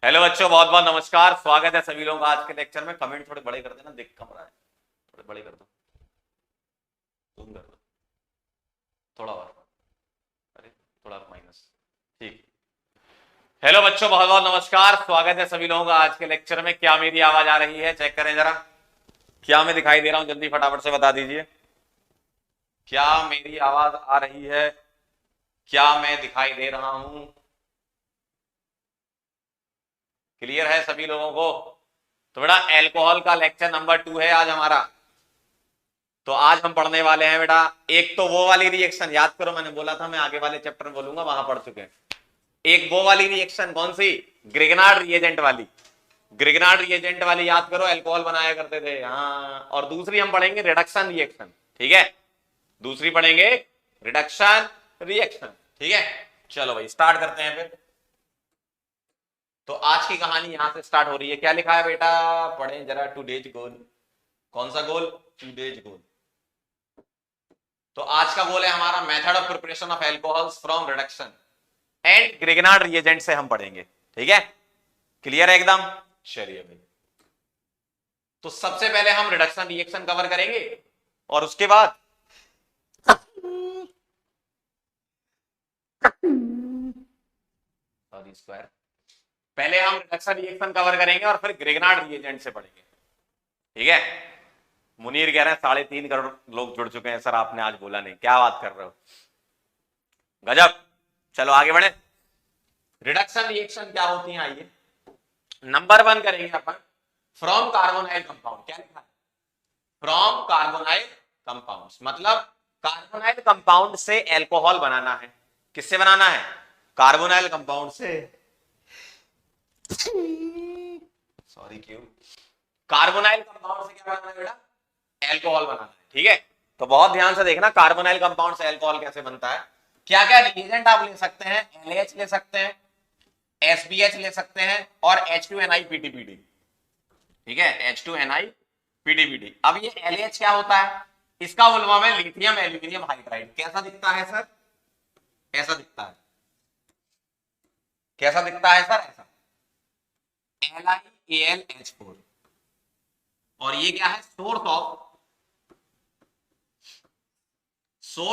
Hello बच्चों, बहुत बहुत नमस्कार। स्वागत है सभी लोगों का आज के लेक्चर में। कमेंट थोड़े बड़े कर देना, दिख कम रहा है। थोड़े बड़े कर दो, जूम कर दो थोड़ा और। अरे थोड़ा माइनस। ठीक। हेलो बच्चों, बहुत बहुत नमस्कार। स्वागत है सभी लोगों का आज के लेक्चर में। क्या मेरी आवाज आ रही है? चेक करें जरा। क्या मैं दिखाई दे रहा हूं? जल्दी फटाफट से बता दीजिए। क्या मेरी आवाज आ रही है? क्या मैं दिखाई दे रहा हूं? क्लियर है सभी लोगों को? तो बेटा, एल्कोहल का लेक्चर नंबर 2 है आज हमारा। तो आज हम पढ़ने वाले हैं बेटा, एक तो वो वाली रिएक्शन याद करो, मैंने बोला था मैं आगे वाले चैप्टर में बोलूंगा, वहां पढ़ चुके हैं। एक वो वाली रिएक्शन, कौन सी? ग्रिगनार्ड रिएजेंट वाली। ग्रिगनार्ड रिएजेंट वाली याद करो, अल्कोहल बनाया करते थे। हाँ, और दूसरी हम पढ़ेंगे रिडक्शन रिएक्शन। ठीक है, दूसरी पढ़ेंगे रिडक्शन रिएक्शन। ठीक है, चलो भाई स्टार्ट करते हैं फिर। तो आज की कहानी यहां से स्टार्ट हो रही है। क्या लिखा है बेटा? पढ़ें जरा। टूडेज गोल। कौन सा गोल? टूडेज गोल। तो आज का गोल है हमारा method of preparation of alcohols from reduction and Grignard reagent से हम पढ़ेंगे। ठीक है, क्लियर है एकदम? चलिए भाई, तो सबसे पहले हम रिडक्शन रिएक्शन कवर करेंगे और उसके बाद सॉरी स्क्वायर, पहले हम रिडक्शन रिएक्शन कवर करेंगे और फिर ग्रिगनार्ड रिएजेंट से पढ़ेंगे। ठीक है। मुनीर कह रहे हैं 3.5 करोड़ लोग जुड़ चुके हैं। सर आपने आज बोला नहीं, क्या बात कर रहे हो? गजब। चलो आगे बढ़े। रिडक्शन रिएक्शन क्या होती है, आइए। नंबर 1 करेंगे अपन, फ्रॉम कार्बोनाइल कंपाउंड। क्या लिखा है? फ्रॉम कार्बोनाइल कंपाउंड, मतलब कार्बोनाइल कंपाउंड से एल्कोहल बनाना है। किससे बनाना है? कार्बोनाइल कंपाउंड से। सॉरी क्यों? कार्बोनाइल कंपाउंड से क्या बनाना है बेटा? एल्कोहल बनाना है। ठीक है, तो बहुत ध्यान से देखना कार्बोनाइल कंपाउंड से एल्कोहल कैसे बनता है। क्या क्या रिएजेंट आप ले सकते हैं? एलएच ले सकते हैं, एसबीएच ले सकते हैं और H2NiPTPD। ठीक है, H2NiPTPD। अब ये एलएच क्या होता है? इसका फुल फॉर्म है लिथियम एल्यूमिनियम हाइड्राइड। कैसा दिखता है सर? ऐसा दिखता है। कैसा दिखता है सर? ऐसा, LiAlH4। और ये क्या है? Source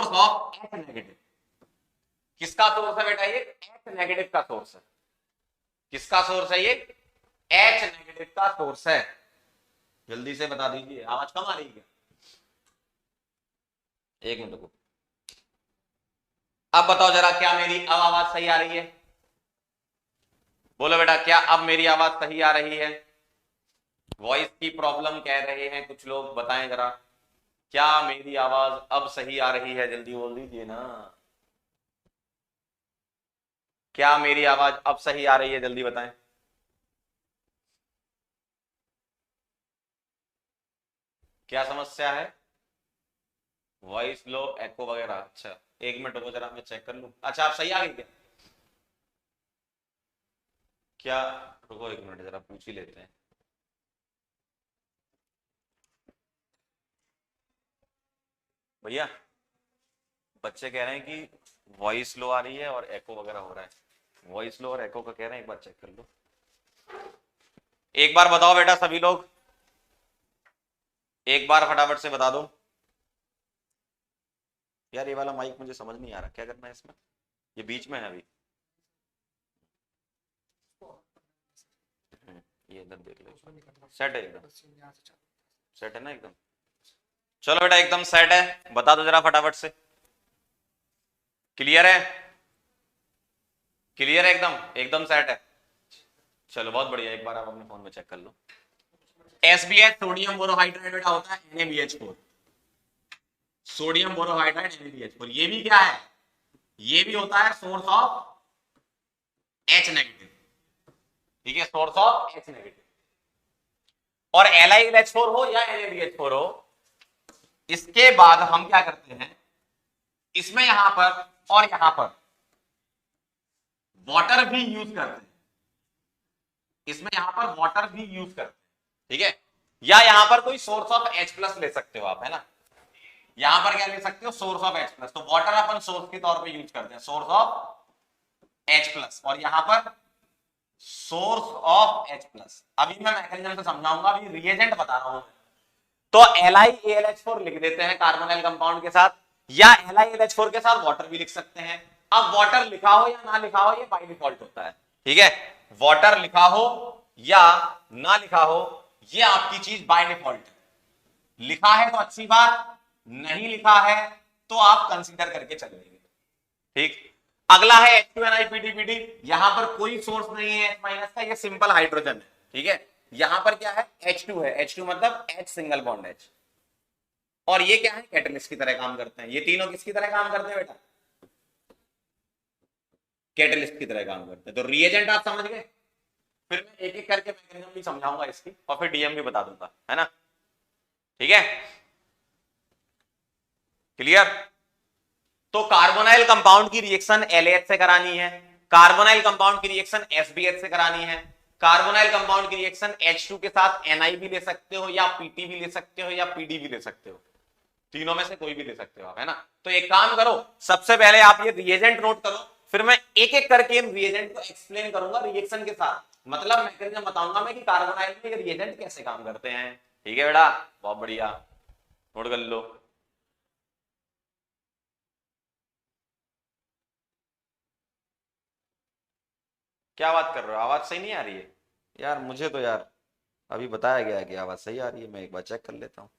of H negative. किसका सोर्स है बेटा? ये H नेगेटिव का सोर्स है। किसका सोर्स है ये? H नेगेटिव का सोर्स है। जल्दी से बता दीजिए, आवाज कम आ रही है? एक मिनट को। अब बताओ जरा, क्या मेरी अब आवाज सही आ रही है? बोलो बेटा, क्या अब मेरी आवाज सही आ रही है? वॉइस की प्रॉब्लम कह रहे हैं कुछ लोग, बताएं जरा। क्या मेरी आवाज अब सही आ रही है? जल्दी बोल दीजिए ना। क्या मेरी आवाज अब सही आ रही है? जल्दी बताएं। क्या समस्या है? वॉइस लो, एको वगैरह? अच्छा, एक मिनट रुको जरा, मैं चेक कर लूं। अच्छा, आप सही आ गई क्या? क्या? रुको एक मिनट, जरा पूछ ही लेते हैं। भैया, बच्चे कह रहे हैं कि वॉइस लो आ रही है और एको वगैरह हो रहा है। वॉइस लो और एको का कह रहे हैं, एक बार चेक कर लो। एक बार बताओ बेटा सभी लोग, एक बार फटाफट से बता दो। यार ये वाला माइक मुझे समझ नहीं आ रहा, क्या करना है इसमें? ये बीच में है अभी। ये इधर देख लो, सेट है एकदम। सेट है ना एकदम? चलो बेटा, एकदम सेट है। बता दो जरा फटाफट से। क्लियर है? क्लियर है एकदम? एकदम सेट है। चलो बहुत बढ़िया, एक बार आप अपने फोन में चेक कर लो। एसबीएच सोडियम बोरोहाइड्राइड बेटा होता है NaBH4। सोडियम बोरोहाइड्राइड NaBH4, ये भी क्या है? ये भी होता है सोर्स ऑफ H नेगेटिव। ठीक है, सोर्स ऑफ H नेगेटिव। और LiLH4 हो या NaBH4 हो, इसके बाद हम क्या करते हैं, इसमें यहां पर और यहां पर वाटर भी यूज करते हैं। इसमें यहां पर वाटर भी यूज करते हैं। ठीक है, या यहां पर कोई सोर्स ऑफ H+ ले सकते हो आप, है ना? यहां पर क्या ले सकते हो? Source of H+। तो वाटर अपन सोर्स के तौर पे यूज करते हैं, सोर्स ऑफ H+। और यहां पर सोर्स ऑफ H प्लस। अभी मैं मैकेनिज्म से समझाऊंगा, अभी रिएजेंट बता रहा हूं। तो LiAlH4 लिख देते हैं कार्बोनाइल कंपाउंड के साथ, या LiAlH4 के साथ वाटर भी लिख सकते हैं। अब वाटर लिखा हो या ना लिखा हो ये बाय डिफॉल्ट होता है, ठीक है। वाटर लिखा हो या ना लिखा हो ये आपकी चीज बाय डिफॉल्ट है। लिखा है तो अच्छी बात, नहीं लिखा है तो आप कंसीडर करके चलेंगे, ठीक। अगला है H2NiPDPD। यहां पर कोई सोर्स नहीं है H माइनस का, ये सिंपल हाइड्रोजन है, ठीक है। यहां पर क्या है, H2 है, H2 मतलब H सिंगल बॉन्ड H। और ये क्या है, कैटलिस्ट की तरह काम करते हैं। ये तीनों किसकी तरह काम करते हैं बेटा, कैटलिस्ट की तरह काम करते हैं। तो रिएजेंट आप समझ गए। फिर मैं एक एक करके मैकेनिज्म भी समझाऊंगा इसकी, और फिर डीएम भी बता दूंगा, है ना, ठीक है, क्लियर। तो कार्बोनाइल कंपाउंड की रिएक्शन LAH से करानी है, कार्बोनाइल कंपाउंड की रिएक्शन SBH से करानी है, कार्बोनाइल कंपाउंड की रिएक्शन H2 के साथ Ni भी ले सकते हो, या PT भी ले सकते हो, या PD भी ले सकते हो। तीनों में से कोई भी ले सकते हो आप, है ना। तो एक काम करो, सबसे पहले आप ये रिएजेंट नोट करो, फिर मैं एक एक करके इन रिएजेंट को एक्सप्लेन करूंगा रिएक्शन के साथ, मतलब मैकेनिज्म बताऊंगा मैं कि कार्बोनाइल में ये रिएजेंट कैसे काम करते हैं, ठीक है बेटा। बहुत बढ़िया, नोट कर लो। क्या बात कर रहे हो, आवाज सही नहीं आ रही है यार? मुझे तो यार अभी बताया गया है कि आवाज सही आ रही है, मैं एक बार चेक कर लेता हूँ।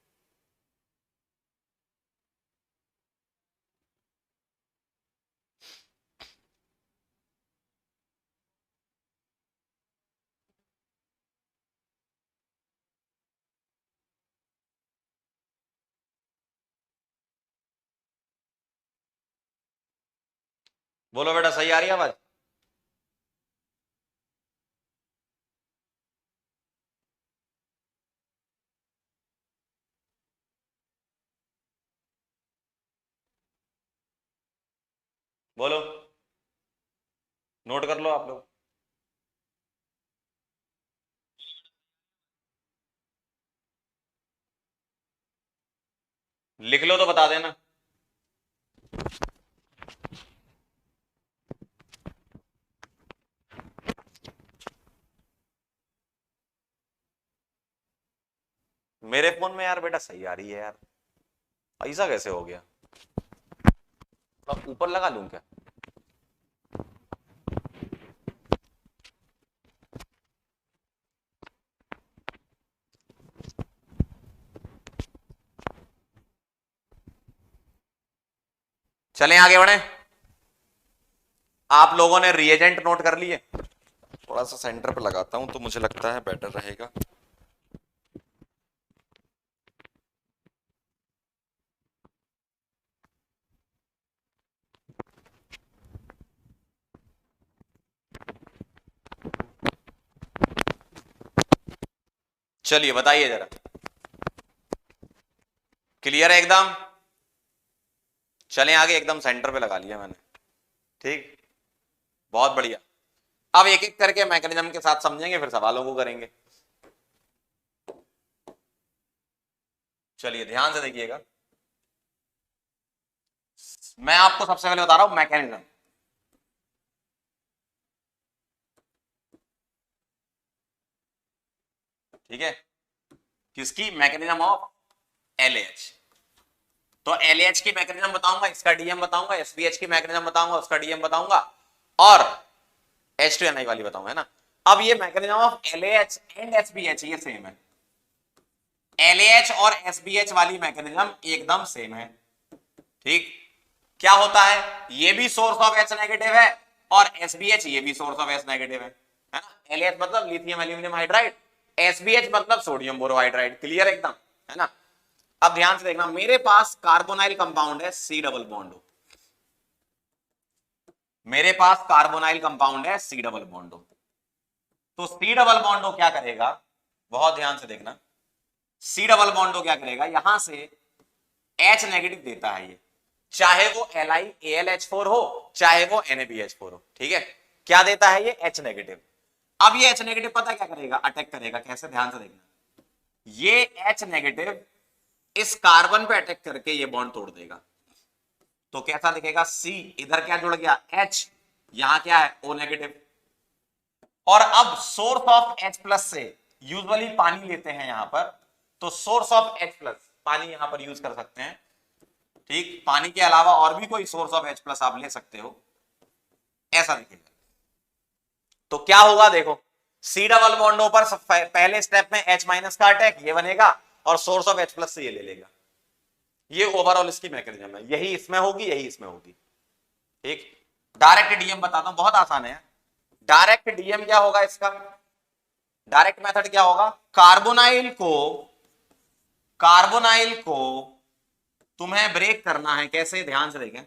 बोलो बेटा, सही आ रही है आवाज? बोलो, नोट कर लो आप लोग। लिख लो तो बता देना। मेरे फोन में यार बेटा सही आ रही है यार, ऐसा कैसे हो गया? अब ऊपर लगा लूं क्या? चलें आगे बढ़े। आप लोगों ने रिएजेंट नोट कर लिए? थोड़ा सा सेंटर पे लगाता हूं तो मुझे लगता है बेटर रहेगा। चलिए बताइए जरा, क्लियर है एकदम? चलें आगे, एकदम सेंटर पे लगा लिया मैंने, ठीक, बहुत बढ़िया। अब एक एक करके मैकेनिज्म के साथ समझेंगे, फिर सवालों को करेंगे। चलिए ध्यान से देखिएगा, मैं आपको सबसे पहले बता रहा हूं मैकेनिज्म, ठीक है, किसकी? Mechanism of LAH। तो LAH की मैकेनिज्म बताऊंगा, इसका डीएम बताऊंगा, SBH की मैकेनिज्म बताऊंगा, उसका डीएम बताऊंगा, और H2NI वाली बताऊंगा, है ना। अब ये mechanism of LAH and SBH ये सेम है, LAH और SBH वाली मैकेनिज्म एकदम सेम है, ठीक। क्या होता है, ये भी सोर्स ऑफ H नेगेटिव है, और SBH ये भी सोर्स ऑफ H नेगेटिव है ना। LAH मतलब लिथियम एल्यूमिनियम हाइड्राइड, SBH मतलब सोडियम बोरोहाइड्राइड, क्लियर एकदम, है ना। अब ध्यान से देखना, मेरे पास कार्बोनाइल कंपाउंड है C डबल बॉन्ड, मेरे पास कार्बोनाइल कंपाउंड है C डबल बॉन्ड। तो C डबल बॉन्ड क्या करेगा, बहुत ध्यान से देखना, C डबल बॉन्ड क्या करेगा, यहां से H नेगेटिव देता है ये, चाहे वो LiAlH4 हो, चाहे वो NaBH4 हो, ठीक है। क्या देता है ये? H negative. अब ये H नेगेटिव पता क्या करेगा, अटैक करेगा, कैसे? ध्यान से देखना, ये H नेगेटिव इस कार्बन पे अटैक करके ये बॉन्ड तोड़ देगा। तो कैसा दिखेगा? C, इधर क्या जुड़ गया? H, यहां क्या है? O negative. और अब सोर्स ऑफ H प्लस से यूजुअली पानी लेते हैं यहां पर, तो सोर्स ऑफ H प्लस पानी यहां पर यूज कर सकते हैं। ठीक, पानी के अलावा और भी कोई सोर्स ऑफ H प्लस आप ले सकते हो, ऐसा दिखेगा। तो क्या होगा देखो, सी डबल बॉन्डों पर पहले स्टेप में H माइनस का अटैक ये बनेगा और सोर्स ऑफ H प्लस से ये ले लेगा। ये ओवरऑल इसकी मैकेनिज्म है, यही इसमें होगी, यही इसमें होगी। ठीक, डायरेक्ट डीएम बताता हूं, बहुत आसान है। डायरेक्ट डीएम क्या होगा इसका, डायरेक्ट मेथड क्या होगा, कार्बोनाइल को तुम्हें ब्रेक करना है, कैसे, ध्यान से देखें।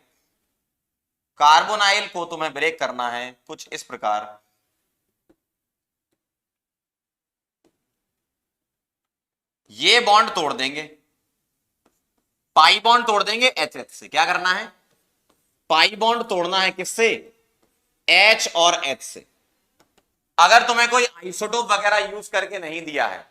कार्बोनाइल को तुम्हें ब्रेक करना है कुछ इस प्रकार, ये बॉन्ड तोड़ देंगे, पाई बॉन्ड तोड़ देंगे HH से। क्या करना है, पाई बॉन्ड तोड़ना है किससे, H और H से। अगर तुम्हें कोई आइसोटोप वगैरह यूज करके नहीं दिया है,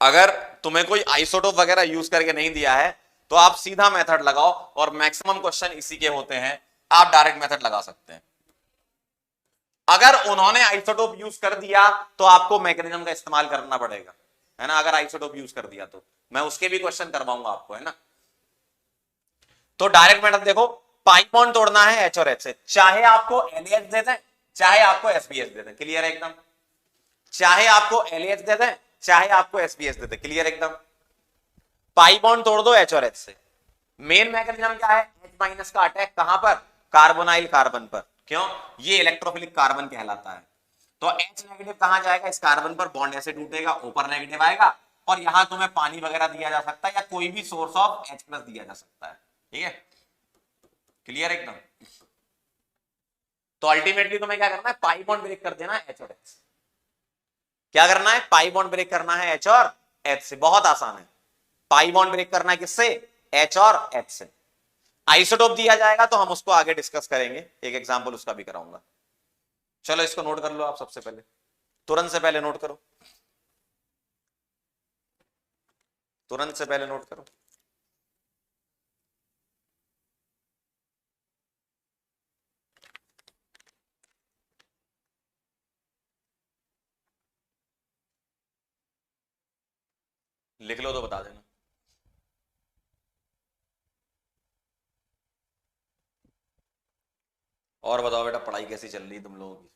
अगर तुम्हें कोई आइसोटोप वगैरह यूज करके नहीं दिया है, तो आप सीधा मेथड लगाओ, और मैक्सिमम क्वेश्चन इसी के होते हैं, आप डायरेक्ट मेथड लगा सकते हैं। अगर उन्होंने आइसोटोप यूज कर दिया तो आपको मैकेनिज्म का इस्तेमाल करना पड़ेगा, है ना। अगर आइसोटोप यूज कर दिया तो मैं उसके भी क्वेश्चन करवाऊंगा आपको, है ना। तो डायरेक्ट मेथड देखो, पाई बॉन्ड तोड़ना है H और H से, चाहे आपको LAH दे दें, चाहे आपको SBH दे दें, क्लियर है एकदम। चाहे आपको LAH दे दें, चाहे आपको SBH दे दें, क्लियर एकदम। पाई बॉन्ड तोड़ दो H और H से। मेन मैकेनिज्म क्या है, H माइनस का अटैक कहां पर, कार्बोनाइल कार्बन पर। क्यों, ये इलेक्ट्रोफिलिक कार्बन कहलाता है। तो H नेगेटिव कहां जाएगा, इस कार्बन पर, बॉन्ड ऐसे टूटेगा, ऊपर नेगेटिव आएगा, और यहां तुम्हें पानी वगैरह दिया जा सकता है, या कोई भी सोर्स ऑफ H प्लस दिया जा सकता है। ठीक है, क्लियर एकदम। तो अल्टीमेटली तुम्हें क्या करना है, पाई बॉन्ड ब्रेक कर देना है H और H। क्या करना है, पाई बॉन्ड ब्रेक करना है H और H से, बहुत आसान है। पाई बॉन्ड ब्रेक करना है किससे, H और H से। आइसोटोप दिया जाएगा तो हम उसको आगे डिस्कस करेंगे, एक एग्जांपल उसका भी कराऊंगा। चलो इसको नोट कर लो आप, सबसे पहले, तुरंत से पहले नोट करो, तुरंत से पहले नोट करो। लिख लो तो बता देना। और बताओ बेटा, पढ़ाई कैसी चल रही तुम लोगों की।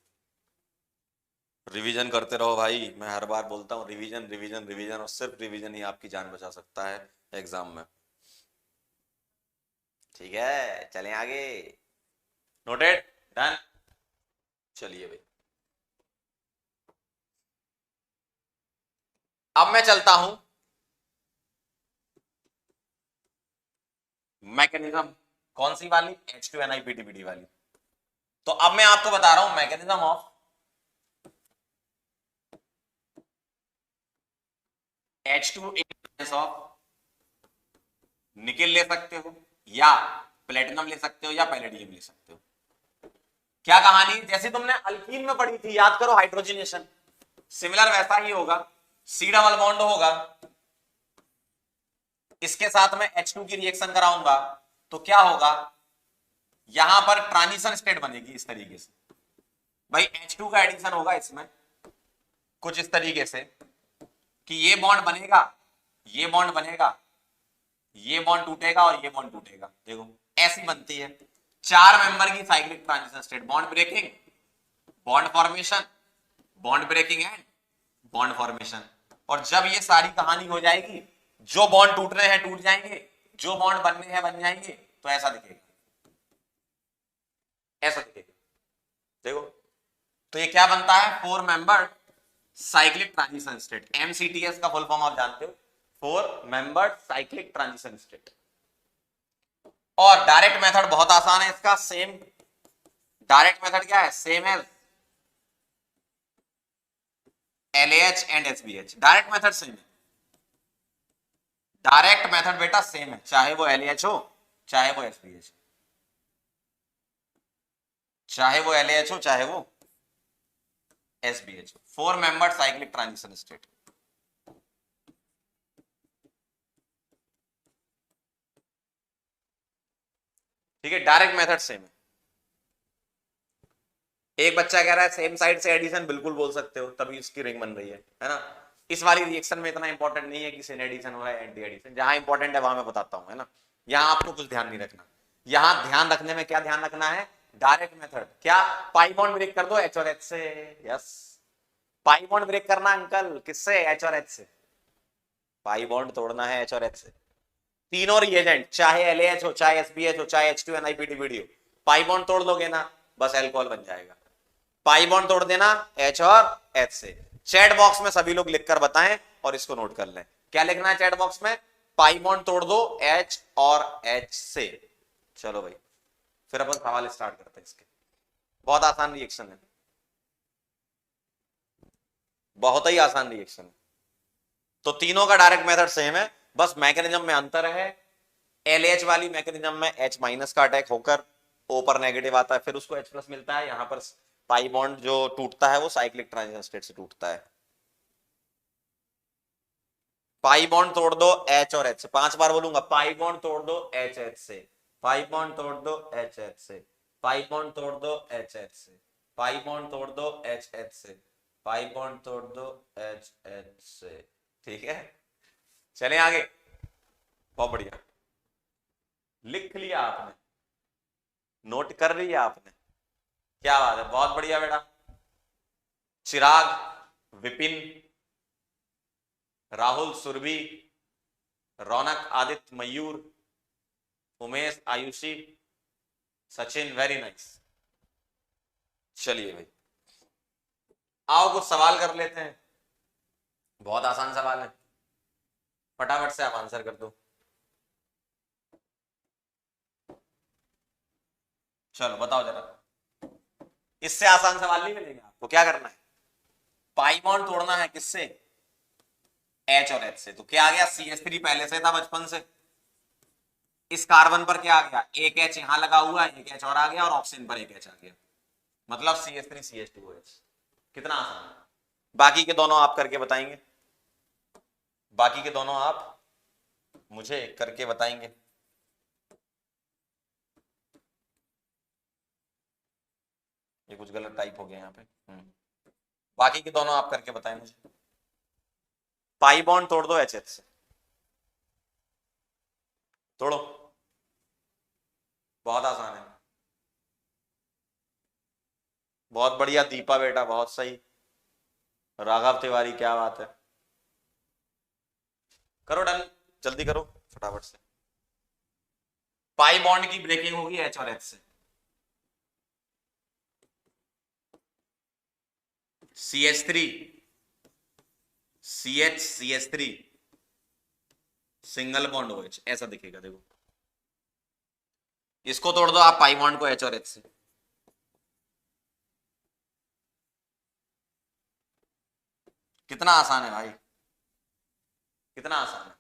रिवीजन करते रहो भाई, मैं हर बार बोलता हूँ, रिवीजन रिवीजन रिवीजन, और सिर्फ रिवीजन ही आपकी जान बचा सकता है एग्जाम में। ठीक है, चलें आगे। Noted, done. चलिए भाई, अब मैं चलता हूं मैकेनिज्म, कौन सी वाली, H2NiPTBD वाली। तो अब मैं आपको बता रहा हूं mechanism of H2A of, nickel ले सकते हो, या प्लेटिनम ले सकते हो, या पैलेडियम ले सकते हो। क्या कहानी, जैसे तुमने अल्कीन में पढ़ी थी, याद करो, हाइड्रोजनेशन, सिमिलर वैसा ही होगा। सी डबल बॉन्ड होगा, इसके साथ में H2 की रिएक्शन कराऊंगा, तो क्या होगा, यहां पर ट्रांजिशन स्टेट बनेगी इस तरीके से। भाई H2 का एडिशन होगा इसमें कुछ इस तरीके से, कि ये बॉन्ड बनेगा, ये बॉन्ड बनेगा, ये बॉन्ड टूटेगा, और ये बॉन्ड टूटेगा। देखो ऐसी बनती है 4 मेंबर की cyclic transition state, bond breaking, bond formation, bond breaking and bond formation. और जब ये सारी कहानी हो जाएगी, जो बॉन्ड टूट रहे हैं टूट जाएंगे, जो बॉन्ड बनने हैं बन जाएंगे, तो ऐसा दिखेगा, ऐसा दिखेगा। देखो, तो ये क्या बनता है, 4 member cyclic transition state, MCTS का फुल फॉर्म आप जानते हो, 4 मेंबर साइक्लिक ट्रांजिशन स्टेट। और डायरेक्ट मेथड बहुत आसान है इसका, सेम डायरेक्ट मेथड क्या है, same as LAH and SBH, direct method same है। डायरेक्ट मेथड बेटा सेम है, चाहे वो LAH हो, चाहे वो SBH, चाहे वो LAH हो, चाहे वो SBH, 4 member cyclic transition state. ठीक है, डायरेक्ट मेथड सेम है। एक बच्चा कह रहा है सेम साइड से एडिशन, बिल्कुल बोल सकते हो, तभी उसकी रिंग बन रही है ना। इस वाली रिएक्शन में इतना इंपॉर्टेंट नहीं है कि सिन एडिशन हो या एंटी एडिशन, जहां इंपॉर्टेंट है वहां मैं बताता हूं, है ना। यहां आपको कुछ ध्यान नहीं रखना। यहां ध्यान रखने में क्या ध्यान रखना है, डायरेक्ट मेथड, क्या पाई बॉन्ड ब्रेक कर दो एच और एच से, यस। पाई बॉन्ड ब्रेक करना अंकल, किससे, एच और एच से। पाई बॉन्ड तोड़ना है एच और एच से। तीनों रिएजेंट, चाहे एलएच हो, चाहे एसबीएच हो, चाहे H2NiPTBD हो, पाई बॉन्ड तोड़ दोगे ना, बस एल्कोहल बन जाएगा। पाई बॉन्ड तोड़ देना एच और एच से। चैट बॉक्स में सभी लोग लिखकर बताएं और इसको नोट कर लें। क्या लिखना है चैट बॉक्स में, पाई बॉन्ड तोड़ दो एच और एच से। चलो भाई, फिर अपन सवाल स्टार्ट करते हैं इसके। बहुत आसान रिएक्शन है, बहुत ही आसान रिएक्शन है। तो तीनों का डायरेक्ट मेथड सेम है, बस मैकेनिज्म में अंतर है। एलएच वाली मैकेनिज्म में H माइनस का अटैक होकर O पर नेगेटिव आता है, फिर उसको H प्लस मिलता है। यहां पर पाई बॉन्ड जो टूटता है वो साइक्लिक ट्रांजिशन स्टेट से टूटता है। पाई बॉन्ड तोड़ दो H और H से, 5 बार बोलूंगा, पाई बॉन्ड तोड़ दो H H से, पाई बॉन्ड तोड़ दो H H से, पाई बॉन्ड तोड़ दो H H से, पाई बॉन्ड तोड़ दो H H से, पाई बॉन्ड तोड़ दो H H से। ठीक है, चलें आगे। बहुत बढ़िया, लिख लिया आपने, नोट कर लिया आपने, क्या बात है, बहुत बढ़िया बेटा। चिराग, विपिन, राहुल सुरभि, रौनक, आदित्य, मयूर, उमेश, आयुषी, सचिन, वेरी नाइस। चलिए भाई, आओ कुछ सवाल कर लेते हैं। बहुत आसान सवाल है, फटाफट से आप आंसर कर दो। चलो बताओ जरा, इससे आसान सवाल नहीं मिलेगा आपको। क्या करना है, पाई बॉन्ड तोड़ना है किससे, H और H से। तो क्या आ गया, CH3 पहले से था बचपन से। इस कार्बन पर क्या आ गया, एक H यहां लगा हुआ है, एक H और आ गया, और ऑक्सीजन पर एक H आ गया, मतलब CH3 CH2OH। कितना आसान है। बाकी के दोनों आप करके बताएंगे, बाकी के दोनों आप मुझे करके बताएंगे। ये कुछ गलत टाइप हो गया यहाँ पे। बाकी के दोनों आप करके बताएं मुझे। पाई बॉन्ड तोड़ दो एच एच से, तोड़ो, बहुत आसान है। बहुत बढ़िया दीपा बेटा, बहुत सही। राघव तिवारी, क्या बात है, करो डन, जल्दी करो फटाफट से। पाई बॉन्ड की ब्रेकिंग होगी एच और एच से। CH3 CH3 single bond OH, ऐसा दिखेगा देखो। इसको तोड़ दो आप पाई बॉन्ड को H और H से। कितना आसान है भाई, कितना आसान है,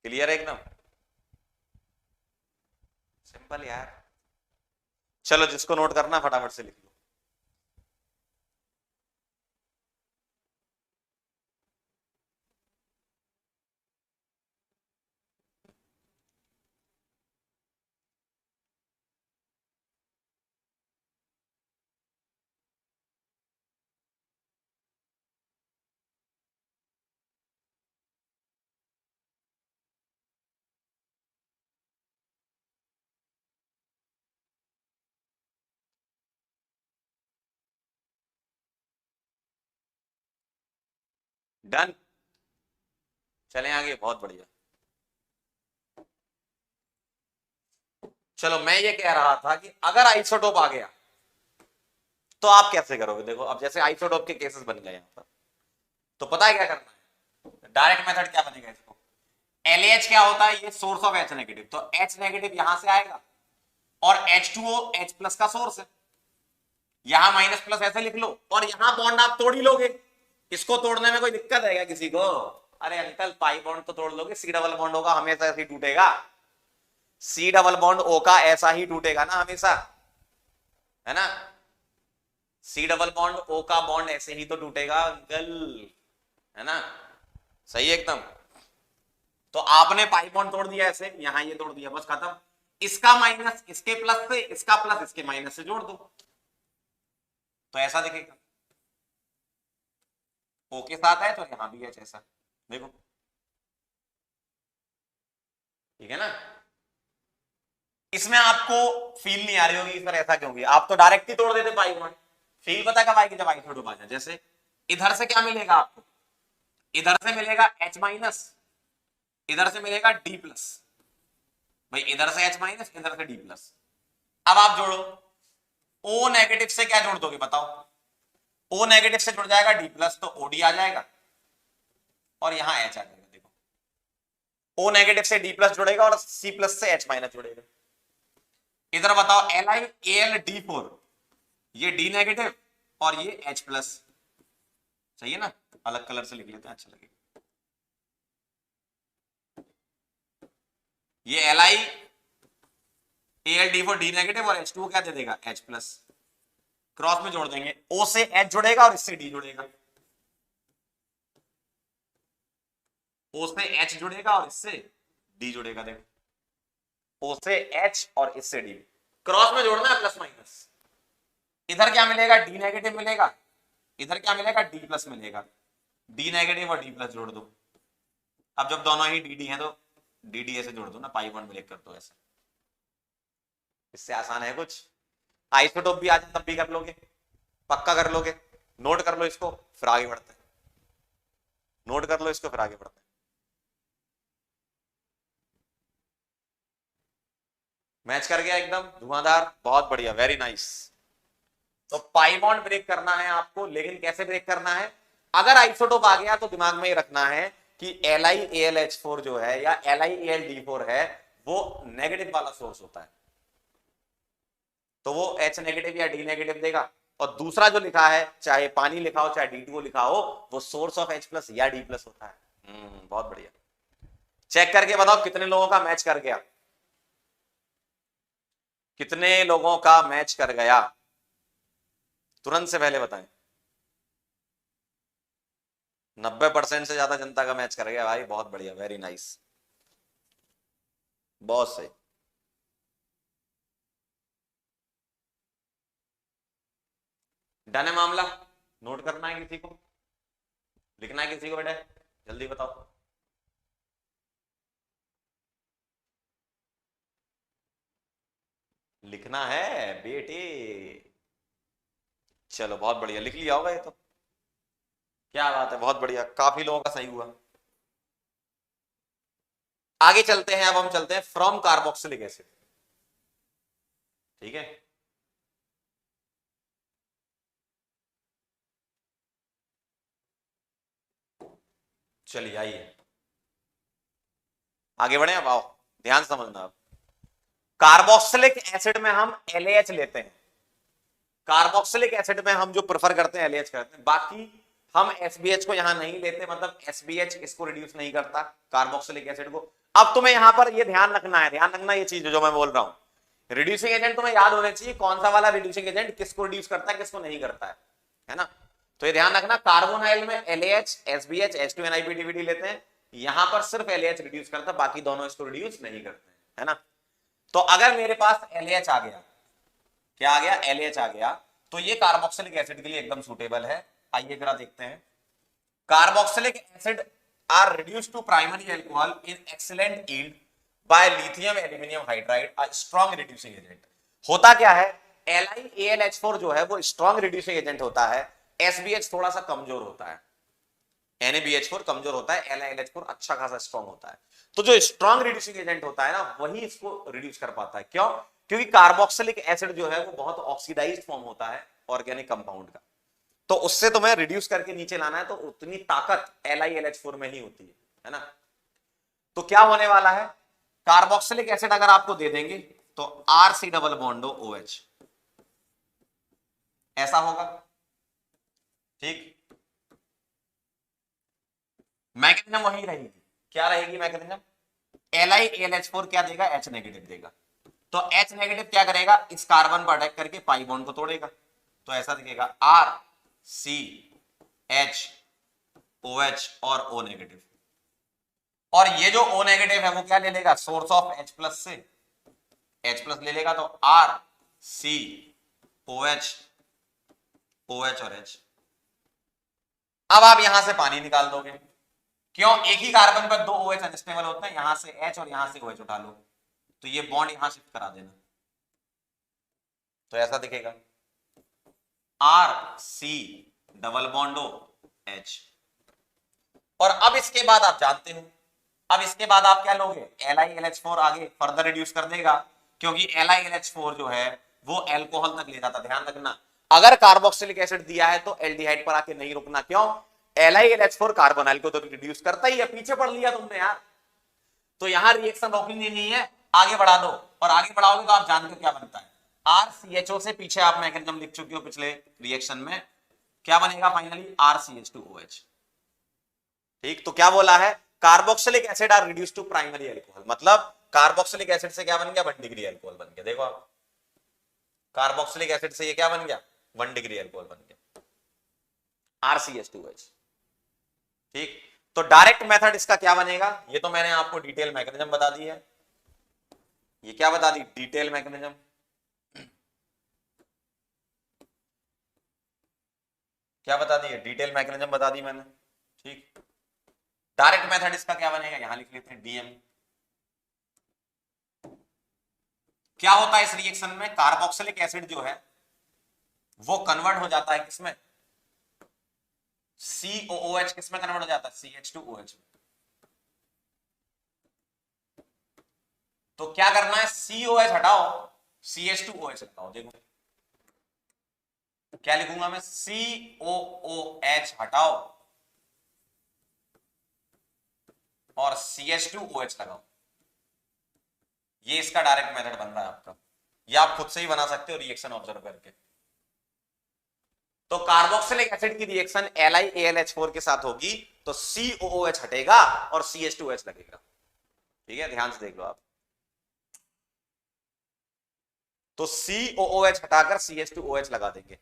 क्लियर है एकदम, सिंपल यार। चलो जिसको नोट करना फटाफट से लिख लो। डन, चलें आगे, बहुत बढ़िया। चलो मैं ये कह रहा था कि अगर आइसोटोप आ गया तो आप कैसे करोगे। देखो अब जैसे आइसोटोप के केसेस बन गए यहां पर, तो पता है क्या करना है, डायरेक्ट मेथड क्या बनेगा इसको, LH क्या होता है, ये सोर्स ऑफ H नेगेटिव, तो H नेगेटिव यहां से आएगा, और H2O H प्लस का सोर्स है, यहां माइनस प्लस ऐसे लिख लो, और यहां बॉन्ड आप तोड़ ही लोगे। इसको तोड़ने में कोई दिक्कत है क्या किसी को, अरे अंकल पाई बॉन्ड तो तोड़ लोगे, C डबल बॉन्ड होगा हमेशा ऐसे ही टूटेगा, C डबल बॉन्ड O का ऐसा ही टूटेगा ना हमेशा, है ना। C डबल बॉन्ड O का बॉन्ड ऐसे ही तो टूटेगा अंकल, है ना, सही एकदम। तो आपने पाई बॉन्ड तोड़ दिया ऐसे, यहां ये तोड़ दिया, बस खत्म। इसका माइनस इसके प्लस से, इसका प्लस इसके माइनस से जोड़ दो, तो ऐसा दिखेगा। ओ के साथ है तो यहां भी एच ऐसा, देखो ठीक है ना। इसमें आपको फील नहीं आ रही होगी सर ऐसा क्यों गया, आप तो डायरेक्ट ही तोड़ देते पाई वन। फील पता कब आएगी, जब आइसोटोप आ जाए। जैसे इधर से क्या मिलेगा आपको, इधर से मिलेगा H माइनस, इधर से मिलेगा D प्लस। भाई इधर से H माइनस, इधर से D प्लस। अब आप जोड़ो, O नेगेटिव से क्या जोड़ दोगे बताओ, O नेगेटिव से जुड़ जाएगा D प्लस, तो OD आ जाएगा और यहां H आ जाएगा। देखो O नेगेटिव से D प्लस जुड़ेगा और C प्लस से H माइनस जुड़ेगा। इधर बताओ LiAlD4, ये D नेगेटिव और ये H प्लस, सही है ना। अलग कलर से लिख लेते हैं, अच्छा लगेगा। ये LiAlD4 D नेगेटिव और H2 क्या दे देगा, H प्लस। क्रॉस में जोड़ देंगे, O से H जुड़ेगा और इससे D जुड़ेगा, O से H जुड़ेगा और इससे D जुड़ेगा। देखो O से H और इससे D, क्रॉस में जोड़ना है प्लस माइनस। इधर क्या मिलेगा, D नेगेटिव मिलेगा, इधर क्या मिलेगा, D प्लस मिलेगा। D नेगेटिव और D प्लस जोड़ दो। अब जब दोनों ही DD हैं तो DD ऐसे जोड़ दो ना, पाई वन ब्रेक कर दो ऐसे। इससे आसान है कुछ। आइसोटोप भी आ जाए तब भी कर लोगे, पक्का कर लोगे। नोट कर लो इसको फिर आगे बढ़ते हैं, नोट कर लो इसको फिर आगे बढ़ते हैं। मैच कर गया एकदम धुआंधार, बहुत बढ़िया, वेरी नाइस। तो पाई बॉन्ड ब्रेक करना है आपको, लेकिन कैसे ब्रेक करना है, अगर आइसोटोप आ गया तो दिमाग में ही रखना है कि LiAlH4 जो है या LiAlD4 है वो नेगेटिव वाला सोर्स होता है, तो वो H नेगेटिव या D नेगेटिव देगा। और दूसरा जो लिखा है, चाहे पानी लिखा हो चाहे D2 लिखा हो, वो सोर्स ऑफ H प्लस या D प्लस होता है। बहुत बढ़िया। चेक करके बताओ कितने लोगों का मैच कर गया, कितने लोगों का मैच कर गया, तुरंत से पहले बताएं। 90% से ज्यादा जनता का मैच कर गया भाई, बहुत बढ़िया, वेरी नाइस, बहुत सही। डन है मामला। नोट करना है किसी को, लिखना है किसी को, बेटा जल्दी बताओ। लिखना है बेटे, चलो बहुत बढ़िया, लिख लिया होगा ये तो, क्या बात है, बहुत बढ़िया, काफी लोगों का सही हुआ। आगे चलते हैं, अब हम चलते हैं फ्रॉम कार्बोक्सिलिक एसिड, ठीक है। चलिए आइए आगे बढ़े, अब आओ ध्यान समझना। अब कार्बोक्सिलिक एसिड में हम LAH लेते हैं, कार्बोक्सिलिक एसिड में हम जो प्रेफर करते हैं LAH करते हैं, बाकी हम SBH को यहां नहीं लेते, मतलब SBH इसको रिड्यूस नहीं करता कार्बोक्सिलिक एसिड को। अब तुम्हें यहां पर ये ध्यान रखना है, ध्यान रखना ये चीज जो मैं बोल रहा हूं, रिड्यूसिंग एजेंट तुम्हें याद होने चाहिए कौन सा वाला रिड्यूसिंग एजेंट किसको रिड्यूस करता है किसको नहीं करता है ना। तो ये ध्यान रखना, कार्बोनाइल में LAH, SBH, H2 NiPDVD लेते हैं, यहां पर सिर्फ LAH रिड्यूस करता है, बाकी दोनों इसको रिड्यूस नहीं करते है ना। तो अगर मेरे पास LAH आ गया, क्या आ गया, LAH आ गया, तो ये कार्बोक्सिलिक एसिड के लिए एकदम सूटेबल है। आइए जरा देखते हैं, carboxylic acid are reduced to primary alcohol in excellent yield by lithium aluminium hydride, a strong reducing agent. होता क्या है, LiAlH4 जो है वो स्ट्रॉन्ग रिड्यूसिंग एजेंट होता है, SBH थोड़ा सा कमजोर होता है, NaBH4 कमजोर होता है, LiLH4 अच्छा खासा स्ट्रॉन्ग होता है। तो जो स्ट्रॉन्ग रिड्यूसिंग एजेंट होता है ना, वही इसको रिड्यूस कर पाता है। क्यों, क्योंकि कार्बोक्सिलिक एसिड जो है वो बहुत ऑक्सीडाइज्ड फॉर्म होता है ऑर्गेनिक कंपाउंड का, तो उससे तुम्हें रिड्यूस करके नीचे लाना है, तो उतनी ताकत LiLH4 में ही होती है ना। तो क्या होने वाला है, कार्बोक्सिलिक एसिड अगर आपको दे देंगे तो RC डबल बॉन्डो OH ऐसा होगा, ठीक। मैकेनिज्म वही रहेगी, क्या रहेगी मैकेनिज्म, LiAlH4 क्या देगा, H नेगेटिव देगा, तो H नेगेटिव क्या करेगा, इस कार्बन पर अटैक करके पाई बॉन्ड को तोड़ेगा, तो ऐसा दिखेगा RCH OH और O नेगेटिव। और ये जो O नेगेटिव है वो क्या ले लेगा, सोर्स ऑफ H प्लस से H प्लस ले लेगा तो R C O H, O H और H। अब आप यहां से पानी निकाल दोगे, क्यों, एक ही कार्बन पर दो OH अनस्टेबल होते हैं, यहां से H और यहां से OH उठा लो, तो ये बॉन्ड यहां शिफ्ट करा देना, तो ऐसा दिखेगा R C double bond O H। और अब इसके बाद आप जानते हो, अब इसके बाद आप क्या लोगे, LiLH4 आगे फर्दर रिड्यूस कर देगा, क्योंकि LiLH4 जो है वो एल्कोहल तक ले जाता। ध्यान रखना, अगर कार्बोक्सिलिक एसिड दिया है तो एल्डिहाइड पर आके नहीं रुकना, क्यों, LiLH4 कार्बोनाइल को तो रिड्यूस करता ही है, पीछे पढ़ लिया तुमने यार, तो यहां रिएक्शन रोकनी नहीं है, आगे बढ़ा दो, और आगे बढ़ाओगे तो आप जानते हो क्या बनता है, RCHO से पीछे आप मैकेनिज्म लिख चुके हो पिछले रिएक्शन में, क्या बनेगा फाइनली, RCH2OH। ठीक, तो क्या बोला है, carboxylic acid are reduce to primary alcohol, मतलब कार्बोक्सिलिक एसिड से क्या बन गया, 1 डिग्री एल्कोहल बन गया। देखो आप, कार्बोक्सिलिक एसिड से ये क्या बन गया, 1 डिग्री एल्कोहल बन गया, RCH2OH। ठीक, तो डायरेक्ट मेथड इसका क्या बनेगा, ये तो मैंने आपको डिटेल मैकेनिज्म बता दी है, ये क्या बता दी, डिटेल मैकेनिज्म, क्या बता दी है, डिटेल मैकेनिज्म बता दी मैंने। ठीक, डायरेक्ट मेथड इसका क्या बनेगा, यहां लिख लेते हैं DM। क्या होता है इस रिएक्शन में, कार्बोक्सिलिक एसिड जो है वो कन्वर्ट हो जाता है किसमें, COOH, किसमें कन्वर्ट हो जाता है, CH2OH में। तो क्या करना है, COH हटाओ, CH2OH लगाओ। देखो क्या लिखूंगा मैं, COOH हटाओ और CH2OH लगाओ, ये इसका डायरेक्ट मेथड बन रहा है आपका, ये आप खुद से ही बना सकते हो रिएक्शन ऑब्जर्व करके। तो कार्बोक्सिलिक एसिड की रिएक्शन LiAlH4 के साथ होगी तो COOH हटेगा और CH2OH लगेगा। ठीक है, ध्यान से देख लो आप, तो COOH हटाकर CH2OH लगा देंगे,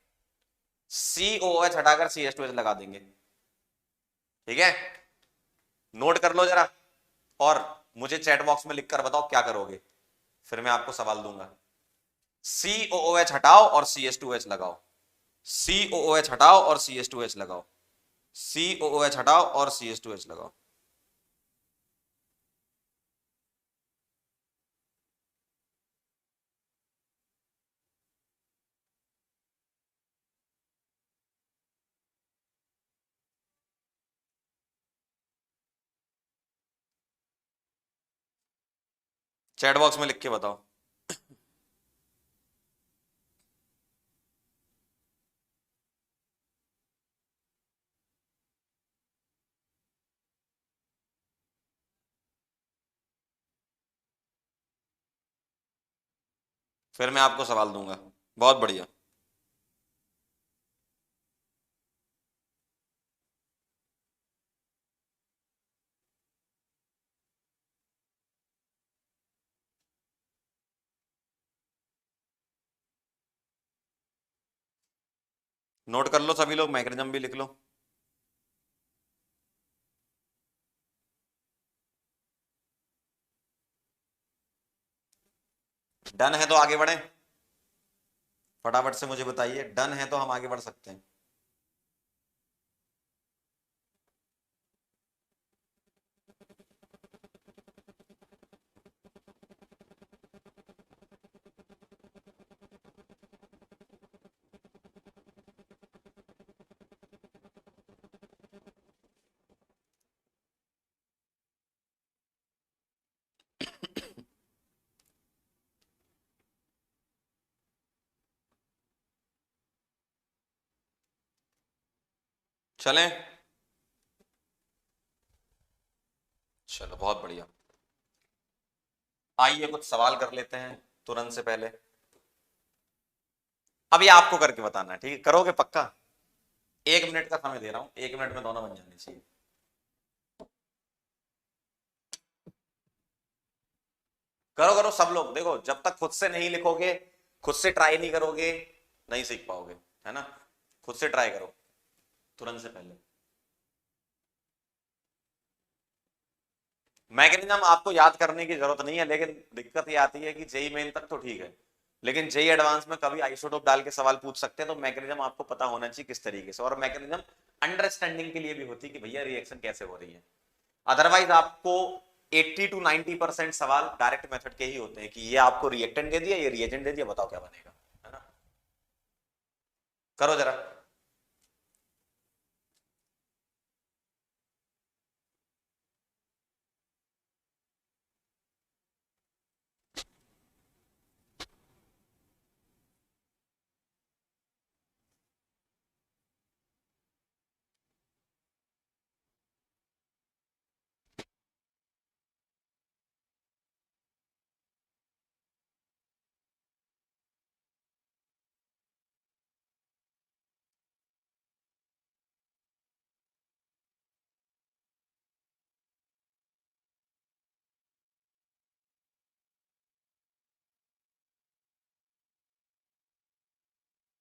COOH हटाकर CH2OH लगा देंगे। ठीक है, नोट कर लो जरा, और मुझे चैट बॉक्स में लिखकर बताओ क्या करोगे, फिर मैं आपको सवाल दूंगा। COOH हटाओ और CH2OH लगाओ, COOH हटाओ और CH2OH लगाओ, COOH हटाओ और CH2OH लगाओ। चैट बॉक्स में लिख के बताओ। फिर मैं आपको सवाल दूंगा। बहुत बढ़िया, नोट कर लो सभी लोग, मैकेनिज्म भी लिख लो। डन है तो आगे बढ़े, फटाफट से मुझे बताइए, डन है तो हम आगे बढ़ सकते हैं। चलें, चलो बहुत बढ़िया। आइए कुछ सवाल कर लेते हैं तुरंत से पहले। अभी आपको करके बताना है, ठीक है, करोगे पक्का, 1 मिनट का समय दे रहा हूं, 1 मिनट में दोनों बन जाने चाहिए। करो करो सब लोग, देखो जब तक खुद से नहीं लिखोगे, खुद से ट्राई नहीं करोगे, नहीं सीख पाओगे, है ना, खुद से ट्राई करो तुरंत से पहले। मैकेनिज्म आपको याद करने की जरूरत नहीं है, लेकिन दिक्कत ये आती है कि जेई मेन तक तो ठीक है, लेकिन जेई एडवांस में कभी आइसोटोप डाल के सवाल पूछ सकते हैं, तो मैकेनिज्म आपको पता होना चाहिए किस तरीके से, और मैकेनिज्म अंडरस्टैंडिंग के लिए भी होती है कि भैया रिएक्शन कैसे हो रही है। अदरवाइज आपको 80 to 90% सवाल डायरेक्ट मेथड के ही होते हैं कि ये आपको रिएक्टेंट दे दिया, ये रिएजेंट दे दिया, बताओ क्या बनेगा, है ना। करो जरा।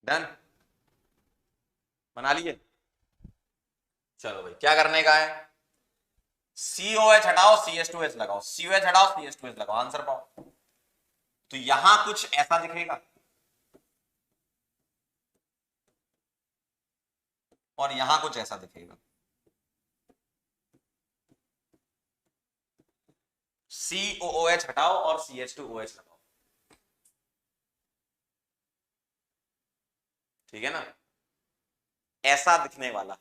डन, बना लिए। चलो भाई, क्या करने का है, COH हटाओ, CH2H लगाओ, COH हटाओ, CH2H लगाओ, आंसर पाओ। तो यहां कुछ ऐसा दिखेगा और यहां कुछ ऐसा दिखेगा। COOH हटाओ और CH2OH लगाओ, ठीक है ना, ऐसा दिखने वाला।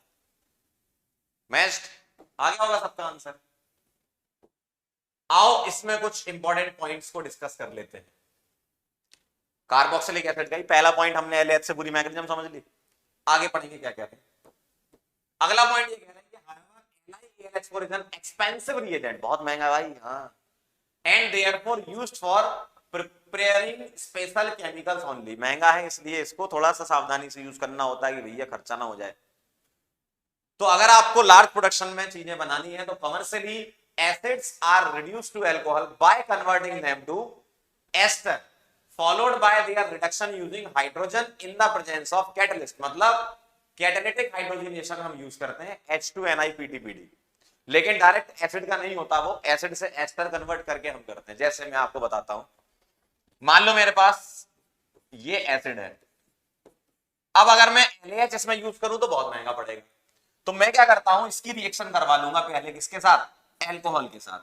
मैच्ड, आ गया होगा सबका आंसर। आओ इसमें कुछ इंपॉर्टेंट पॉइंट्स को डिस्कस कर लेते हैं। कार्बोक्सिलिक एसिड का ही पहला पॉइंट हमने LH से पूरी मैकेनिज्म समझ ली, आगे पढ़ेंगे क्या क्या है। अगला पॉइंट ये कह रहे हैं कि however NiALH4 is an expensive reagent, बहुत महंगा भाई, हाँ, and therefore used for preparing special chemicals only, महंगा है इसलिए इसको थोड़ा सा सावधानी से यूज करना होता है कि भैया खर्चा ना हो जाए। तो अगर आपको लार्ज प्रोडक्शन में चीजें बनानी है तो commercially acids are reduced to alcohol by converting them to ester followed by their reduction using hydrogen in the presence of catalyst, मतलब कैटालिटिक हाइड्रोजनेशन हम यूज करते हैं H2NiPTPD, लेकिन डायरेक्ट एसिड का नहीं होता, वो एसिड से एस्टर कन्वर्ट करके हम करते हैं। जैसे मैं आपको बताता हूं, मान लो मेरे पास ये एसिड है, अब अगर मैं NaH इसमें यूज करूं तो बहुत महंगा पड़ेगा, तो मैं क्या करता हूं, इसकी रिएक्शन करवा लूंगा पहले किसके साथ, एल्कोहल के साथ।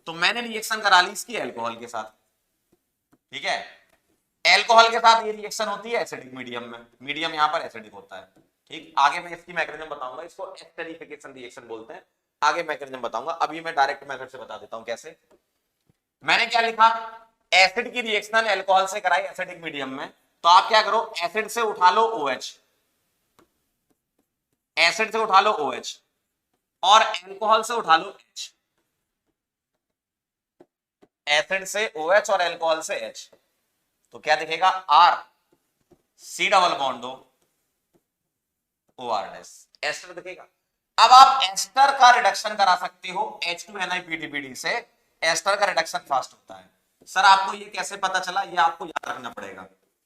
तो मैंने रिएक्शन करा ली इसकी एल्कोहल के साथ, ठीक है, एल्कोहल के साथ ये रिएक्शन होती है एसिडिक मीडियम में, मीडियम यहां पर एसिडिक होता है, ठीक। आगे मैं इसकी मैकेनिज्म बताऊंगा, इसको एस्टरिफिकेशन रिएक्शन बोलते हैं, आगे मैकेनिज्म बताऊंगा, अभी मैं डायरेक्ट मेथड से बता देता हूं कैसे। मैंने क्या लिखा, एसिड की रिएक्शन एल्कोहल से कराई एसिडिक मीडियम में, तो आप क्या करो, एसिड से उठा लो OH, एसिड से उठा लो OH और एल्कोहल से उठा लो H, एसिड से OH और एल्कोहल से H, तो क्या दिखेगा, R C double bond OR dash, ester दिखेगा। अब आप एस्टर का रिडक्शन करा सकते हो H2NiPTPD से, एस्टर का रिडक्शन फास्ट होता है। सर आपको ये कैसे पता चला, ये आपको याद रखना पड़ेगा,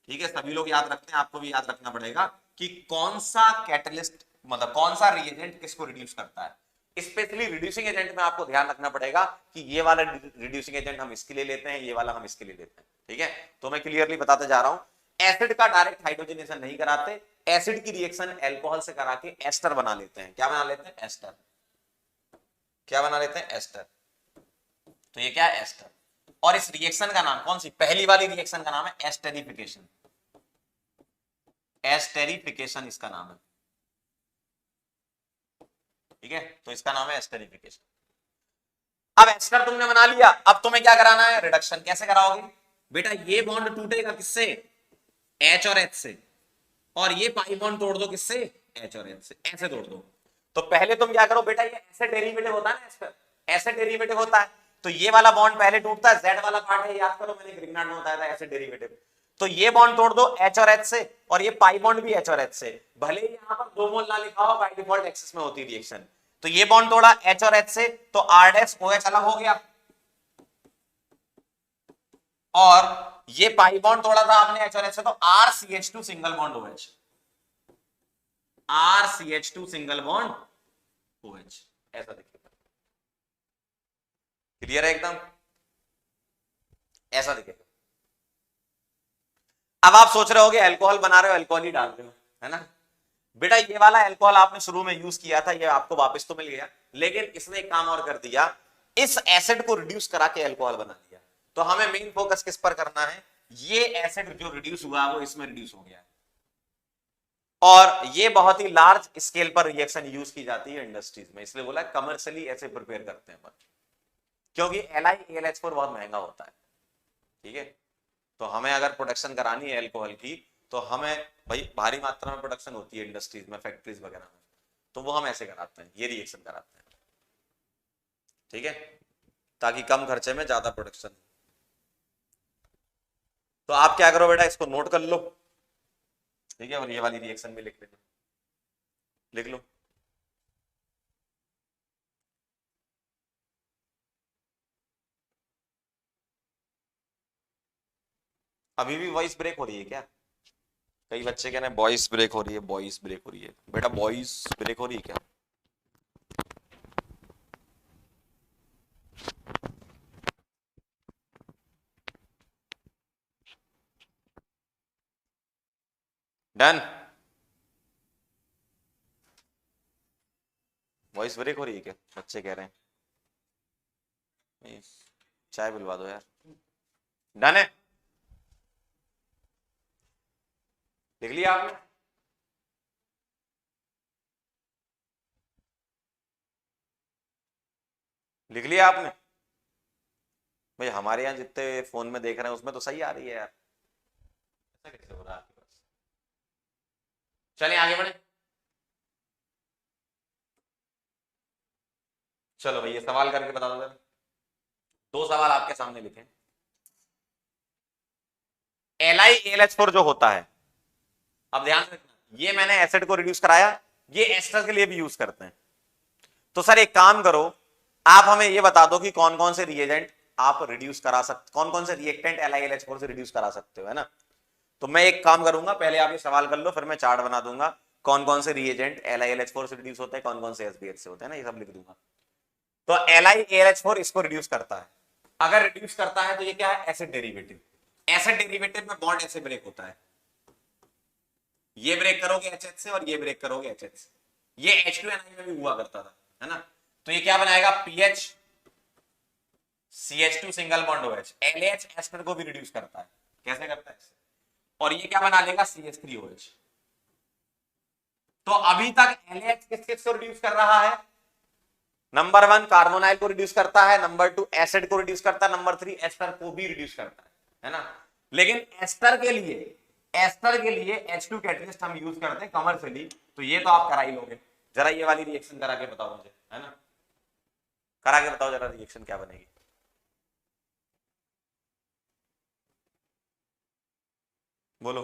ठीक है, सभी लोग याद रखते हैं, आपको भी याद रखना पड़ेगा कि कौन सा कैटलिस्ट, मतलब कौन सा रिएजेंट किसको रिड्यूस करता है। स्पेशली रिड्यूसिंग एजेंट में आपको ध्यान रखना पड़ेगा कि ये वाला रिड्यूसिंग एजेंट हम इसके लिए लेते हैं, ये वाला हम इसके लिए लेते हैं, ठीक है। तो मैं क्लियरली बताते जा रहा हूं, एसिड का डायरेक्ट हाइड्रोजनेशन नहीं कराते, एसिड की रिएक्शन एल्कोहल से करा के एस्टर बना लेते हैं। क्या बना लेते हैं, एस्टर। क्या बना लेते हैं, एस्टर। तो ये क्या है, एस्टर। और इस रिएक्शन का नाम, कौन सी, पहली वाली रिएक्शन का नाम है एस्टेरिफिकेशन, एस्टेरिफिकेशन इसका नाम है, ठीक है, तो इसका नाम है एस्टेरिफिकेशन। अब एस्टर तुमने बना लिया, अब तुम्हें क्या कराना है, रिडक्शन। कैसे कराओगे बेटा, ये बॉन्ड टूटेगा किससे, H और H से, और ये पाई बॉन्ड तोड़ दो किससे, H और H से, ऐसे तोड़ दो। तो पहले तुम क्या करो बेटा, ये ऐसे डेरिवेटिव होता है ना एस्टर, ऐसे डेरिवेटिव होता है, तो ये वाला बॉन्ड पहले टूटता है, Z वाला पार्ट है, याद करो मैंने ग्रीनहार्ड में बताया था ऐसे डेरिवेटिव। तो ये बॉन्ड तोड़ दो H और H से, और ये पाई बॉन्ड भी H और H से, भले ही यहां पर 2 मोल ना लिखा हो, बाय डिफॉल्ट एक्सिस में होती रिएक्शन। तो ये बॉन्ड तोड़ा H और H से, तो R डैश OH अलग हो गया, और ये पाई बॉन्ड तोड़ा था आपने H और H से, तो RCH2 single bond OH, RCH2 single bond OH, ऐसा देखिए। क्लियर है एकदम? ऐसा दिखेगा। अब आप सोच रहे होगे अल्कोहल बना रहे हो, अल्कोहल ही डाल रहे हो, है ना? बेटा ये वाला अल्कोहल आपने शुरू में यूज किया था, ये आपको वापस तो मिल गया, लेकिन इसने एक काम और कर दिया, इस एसिड को रिड्यूस करा के अल्कोहल बना दिया। तो हमें मेन फोकस किस पर करना है? ये एसिड जो रिड्यूस हुआ वो इसमें रिड्यूस हो गया है, और ये बहुत ही लार्ज स्केल पर रिएक्शन यूज की जाती है इंडस्ट्रीज में, इसलिए बोला कमर्शियली ऐसे प्रिपेयर करते हैं, क्योंकि LiAlH4 बहुत महंगा होता है। ठीक है, तो हमें अगर प्रोडक्शन करानी है अल्कोहल की, तो हमें भाई भारी मात्रा में प्रोडक्शन होती है इंडस्ट्रीज में, फैक्ट्रीज वगैरह में, तो वो हम ऐसे कराते हैं, ये रिएक्शन कराते हैं। ठीक है, ताकि कम खर्चे में ज्यादा प्रोडक्शन। तो आप क्या करो बेटा, इसको नोट कर लो, ठीक है, और ये वाली रिएक्शन भी लिख लेना, लिख लो। अभी भी वॉइस ब्रेक हो रही है क्या? कई बच्चे कह रहे हैं वॉइस ब्रेक हो रही है, वॉइस ब्रेक हो रही है। बेटा वॉइस ब्रेक हो रही है क्या? डन? वॉइस ब्रेक हो रही है क्या बच्चे कह रहे हैं? चाय पिलवा दो यार। डन है? लिख लिया आपने? लिख लिया आपने? भाई हमारे यहाँ जितने फोन में देख रहे हैं उसमें तो सही आ रही है यार, ऐसा कैसे हो रहा है आपके पास? चलिए आगे बढ़े। चलो भैया सवाल करके बता दो। दो सवाल आपके सामने लिखे। LiAlH4 जो होता है, अब ध्यान से रखना, ये मैंने एसिड को रिड्यूस कराया, ये एस्टर के लिए भी यूज करते हैं। तो सर एक काम करो, आप हमें ये बता दो कि कौन कौन से रिएजेंट आप रिड्यूस करा सकते, कौन कौन से रिएक्टेंट LiAlH4 से रिड्यूस करा सकते हो, है ना? तो मैं एक काम करूंगा, पहले आप ये सवाल कर लो, फिर मैं चार्ट बना दूंगा कौन कौन से रिएजेंट LiAlH4 से रिड्यूस होते हैं, कौन कौन से SBH से होते हैं ना, ये सब लिख दूंगा। तो LiAlH4 इसको रिड्यूस करता है। अगर रिड्यूस करता है तो ये क्या है? Acid derivative. एसिड डेरिवेटिव में बॉन्ड ऐसे ब्रेक होता है, ये ब्रेक करोगे HH से और ये ब्रेक करोगे HH से, ये H2Ni में भी हुआ करता था, है ना? तो ये क्या बनाएगा? PH CH2 single bond OH। LH ester को भी रिड्यूस करता है, कैसे करता है? और ये क्या बना लेगा? CH3OH। तो अभी तक LH किस किस को रिड्यूस कर रहा है? नंबर 1 कार्बोनाइल को रिड्यूस करता है, नंबर 2 एसिड को रिड्यूस करता है, नंबर 3 एस्टर को भी रिड्यूस करता है ना? लेकिन एस्टर के लिए H2 कैटलिस्ट हम यूज करते हैं कमर्शियली, तो ये तो आप करा ही लोगे। जरा ये वाली रिएक्शन करा के बताओ मुझे, है ना? करा के बताओ जरा रिएक्शन क्या बनेगी। बोलो।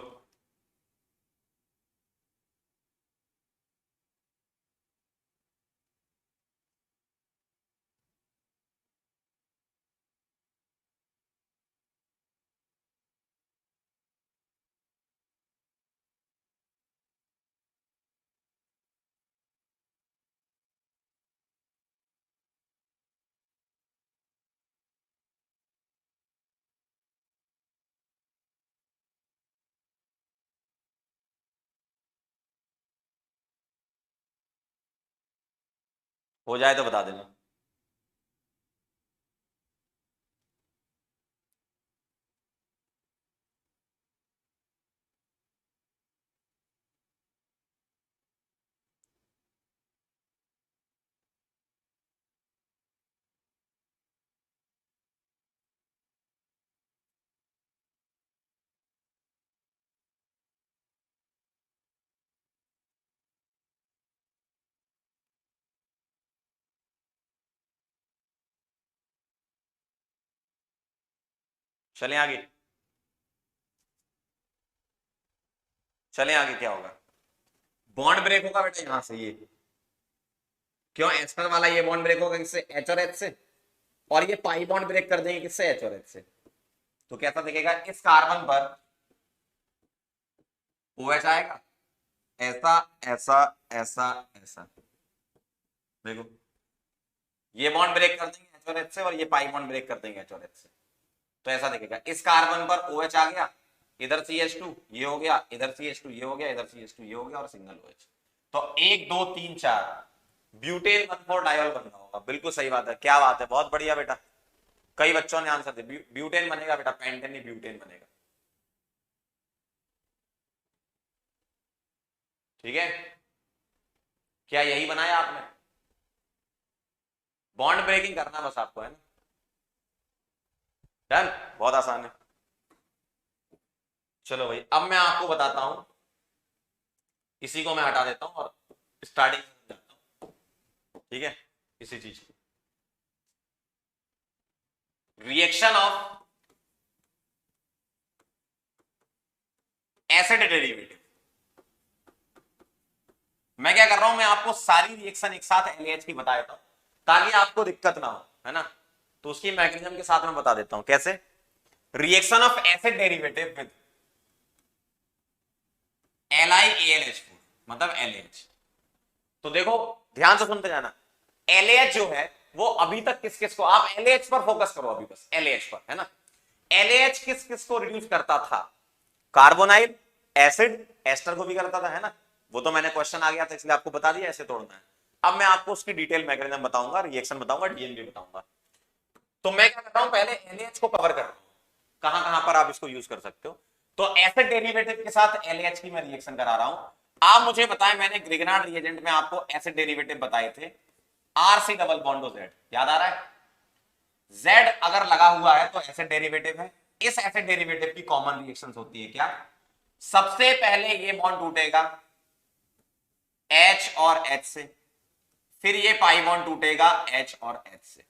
हो जाए तो बता देना। चलें आगे, चलें आगे। क्या होगा? बॉन्ड ब्रेक होगा बेटा यहां से, ये क्यों? एस्टर वाला ये बॉन्ड ब्रेक होगा किससे? H और H से, और ये पाई बॉन्ड ब्रेक कर देंगे किससे? H और H से। तो कैसा दिखेगा? इस कार्बन पर OH आएगा, ऐसा ऐसा ऐसा ऐसा, देखो ये बॉन्ड ब्रेक कर देंगे H और H से, और ये पाई बॉन्ड ब्रेक कर देंगे H और H से। तो ऐसा दिखेगा, इस कार्बन पर OH आ गया, इधर CH2 ये हो गया, इधर CH2 ये हो गया, इधर CH2 ये हो गया, और सिंगल OH। तो 1 2 3 4 ब्यूटेन 1,4 डायोल बन रहा होगा। बिल्कुल सही बात है, क्या बात है, बहुत बढ़िया बेटा। कई बच्चों ने आंसर दिया, ब्यूटेन बनेगा बेटा, पेंटेन नहीं ब्यूटेन बनेगा। ठीक है, क्या यही बनाया आपने? बॉन्ड ब्रेकिंग करना बस आपको, है ना? डन, बहुत आसान है। चलो भाई, अब मैं आपको बताता हूं, इसी को मैं हटा देता हूं और स्टार्टिंग जाता हूं। ठीक है, इसी चीज को, रिएक्शन ऑफ एसिड डेरिवेटिव। मैं क्या कर रहा हूं, मैं आपको सारी रिएक्शन एक साथ एलएच की बता देता हूं ताकि आपको दिक्कत ना हो, है ना? तो उसकी मैकेनिज्म के साथ में बता देता हूं कैसे। Reaction of acid derivative with LiAlH4 मतलब LAH। तो देखो, ध्यान से सुनते जाना, LAH जो है वो अभी तक किस किस को, आप LAH पर फोकस करो अभी, बस LAH पर, है ना? LAH किस किस को रिड्यूस करता था? कार्बोनाइल, एसिड, एस्टर को भी करता था, है ना? वो तो मैंने क्वेश्चन आ गया था इसलिए आपको बता दिया ऐसे तोड़ना है। अब मैं आपको उसकी डिटेल मैकेनिज्म बताऊंगा, रिएक्शन बताऊंगा, डीएनए बताऊंगा। तो मैं क्या करता हूं, पहले LAH को कवर कर रहा हूं, कहां कहां पर आप इसको यूज कर सकते हो। तो एसिड डेरिवेटिव के साथ LAH की मैं रिएक्शन करा रहा हूं। आप मुझे बताएं, मैंने ग्रिगनार्ड रिएजेंट में आपको एसिड डेरिवेटिव बताए थे, RC डबल बॉन्ड Z, याद आ रहा है? Z अगर लगा हुआ है तो एसिड डेरिवेटिव है। इस एसिड डेरिवेटिव की कॉमन रिएक्शंस होती है क्या? सबसे पहले ये बॉन्ड टूटेगा H और H से, फिर ये पाई बॉन्ड टूटेगा H और H से,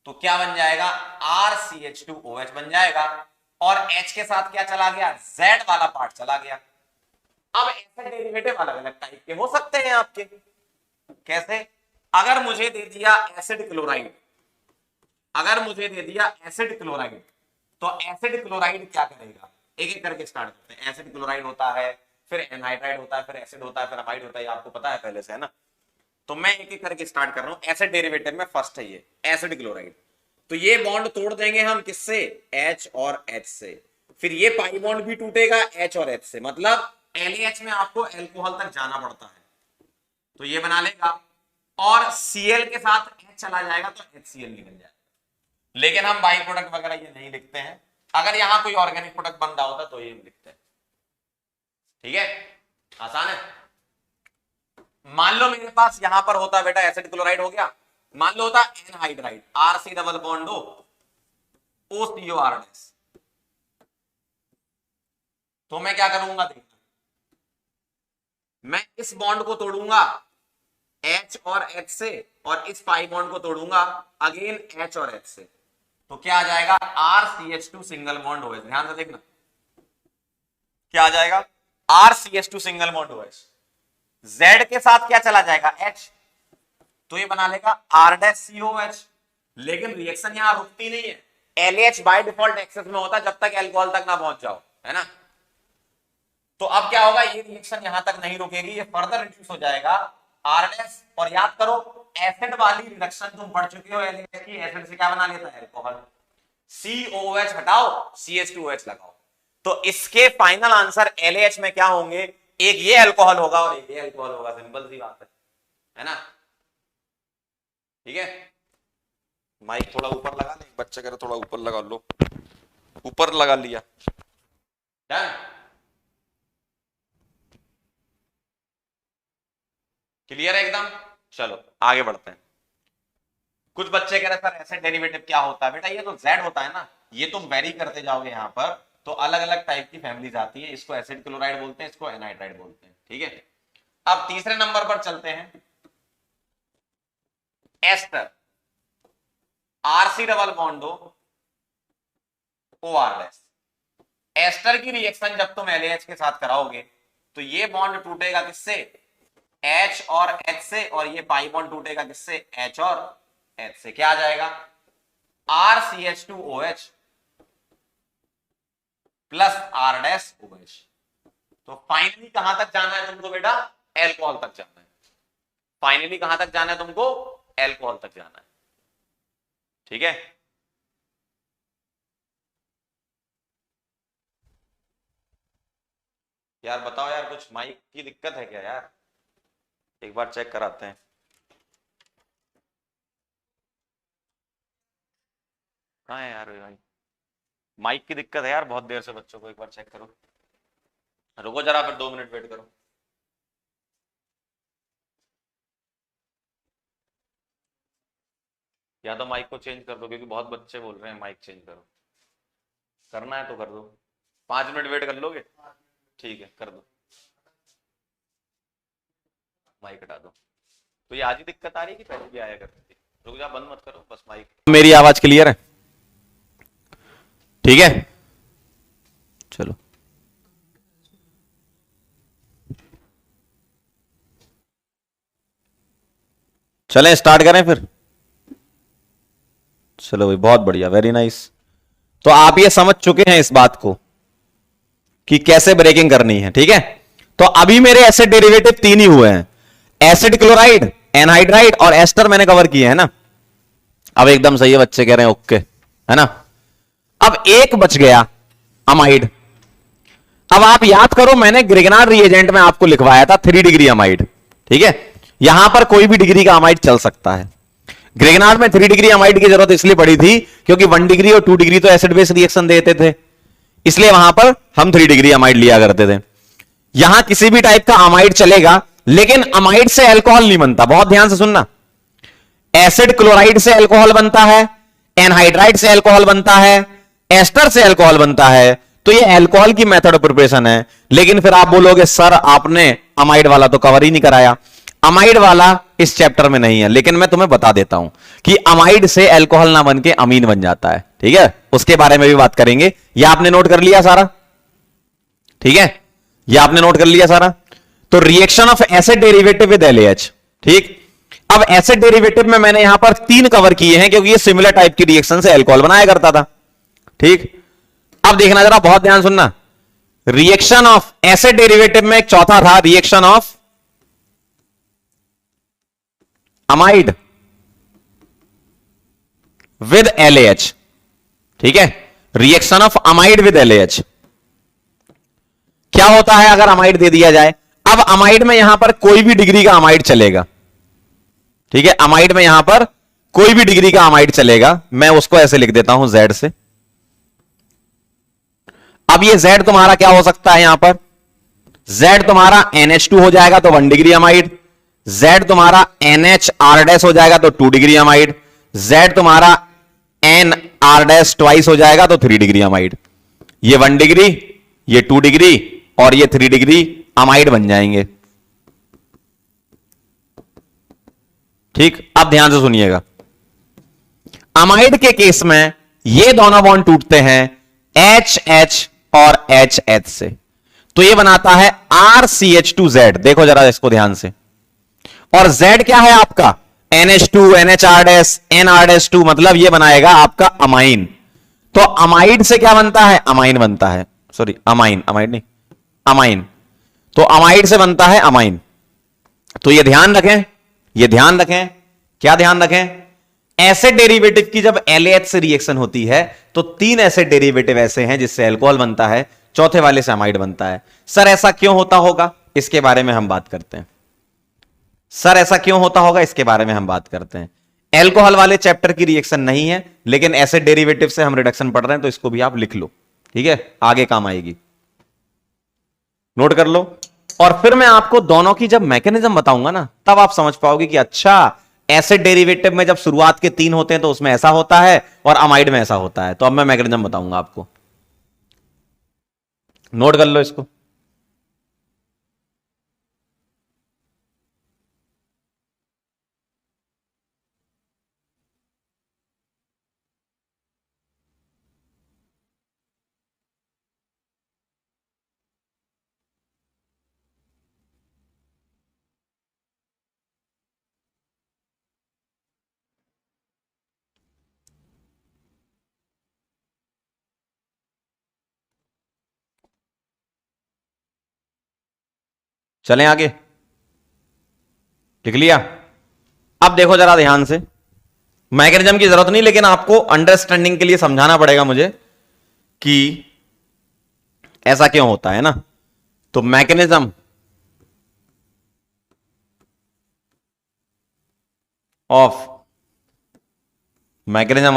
तो क्या बन जाएगा? RCH2OH बन जाएगा। और H के साथ क्या चला गया? Z वाला पार्ट चला गया। अब एसिड डेरिवेटिव अलग अलग टाइप के हो सकते हैं आपके, कैसे? अगर मुझे दे दिया एसिड क्लोराइड, अगर मुझे दे दिया एसिड क्लोराइड, तो एसिड क्लोराइड क्या करेगा? एक एक करके स्टार्ट करते हैं। एसिड क्लोराइड होता है, फिर एनहाइड्राइड होता है, फिर एसिड होता है, फिर अमाइड होता है, आपको पता है पहले से, है ना? तो मैं एक एक करके स्टार्ट कर रहा हूं। एसिड डेरिवेटिव में फर्स्ट है ये एसिड क्लोराइड, तो ये बॉन्ड तोड़ देंगे हम किससे? H और H से। फिर ये पाई बॉन्ड भी टूटेगा H और H से, मतलब LAH में आपको अल्कोहल तक जाना पड़ता है, तो ये बना लेगा, और Cl के साथ H चला जाएगा तो HCl निकल जाएगा। लेकिन हम बाई प्रोडक्ट वगैरह ये नहीं लिखते हैं, अगर यहां कोई ऑर्गेनिक प्रोडक्ट बन रहा होता तो ये लिखते हैं। ठीक है, आसान है। मान लो मेरे पास यहां पर होता बेटा एसिड क्लोराइड हो गया, मान लो होता anhydride, RC double bond OCOR, तो मैं क्या करूंगा देखना, मैं इस बॉन्ड को तोड़ूंगा H और H से, और इस पाई बॉन्ड को तोड़ूंगा अगेन H और H से, तो क्या आ जाएगा? RCH2 single bond OH। ध्यान से देखना, क्या आ जाएगा? RCH2 single bond OH। Z के साथ क्या चला जाएगा? H, तो ये बना लेगा R-COH। लेकिन रिएक्शन यहां रुकती नहीं है, LH बाय डिफॉल्ट एक्सेस में होता है जब तक अल्कोहल तक ना पहुंच जाओ, है ना? तो अब क्या होगा, ये रिएक्शन यहां तक नहीं रुकेगी, ये फर्दर रिड्यूस हो जाएगा R-, और याद करो एसिड वाली रिडक्शन तुम पढ़ चुके हो, LH की, एसिड से क्या बना लेता है? अल्कोहल। COH हटाओ, CH2OH लगाओ, तो इसके फाइनल आंसर LH में क्या होंगे? एक ये अल्कोहल होगा और एक ये अल्कोहल होगा, सिंपल सी बात है ना? ठीक है, माइक थोड़ा ऊपर लगा ले, बच्चा कह रहा थोड़ा ऊपर लगा लो, ऊपर लगा लिया। डन, क्लियर है एकदम? चलो आगे बढ़ते हैं। कुछ बच्चे कह रहे सर एसिड डेरिवेटिव क्या होता है? बेटा ये तो Z होता है ना, ये तुम वेरी करते जाओगे यहां पर, तो अलग अलग टाइप की फैमिलीज आती है, इसको एसिड क्लोराइड बोलते हैं, इसको एनहाइड्राइड बोलते हैं। ठीक है, अब तीसरे नंबर पर चलते हैं, ester, RC double bond OR-। Ester की रिएक्शन जब तुम LAH के साथ कराओगे तो ये बॉन्ड टूटेगा किससे? H और H से, और ये पाई बॉन्ड टूटेगा किससे? H और H से। क्या आ जाएगा? RCH2OH plus R-OH। तो फाइनली कहां तक जाना है तुमको बेटा? एल्कोहल तक जाना है। फाइनली कहां तक जाना है तुमको? एल्कोहल तक जाना है। ठीक है। यार बताओ यार, कुछ माइक की दिक्कत है क्या यार? एक बार चेक कराते हैं। कहाँ है यार भाई? माइक की दिक्कत है यार, बहुत देर से बच्चों को, एक बार चेक करो। रुको जरा, फिर 2 मिनट वेट करो। या तो माइक को चेंज कर दो, क्योंकि बहुत बच्चे बोल रहे हैं माइक चेंज करो। करना है तो कर दो। 5 मिनट वेट कर लोगे? ठीक है, कर दो। माइक हटा दो। तो ये आज ही दिक्कत आ रही है कि पहले भी आया करती थी? रुक जा, बंद मत करो बस माइक। मेरी आवाज क्लियर है? ठीक है, चलो। चलें स्टार्ट करें फिर। चलो भाई, बहुत बढ़िया, वेरी नाइस। तो आप ये समझ चुके हैं इस बात को कि कैसे ब्रेकिंग करनी है, ठीक है। तो अभी मेरे एसिड डेरिवेटिव 3 ही हुए हैं, एसिड क्लोराइड, एनहाइड्राइड और एस्टर मैंने कवर किए हैं ना। अब एकदम सही है, बच्चे कह रहे हैं ओके, है ना। अब एक बच गया, अमाइड। अब आप याद करो, मैंने ग्रिगनार रिएजेंट में आपको लिखवाया था 3 डिग्री अमाइड, ठीक है। यहां पर कोई भी डिग्री का अमाइड चल सकता है। ग्रिगनार में 3 डिग्री अमाइड की जरूरत इसलिए पड़ी थी क्योंकि 1 डिग्री और 2 डिग्री तो एसिड बेस रिएक्शन देते थे, इसलिए वहां पर हम 3 डिग्री अमाइड लिया करते थे। यहां किसी भी टाइप का अमाइड चलेगा, लेकिन अमाइड से अल्कोहल नहीं बनता। बहुत ध्यान से सुनना, एसिड क्लोराइड से अल्कोहल बनता है, एनहाइड्राइड से अल्कोहल बनता है, एस्टर से अल्कोहल बनता है। तो ये अल्कोहल की मेथड ऑफ प्रिपरेशन है। लेकिन फिर आप बोलोगे सर आपने अमाइड वाला तो कवर ही नहीं कराया। अमाइड वाला इस चैप्टर में नहीं है, लेकिन मैं तुम्हें बता देता हूं कि अमाइड से अल्कोहल ना बन के अमीन बन जाता है, ठीक है। उसके बारे में भी बात करेंगे। यह आपने नोट कर लिया सारा, ठीक है। यह आपने नोट कर लिया सारा। तो reaction of acid derivative with LH, ठीक। अब एसिड डेरिवेटिव में मैंने यहां पर 3 कवर किए हैं क्योंकि ये सिमिलर टाइप की रिएक्शन से अल्कोहल बनाया करता था, ठीक। अब देखना जरा, बहुत ध्यान सुनना। रिएक्शन ऑफ एसिड डेरिवेटिव में एक चौथा था, reaction of amide with LH, ठीक है। Reaction of amide with LH क्या होता है अगर अमाइड दे दिया जाए? अब अमाइड में यहां पर कोई भी डिग्री का अमाइड चलेगा, ठीक है। अमाइड में यहां पर कोई भी डिग्री का अमाइड चलेगा। मैं उसको ऐसे लिख देता हूं Z से। अब ये Z तुम्हारा क्या हो सकता है? यहां पर Z तुम्हारा NH2 हो जाएगा तो 1 डिग्री अमाइड, Z तुम्हारा NHR डैश हो जाएगा तो 2 डिग्री अमाइड, Z तुम्हारा NR डैश ट्वाइस हो जाएगा तो 3 डिग्री अमाइड। ये 1 डिग्री, ये 2 डिग्री और ये 3 डिग्री अमाइड बन जाएंगे, ठीक। अब ध्यान से सुनिएगा, अमाइड के केस में ये दोनों बॉन्ड टूटते हैं HH और HH से, तो ये बनाता है RCH2Z। देखो जरा इसको ध्यान से। और Z क्या है आपका? NH2, NHR, NR2, मतलब ये बनाएगा आपका अमाइन। तो अमाइड से क्या बनता है? अमाइन बनता है, सॉरी अमाइन, अमाइड नहीं, अमाइन। तो अमाइड से बनता है अमाइन। तो ये ध्यान रखें, ये ध्यान रखें, क्या ध्यान रखें? एसिड डेरिवेटिव की जब एलएच से रिएक्शन होती है तो 3 एसिड डेरिवेटिव ऐसे हैं जिससे अल्कोहल बनता है, चौथे वाले से अमाइड बनता है। सर ऐसा क्यों होता होगा, इसके बारे में हम बात करते हैं। सर ऐसा क्यों होता होगा, इसके बारे में हम बात करते हैं। एल्कोहल वाले चैप्टर की रिएक्शन नहीं है, लेकिन एसिड डेरिवेटिव से हम रिडक्शन पढ़ रहे हैं, तो इसको भी आप लिख लो, ठीक है, आगे काम आएगी, नोट कर लो। और फिर मैं आपको दोनों की जब मैकेनिज्म बताऊंगा ना, तब आप समझ पाओगे कि अच्छा एसिड डेरिवेटिव में जब शुरुआत के 3 होते हैं तो उसमें ऐसा होता है और अमाइड में ऐसा होता है। तो अब मैं मैकेनिज्म बताऊंगा आपको, नोट कर लो इसको। चलें आगे, लिख लिया? अब देखो जरा ध्यान से, मैकेनिज्म की जरूरत नहीं, लेकिन आपको अंडरस्टैंडिंग के लिए समझाना पड़ेगा मुझे कि ऐसा क्यों होता है ना। तो mechanism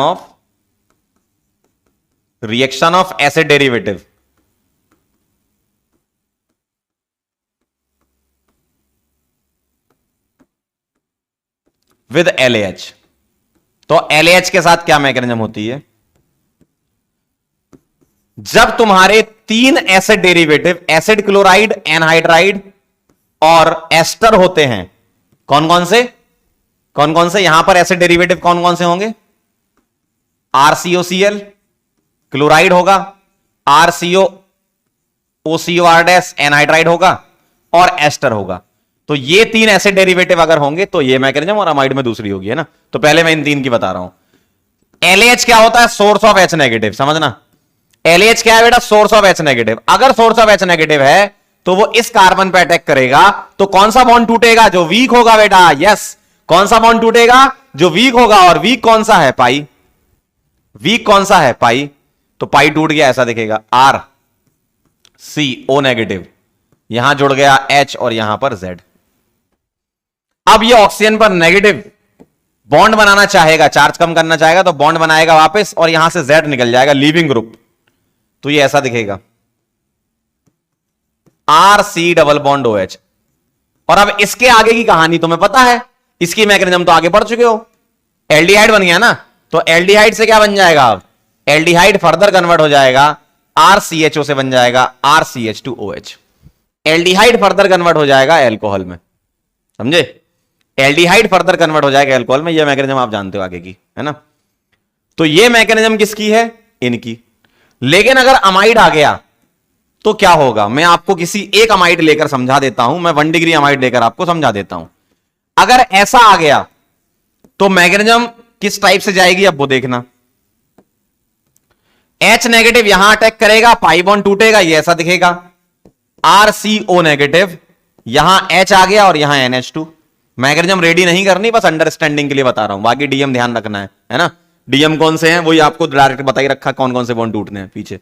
of reaction of acid derivative with LAH। तो LAH के साथ क्या मैकेनिज्म होती है? जब तुम्हारे 3 acid derivative, acid chloride, anhydride और एस्टर होते हैं, कौन कौन से यहां पर एसिड डेरिवेटिव कौन कौन से होंगे? RCOCl क्लोराइड होगा, RCO OCOR डैश एनहाइड्राइड होगा, और एस्टर होगा। तो ये 3 एसिड डेरिवेटिव अगर होंगे तो ये मैकेनिज्म, और अमाइड में दूसरी होगी, है ना। तो पहले मैं इन 3 की बता रहा हूं। LAH क्या होता है? सोर्स ऑफ H नेगेटिव, समझना। LAH क्या है बेटा? Source of H negative. अगर सोर्स ऑफ H नेगेटिव है तो वो इस कार्बन पे अटैक करेगा, तो कौन सा बॉन्ड टूटेगा? जो वीक होगा बेटा, यस। कौन सा बॉन्ड टूटेगा? जो वीक होगा। और वीक कौन सा है? पाई। वीक कौन सा है? पाई। तो पाई टूट गया, ऐसा दिखेगा, RCO नेगेटिव, यहां जुड़ गया H और यहां पर Z। अब ये ऑक्सीजन पर नेगेटिव बॉन्ड बनाना चाहेगा, चार्ज कम करना चाहेगा, तो बॉन्ड बनाएगा वापस और यहां से Z निकल जाएगा, लीविंग ग्रुप। तो ये ऐसा दिखेगा, RC डबल बॉन्ड OH। और अब इसके आगे की कहानी तुम्हें पता है, इसकी मैकेनिज्म तो आगे पढ़ चुके हो। एल्डिहाइड बन गया ना, तो एल्डिहाइड से क्या बन जाएगा? अब एल्डिहाइड फर्दर कन्वर्ट हो जाएगा, RCHO से बन जाएगा RCH2OH। एल्डिहाइड फर्दर कन्वर्ट हो जाएगा एल्कोहल में, समझे? एल्डिहाइड फर्दर कन्वर्ट हो जाएगा एल्कोहल में। यह मैकेनिज्म आप जानते हो आगे की, है ना। तो यह मैकेनिज्म किसकी है? इनकी। लेकिन अगर अमाइड आ गया तो क्या होगा? मैं आपको किसी एक अमाइड लेकर समझा देता हूं, मैं 1 डिग्री अमाइड लेकर आपको समझा देता हूं। अगर ऐसा आ गया तो मैकेनिज्म किस टाइप से जाएगी, अब वो देखना। H नेगेटिव यहां अटैक करेगा, पाई बॉन्ड टूटेगा, ये ऐसा दिखेगा, RCO नेगेटिव, यहां H आ गया और यहां NH2। मैकेनिज्म रेडी नहीं करनी, बस अंडरस्टैंडिंग के लिए बता रहा हूं, बाकी DM ध्यान रखना है ना। DM कौन से हैं वही आपको डायरेक्ट बता ही रखा, कौन कौन से बॉन्ड टूटने हैं पीछे।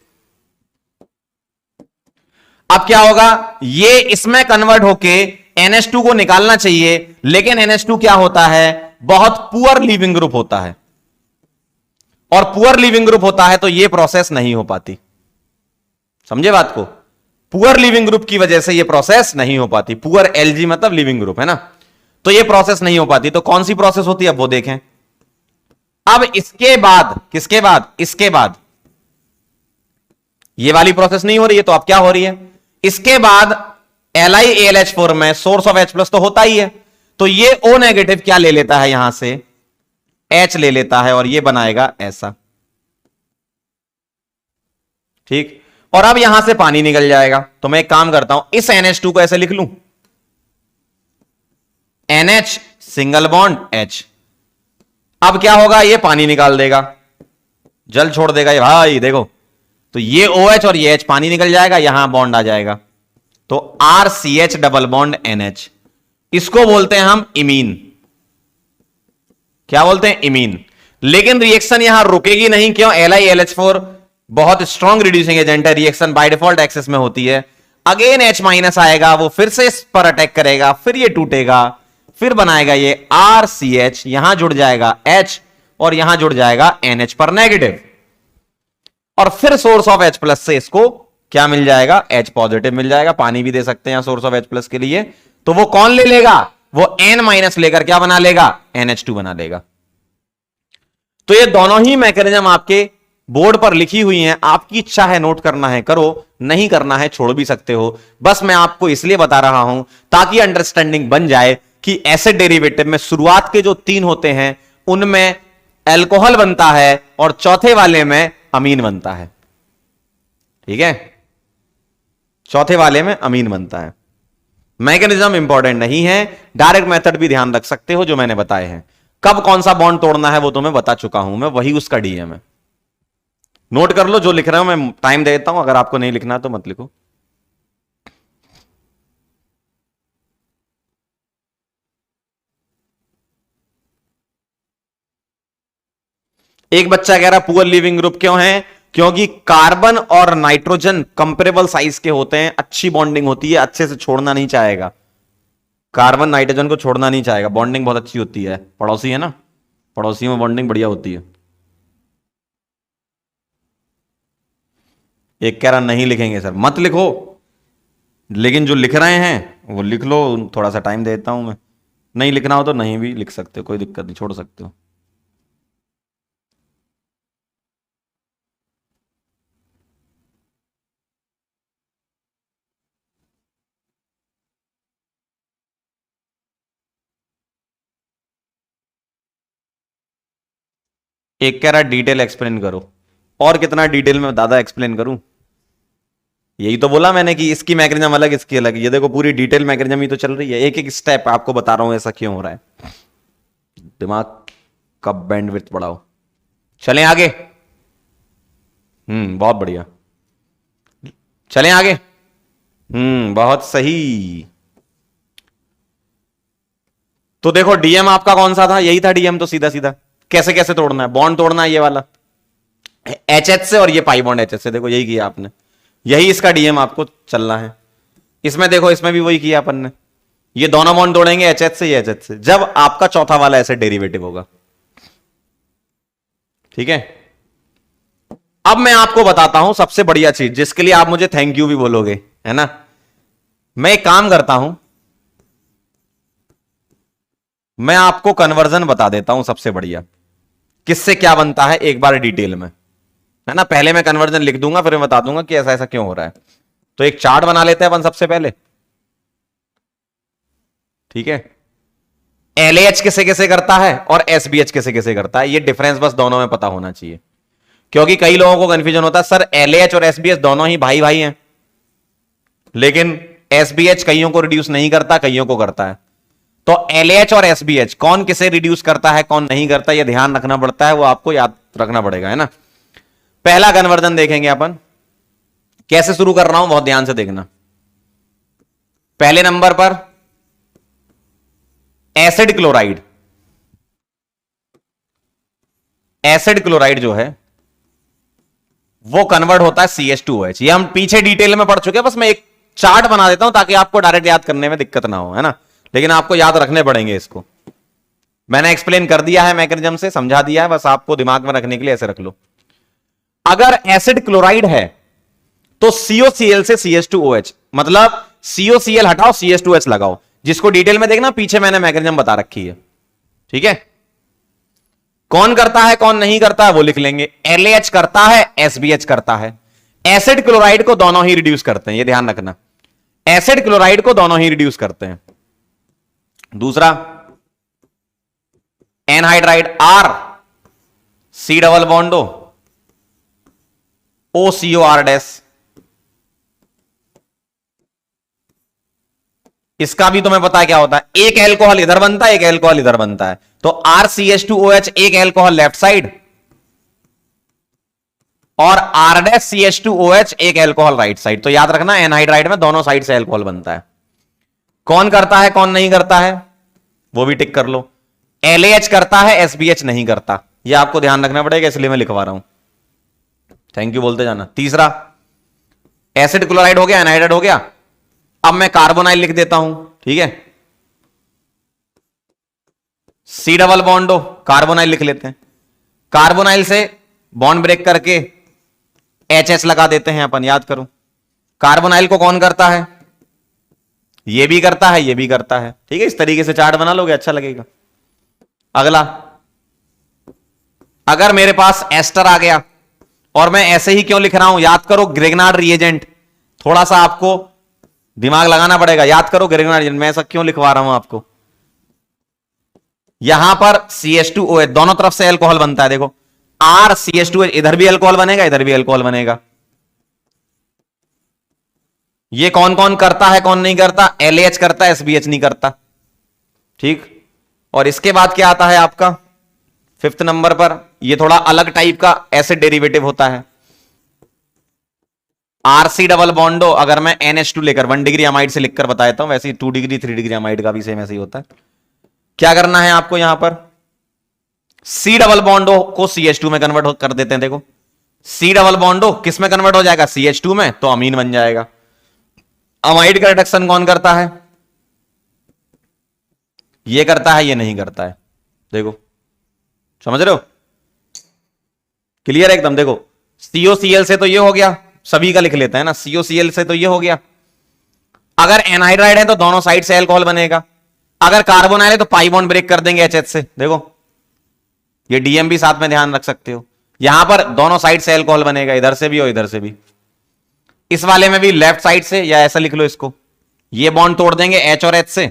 अब क्या होगा? ये इसमें कन्वर्ट होके NH2 को निकालना चाहिए, लेकिन NH2 क्या होता है? बहुत पुअर लीविंग ग्रुप होता है, और पुअर लीविंग ग्रुप होता है तो ये प्रोसेस नहीं हो पाती। समझे बात को? पुअर लिविंग ग्रुप की वजह से ये प्रोसेस नहीं हो पाती। पुअर LG मतलब लिविंग ग्रुप, है ना। तो ये प्रोसेस नहीं हो पाती। तो कौन सी प्रोसेस होती है, अब वो देखें। अब इसके बाद, किसके बाद? इसके बाद ये वाली प्रोसेस नहीं हो रही है, तो अब क्या हो रही है? इसके बाद LiAlH4 में सोर्स ऑफ H+ तो होता ही है, तो ये O नेगेटिव क्या ले लेता है? यहां से H ले लेता है और ये बनाएगा ऐसा, ठीक। और अब यहां से पानी निकल जाएगा, तो मैं एक काम करता हूं, इस NH2 को ऐसे लिख लूं, NH सिंगल बॉन्ड H। अब क्या होगा? ये पानी निकाल देगा, जल छोड़ देगा ये, भाई देखो। तो ये OH और ये H, पानी निकल जाएगा, यहां बॉन्ड आ जाएगा, तो RCH डबल बॉन्ड NH। इसको बोलते हैं हम इमीन। क्या बोलते हैं? इमीन। लेकिन रिएक्शन यहां रुकेगी नहीं, क्यों? LiAlH4 बहुत स्ट्रॉन्ग रिड्यूसिंग एजेंट है, रिएक्शन बाय डिफॉल्ट एक्सेस में होती है। अगेन H- आएगा, वो फिर से इस पर अटैक करेगा, फिर ये टूटेगा, फिर बनाएगा ये RCH, यहां जुड़ जाएगा H और यहां जुड़ जाएगा NH पर नेगेटिव, और फिर सोर्स ऑफ H+ से इसको क्या मिल जाएगा? H पॉजिटिव मिल जाएगा। पानी भी दे सकते हैं सोर्स ऑफ H+ के लिए। तो वो कौन ले लेगा? वो N- लेकर क्या बना लेगा? NH2 बना लेगा। तो ये दोनों ही मैकेनिज्म आपके बोर्ड पर लिखी हुई हैं, आपकी इच्छा है नोट करना है करो, नहीं करना है छोड़ भी सकते हो। बस मैं आपको इसलिए बता रहा हूं ताकि अंडरस्टैंडिंग बन जाए कि एसिड डेरिवेटिव में शुरुआत के जो 3 होते हैं उनमें अल्कोहल बनता है और चौथे वाले में अमीन बनता है, ठीक है। चौथे वाले में अमीन बनता है। मैकेनिज्म इंपॉर्टेंट नहीं है, डायरेक्ट मेथड भी ध्यान रख सकते हो जो मैंने बताए हैं। कब कौन सा बॉन्ड तोड़ना है वो तो मैं बता चुका हूं, मैं वही उसका DM है। नोट कर लो, जो लिख रहा हूं मैं टाइम दे देता हूं, अगर आपको नहीं लिखना तो मत लिखो। एक बच्चा कह रहा पुअर लिविंग ग्रुप क्यों है? क्योंकि कार्बन और नाइट्रोजन कंपेरेबल साइज के होते हैं, अच्छी बॉन्डिंग होती है, अच्छे से छोड़ना नहीं चाहेगा, कार्बन नाइट्रोजन को छोड़ना नहीं चाहेगा, बॉन्डिंग बहुत अच्छी होती है, पड़ोसी है ना, पड़ोसी में बॉन्डिंग बढ़िया होती है। एक कह रहा नहीं लिखेंगे सर, मत लिखो, लेकिन जो लिख रहे हैं वो लिख लो, थोड़ा सा टाइम देता हूं मैं। नहीं लिखना हो तो नहीं भी लिख सकते हो, कोई दिक्कत नहीं, छोड़ सकते हो। एक कह रहा डिटेल एक्सप्लेन करो, और कितना डिटेल में दादा एक्सप्लेन करूं? यही तो बोला मैंने कि इसकी मैकेनिज्म अलग, इसकी अलग। ये देखो पूरी डिटेल मैकेनिज्म ही तो चल रही है, एक एक स्टेप आपको बता रहा हूं ऐसा क्यों हो रहा है। दिमाग का बैंडविड्थ बढ़ाओ। चलें आगे। बहुत बढ़िया, चलें आगे। बहुत सही। तो देखो डीएम आपका कौन सा था? यही था डीएम। तो सीधा सीधा कैसे कैसे तोड़ना है, बॉन्ड तोड़ना है ये वाला एच एच से, और ये पाई बॉन्ड एच एच से। देखो यही किया आपने, यही इसका डीएम आपको चलना है। इसमें देखो, इसमें भी वही किया अपन ने, ये दोनों बॉन्ड तोड़ेंगे एच एच से, ये एच एच से, जब आपका चौथा वाला ऐसे डेरिवेटिव होगा। ठीक है, अब मैं आपको बताता हूं सबसे बढ़िया चीज, जिसके लिए आप मुझे थैंक यू भी बोलोगे, है ना। मैं एक काम करता हूं, मैं आपको कन्वर्जन बता देता हूं सबसे बढ़िया, किससे क्या बनता है एक बार डिटेल में, है ना। पहले मैं कन्वर्जन लिख दूंगा, फिर मैं बता दूंगा कि ऐसा ऐसा क्यों हो रहा है। तो एक चार्ट बना लेते हैं अपन सबसे पहले, ठीक है। LAH किसे किसे करता है और SBH किसे किसे करता है, ये डिफरेंस बस दोनों में पता होना चाहिए, क्योंकि कई लोगों को कंफ्यूजन होता है, सर LAH और SBH दोनों ही भाई भाई हैं, लेकिन SBH कईयों को रिड्यूस नहीं करता, कईयों को करता है। तो LAH और SBH कौन किसे रिड्यूस करता है, कौन नहीं करता, यह ध्यान रखना पड़ता है, वो आपको याद रखना पड़ेगा, है ना। पहला कन्वर्जन देखेंगे अपन, कैसे शुरू कर रहा हूं बहुत ध्यान से देखना। पहले नंबर पर एसिड क्लोराइड, एसिड क्लोराइड जो है वो कन्वर्ट होता है CH2OH। ये हम पीछे डिटेल में पढ़ चुके हैं, बस मैं एक चार्ट बना देता हूं ताकि आपको डायरेक्ट याद करने में दिक्कत ना हो, है ना। लेकिन आपको याद रखने पड़ेंगे इसको, मैंने एक्सप्लेन कर दिया है मैकेनिज्म से, समझा दिया है, बस आपको दिमाग में रखने के लिए ऐसे रख लो। अगर एसिड क्लोराइड है तो COCl से CH2OH, मतलब COCl हटाओ CH2OH लगाओ, जिसको डिटेल में देखना, पीछे मैंने मैकेनिज्म बता रखी है, ठीक है। कौन करता है कौन नहीं करता है वो लिख लेंगे। LAH करता है, SBH करता है। एसिड क्लोराइड को दोनों ही रिड्यूस करते हैं, ये ध्यान रखना, एसिड क्लोराइड को दोनों ही रिड्यूस करते हैं। दूसरा anhydride R C double बॉन्डो OCOR dash, इसका भी तुम्हें पता है क्या होता है, एक एल्कोहल इधर बनता है, एक एल्कोहल इधर बनता है। तो RCH2OH एक एल्कोहल लेफ्ट साइड, और R'CH2OH एक एल्कोहल राइट साइड। तो याद रखना एनहाइड्राइड में दोनों साइड से एल्कोहल बनता है। कौन करता है कौन नहीं करता है वो भी टिक कर लो। LAH करता है, SBH नहीं करता, ये आपको ध्यान रखना पड़ेगा, इसलिए मैं लिखवा रहा हूं। थैंक यू बोलते जाना। तीसरा एसिड क्लोराइड हो गया, एनहाइड्राइड हो गया। अब मैं कार्बोनाइल लिख देता हूं, ठीक है। C डबल बॉन्डो कार्बोनाइल लिख लेते हैं, कार्बोनाइल से बॉन्ड ब्रेक करके HH लगा देते हैं अपन, याद करो। कार्बोनाइल को कौन करता है, ये भी करता है, ये भी करता है, ठीक है। इस तरीके से चार्ट बना लोगे, अच्छा लगेगा। अगला, अगर मेरे पास एस्टर आ गया, और मैं ऐसे ही क्यों लिख रहा हूं, याद करो ग्रेगनार्ड रिएजेंट, थोड़ा सा आपको दिमाग लगाना पड़ेगा, याद करो ग्रेगनार्ड रिएजेंट, मैं ऐसा क्यों लिखवा रहा हूं आपको। यहां पर CH2OH दोनों तरफ से एल्कोहल बनता है, देखो RCH2OH, इधर भी एल्कोहल बनेगा, इधर भी एल्कोहल बनेगा। ये कौन कौन करता है कौन नहीं करता, LAH करता है, SBH नहीं करता, ठीक। और इसके बाद क्या आता है आपका 5th नंबर पर, ये थोड़ा अलग टाइप का एसिड डेरिवेटिव होता है, RC डबल बॉन्डो। अगर मैं NH2 लेकर 1 डिग्री अमाइड से लिखकर बता देता हूं, वैसे 2 डिग्री 3 डिग्री अमाइड का भी सेम ऐसे ही होता है। क्या करना है आपको, यहां पर सी डबल बॉन्डो को CH2 में कन्वर्ट कर देते हैं। देखो सी डबल बॉन्डो किस में कन्वर्ट हो जाएगा, CH2 में, तो अमीन बन जाएगा। अमाइड का रिडक्शन कौन करता है, ये करता है, ये नहीं करता है। देखो समझ रहे हो, क्लियर है एकदम। देखो COCl से तो ये हो गया, सभी का लिख लेते हैं ना, COCl से तो ये हो गया। अगर एनहाइड्राइड है तो दोनों साइड से अल्कोहल बनेगा, अगर कार्बोनाइल है तो पाई बॉन्ड ब्रेक कर देंगे HH से। देखो ये DM भी साथ में ध्यान रख सकते हो, यहां पर दोनों साइड से अल्कोहल बनेगा, इधर से भी और इधर से भी। इस वाले में भी लेफ्ट साइड से, या ऐसा लिख लो इसको, ये बॉन्ड तोड़ देंगे H और H से।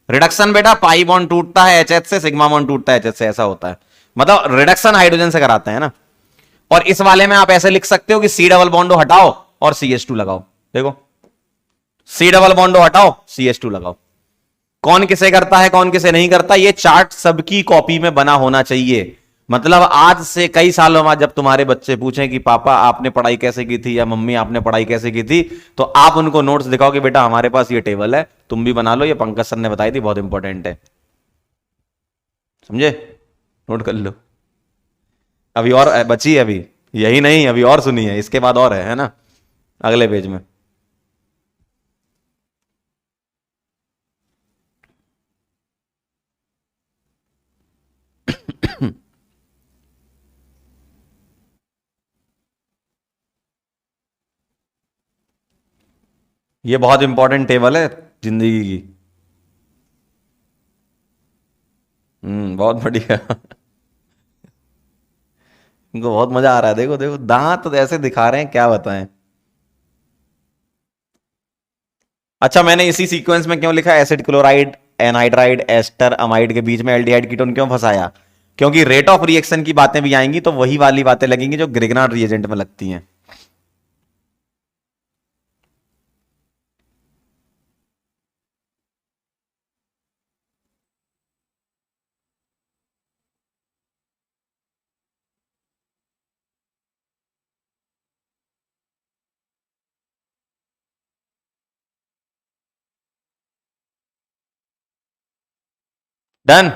रिडक्शन बेटा पाई बॉन्ड टूटता है HH से, सिग्मा बॉन्ड टूटता है HH से, ऐसा होता है। मतलब रिडक्शन हाइड्रोजन से कराते हैं ना। और इस वाले में आप ऐसे लिख सकते हो कि C डबल बॉन्डो हटाओ और CH2 लगाओ। देखो C डबल बॉन्डो हटाओ, CH2 लगाओ। कौन किसे करता है कौन किसे नहीं करता, ये चार्ट सबकी कॉपी में बना होना चाहिए। मतलब आज से कई सालों बाद जब तुम्हारे बच्चे पूछें कि पापा आपने पढ़ाई कैसे की थी, या मम्मी आपने पढ़ाई कैसे की थी, तो आप उनको नोट्स दिखाओ कि बेटा हमारे पास ये टेबल है, तुम भी बना लो, ये पंकज सर ने बताई थी, बहुत इंपॉर्टेंट है। समझे, नोट कर लो। अभी और बची है, अभी यही नहीं, अभी और सुनिए, इसके बाद और है ना, अगले पेज में। ये बहुत इंपॉर्टेंट टेबल है जिंदगी की। बहुत बढ़िया। इनको बहुत मजा आ रहा है। देखो देखो दांत तो ऐसे दिखा रहे हैं, क्या बताएं। अच्छा मैंने इसी सीक्वेंस में क्यों लिखा acid chloride anhydride ester amide के बीच में एल्डिहाइड कीटोन क्यों फंसाया, क्योंकि रेट ऑफ रिएक्शन की बातें भी आएंगी, तो वही वाली बातें लगेंगी जो ग्रिग्नार्ड रिएजेंट में लगती हैं। डन,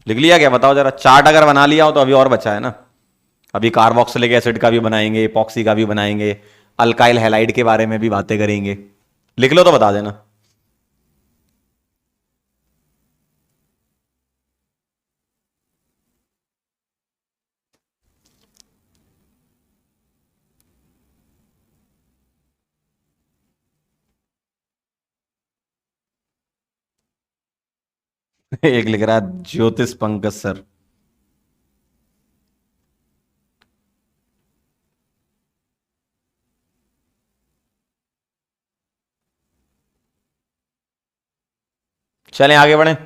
लिख लिया क्या, बताओ जरा। चार्ट अगर बना लिया हो तो अभी और बचा है ना, अभी कार्बोक्सिलिक एसिड का भी बनाएंगे, इपॉक्सी का भी बनाएंगे, अल्काइल हैलाइड के बारे में भी बातें करेंगे। लिख लो तो बता देना। एक लिख रहा है ज्योतिष पंकज सर। चलें आगे बढ़ें।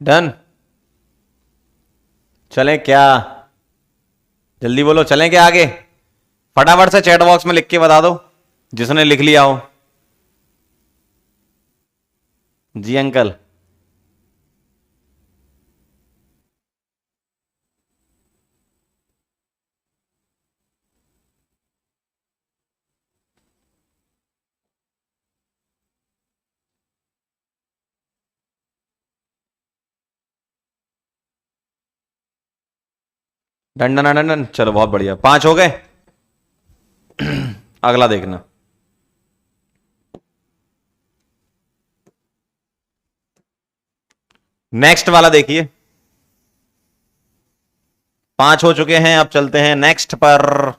डन, चलें क्या, जल्दी बोलो, चलें क्या आगे। फटाफट से चैट बॉक्स में लिख के बता दो जिसने लिख लिया हो। जी uncle. Done done done done, चलो बहुत बढ़िया, 5 हो गए। अगला देखना, नेक्स्ट वाला देखिए। 5 हो चुके हैं, अब चलते हैं नेक्स्ट पर।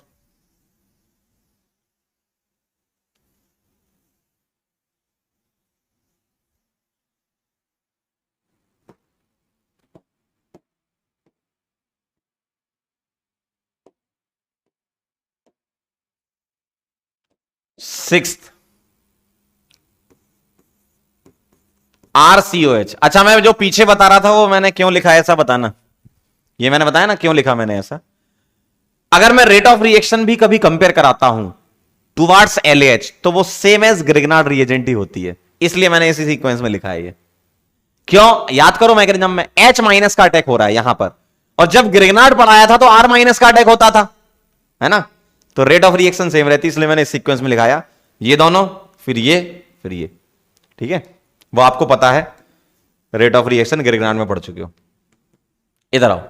Sixth RCOH। अच्छा मैं जो पीछे बता रहा था वो मैंने क्यों लिखा है ऐसा बताना, ये मैंने बताया ना क्यों लिखा मैंने ऐसा। अगर मैं रेट ऑफ रिएक्शन भी कभी कंपेयर कराता हूं टुवार्ड्स LAH, तो वो सेम एज ग्रिग्नार्ड रिएजेंट ही होती है, इसलिए मैंने इसी सीक्वेंस में लिखा है ये। क्यों? याद करो मैकेनिज्म में H माइनस का अटैक हो रहा है यहां पर, और जब ग्रिग्नार्ड पढ़ाया था तो R माइनस का अटैक होता था, है ना? तो रेट ऑफ रिएक्शन सेम रहती, इसलिए मैंने इस सीक्वेंस में लिखाया, ये दोनों फिर ये फिर ये। ठीक है, वो आपको पता है, रेट ऑफ रिएक्शन ग्रिग्नार्ड में पढ़ चुके हो। इधर आओ,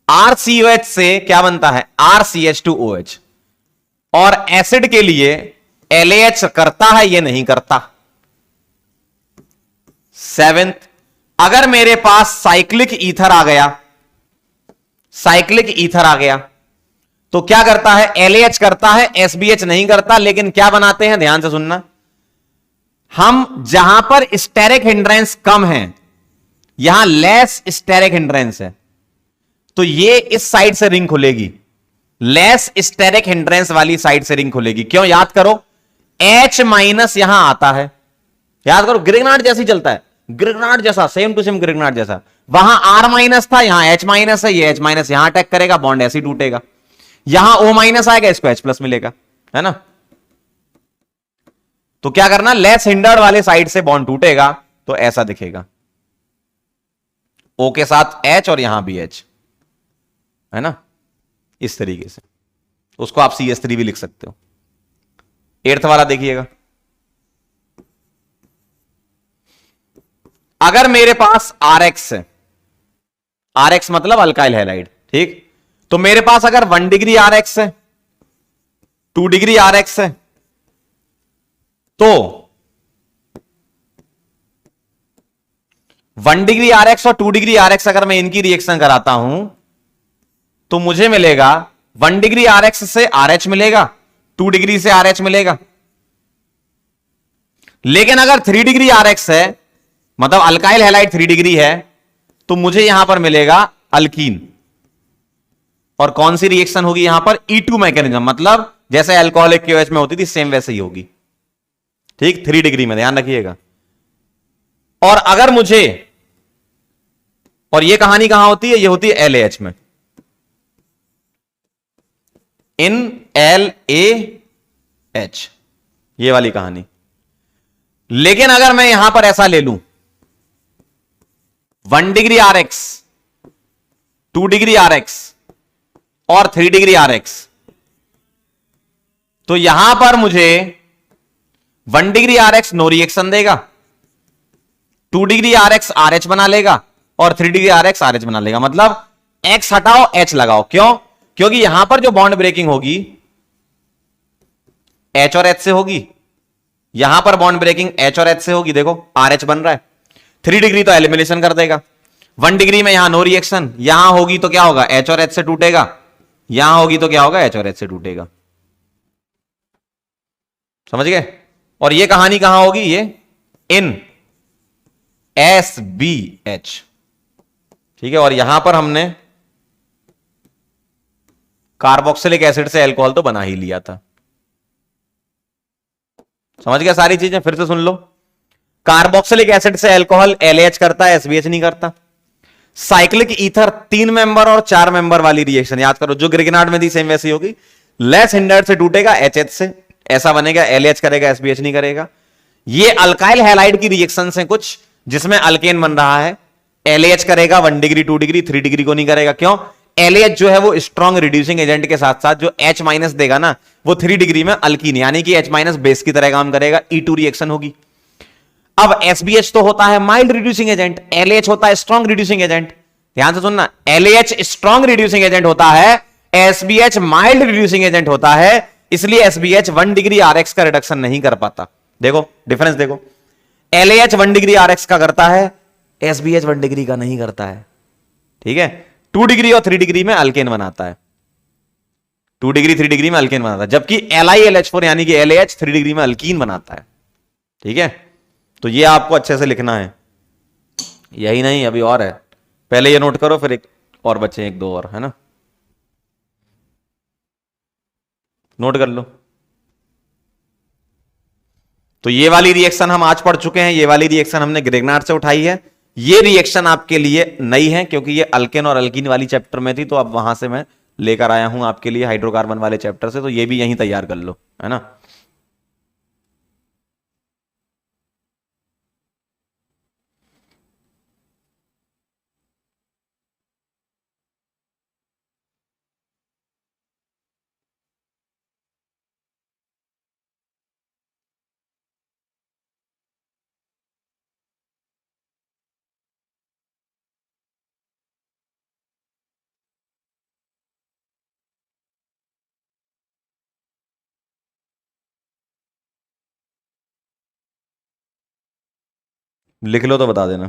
RCOH से क्या बनता है? RCH2OH। और एसिड के लिए LAH करता है, ये नहीं करता। 7th, अगर मेरे पास साइक्लिक ईथर आ गया, साइक्लिक ईथर आ गया, तो क्या करता है? LAH करता है, SBH नहीं करता। लेकिन क्या बनाते हैं, ध्यान से सुनना, हम जहां पर स्टेरिक हिंड्रेंस कम है, यहां लेस स्टेरिक हिंड्रेंस है, तो ये इस साइड से रिंग खुलेगी, लेस स्टेरिक हिंड्रेंस वाली साइड से रिंग खुलेगी। क्यों? याद करो, H माइनस यहां आता है, याद करो, ग्रिग्नार्ड जैसी चलता है, ग्रिग्नार्ड जैसा, सेम टू सेम ग्रिग्नार्ड जैसा। वहां R माइनस था, यहां H माइनस है, ये H माइनस यहां अटैक करेगा, बॉन्ड ऐसे टूटेगा। यहां O माइनस आएगा, इसको H प्लस मिलेगा, है ना? तो क्या करना, लेस हिंडर्ड वाले साइड से बॉन्ड टूटेगा, तो ऐसा दिखेगा, O के साथ H और यहां भी H, है ना? इस तरीके से उसको आप CS3 भी लिख सकते हो। 8th वाला देखिएगा, अगर मेरे पास RX है, RX मतलब अल्काइल हैलाइड, ठीक, तो मेरे पास अगर 1 डिग्री RX है, 2 डिग्री RX है, तो 1 डिग्री RX और 2 डिग्री RX अगर मैं इनकी रिएक्शन कराता हूं, तो मुझे मिलेगा 1 डिग्री RX से RH मिलेगा, 2 डिग्री से RH मिलेगा। लेकिन अगर 3 डिग्री RX है, मतलब अल्काइल हैलाइड 3 डिग्री है, तो मुझे यहां पर मिलेगा अल्कीन। और कौन सी रिएक्शन होगी यहां पर? E2 मैकेनिज्म, मतलब जैसे अल्कोहलिक KOH में होती थी, सेम वैसे ही होगी, ठीक, 3 डिग्री में, ध्यान रखिएगा। और अगर मुझे, और ये कहानी कहां होती है? ये होती है LAH में, इन LAH, ये वाली कहानी। लेकिन अगर मैं यहां पर ऐसा ले लूं, 1 डिग्री RX, 2 डिग्री RX और 3 डिग्री RX, तो यहां पर मुझे 1 डिग्री RX नो रिएक्शन देगा, 2 डिग्री RX RH बना लेगा और 3 डिग्री RX RH बना लेगा। मतलब X हटाओ, H लगाओ। क्यों? क्योंकि यहां पर जो बॉन्ड ब्रेकिंग होगी H और H से होगी, यहां पर बॉन्ड ब्रेकिंग H और H से होगी। देखो RH बन रहा है, 3 डिग्री तो एलिमिनेशन कर देगा, 1 डिग्री में यहां नो रिएक्शन, यहां होगी तो क्या होगा? H और H से टूटेगा, यहां होगी तो क्या होगा? H और H से टूटेगा। समझ गए? और ये कहानी कहां होगी? ये इन SBH, ठीक है। और यहां पर हमने कार्बोक्सिलिक एसिड से अल्कोहल तो बना ही लिया था। समझ गया सारी चीजें? फिर से सुन लो, कार्बोक्सिलिक एसिड से अल्कोहल LAH करता है, SBH नहीं करता। साइक्लिक ईथर 3 मेंबर और 4 मेंबर वाली रिएक्शन याद करो, जो ग्रिग्नार्ड में थी सेम वैसी होगी, लेस हिंडर्ड से टूटेगा HH से, ऐसा बनेगा, LAH करेगा, SBH नहीं करेगा। ये अल्काइल हैलाइड की रिएक्शन से कुछ जिसमें अल्केन बन रहा है, LAH करेगा 1 डिग्री 2 डिग्री, 3 डिग्री को नहीं करेगा। क्यों? LAH जो है वो स्ट्रॉन्ग रिड्यूसिंग एजेंट के साथ साथ जो H माइनस देगा ना, वो 3 डिग्री में अल्कीन यानी कि H माइनस बेस की तरह काम करेगा, E2 रिएक्शन होगी। अब SBH तो होता है माइल्ड रिड्यूसिंग एजेंट, LAH होता है स्ट्रॉन्ग रिड्यूसिंग एजेंट। ध्यान से सुनना, LAH स्ट्रॉन्ग रिड्यूसिंग एजेंट होता है, SBH माइल्ड रिड्यूसिंग एजेंट होता है, इसलिए SBH 1 डिग्री RX का रिडक्शन नहीं कर पाता। देखो डिफरेंस देखो, LAH 1 डिग्री RX का करता है, SBH 1 डिग्री का नहीं करता है। ठीक है, 2 डिग्री और 3 डिग्री में अल्केन बनाता है, 2 डिग्री 3 डिग्री में अल्केन बनाता है, जबकि LiLH4 यानी कि LAH 3 डिग्री में अल्कीन बनाता है। ठीक है, तो ये आपको अच्छे से लिखना है। यही नहीं, अभी और है, पहले ये नोट करो, फिर एक और बच्चे, 1 2 और, है ना, नोट कर लो। तो ये वाली रिएक्शन हम आज पढ़ चुके हैं, ये वाली रिएक्शन हमने ग्रिग्नार्ड से उठाई है। ये रिएक्शन आपके लिए नई है क्योंकि ये अल्केन और अल्कीन वाली चैप्टर में थी, तो अब वहां से मैं लेकर आया हूं आपके लिए हाइड्रोकार्बन वाले चैप्टर से, तो ये भी यहीं तैयार कर लो, है ना। लिख लो तो बता देना।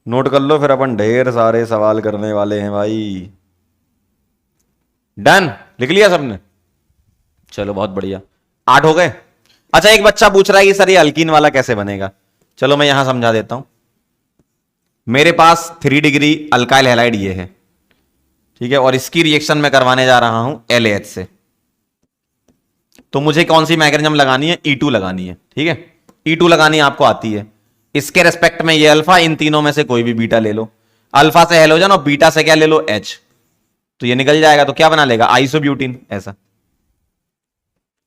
नोट कर लो, फिर अपन ढेर सारे सवाल करने वाले हैं भाई। डन, लिख लिया सबने? चलो बहुत बढ़िया, 8 हो गए। अच्छा, एक बच्चा पूछ रहा है कि सर ये अल्कीन वाला कैसे बनेगा। चलो मैं यहां समझा देता हूं। मेरे पास 3 डिग्री अल्काइल हैलाइड ये है, ठीक है, और इसकी रिएक्शन मैं करवाने जा रहा हूं LAH से। तो मुझे कौन सी मैकेनिज्म लगानी है? E2 लगानी है, ठीक है। E2 लगानी आपको आती है। इसके रेस्पेक्ट में ये अल्फा, इन तीनों में से कोई भी बीटा ले लो। अल्फा से हेलोजन और बीटा से क्या ले लो? H। तो ये निकल जाएगा, तो क्या बना लेगा? आइसोब्यूटीन। ऐसा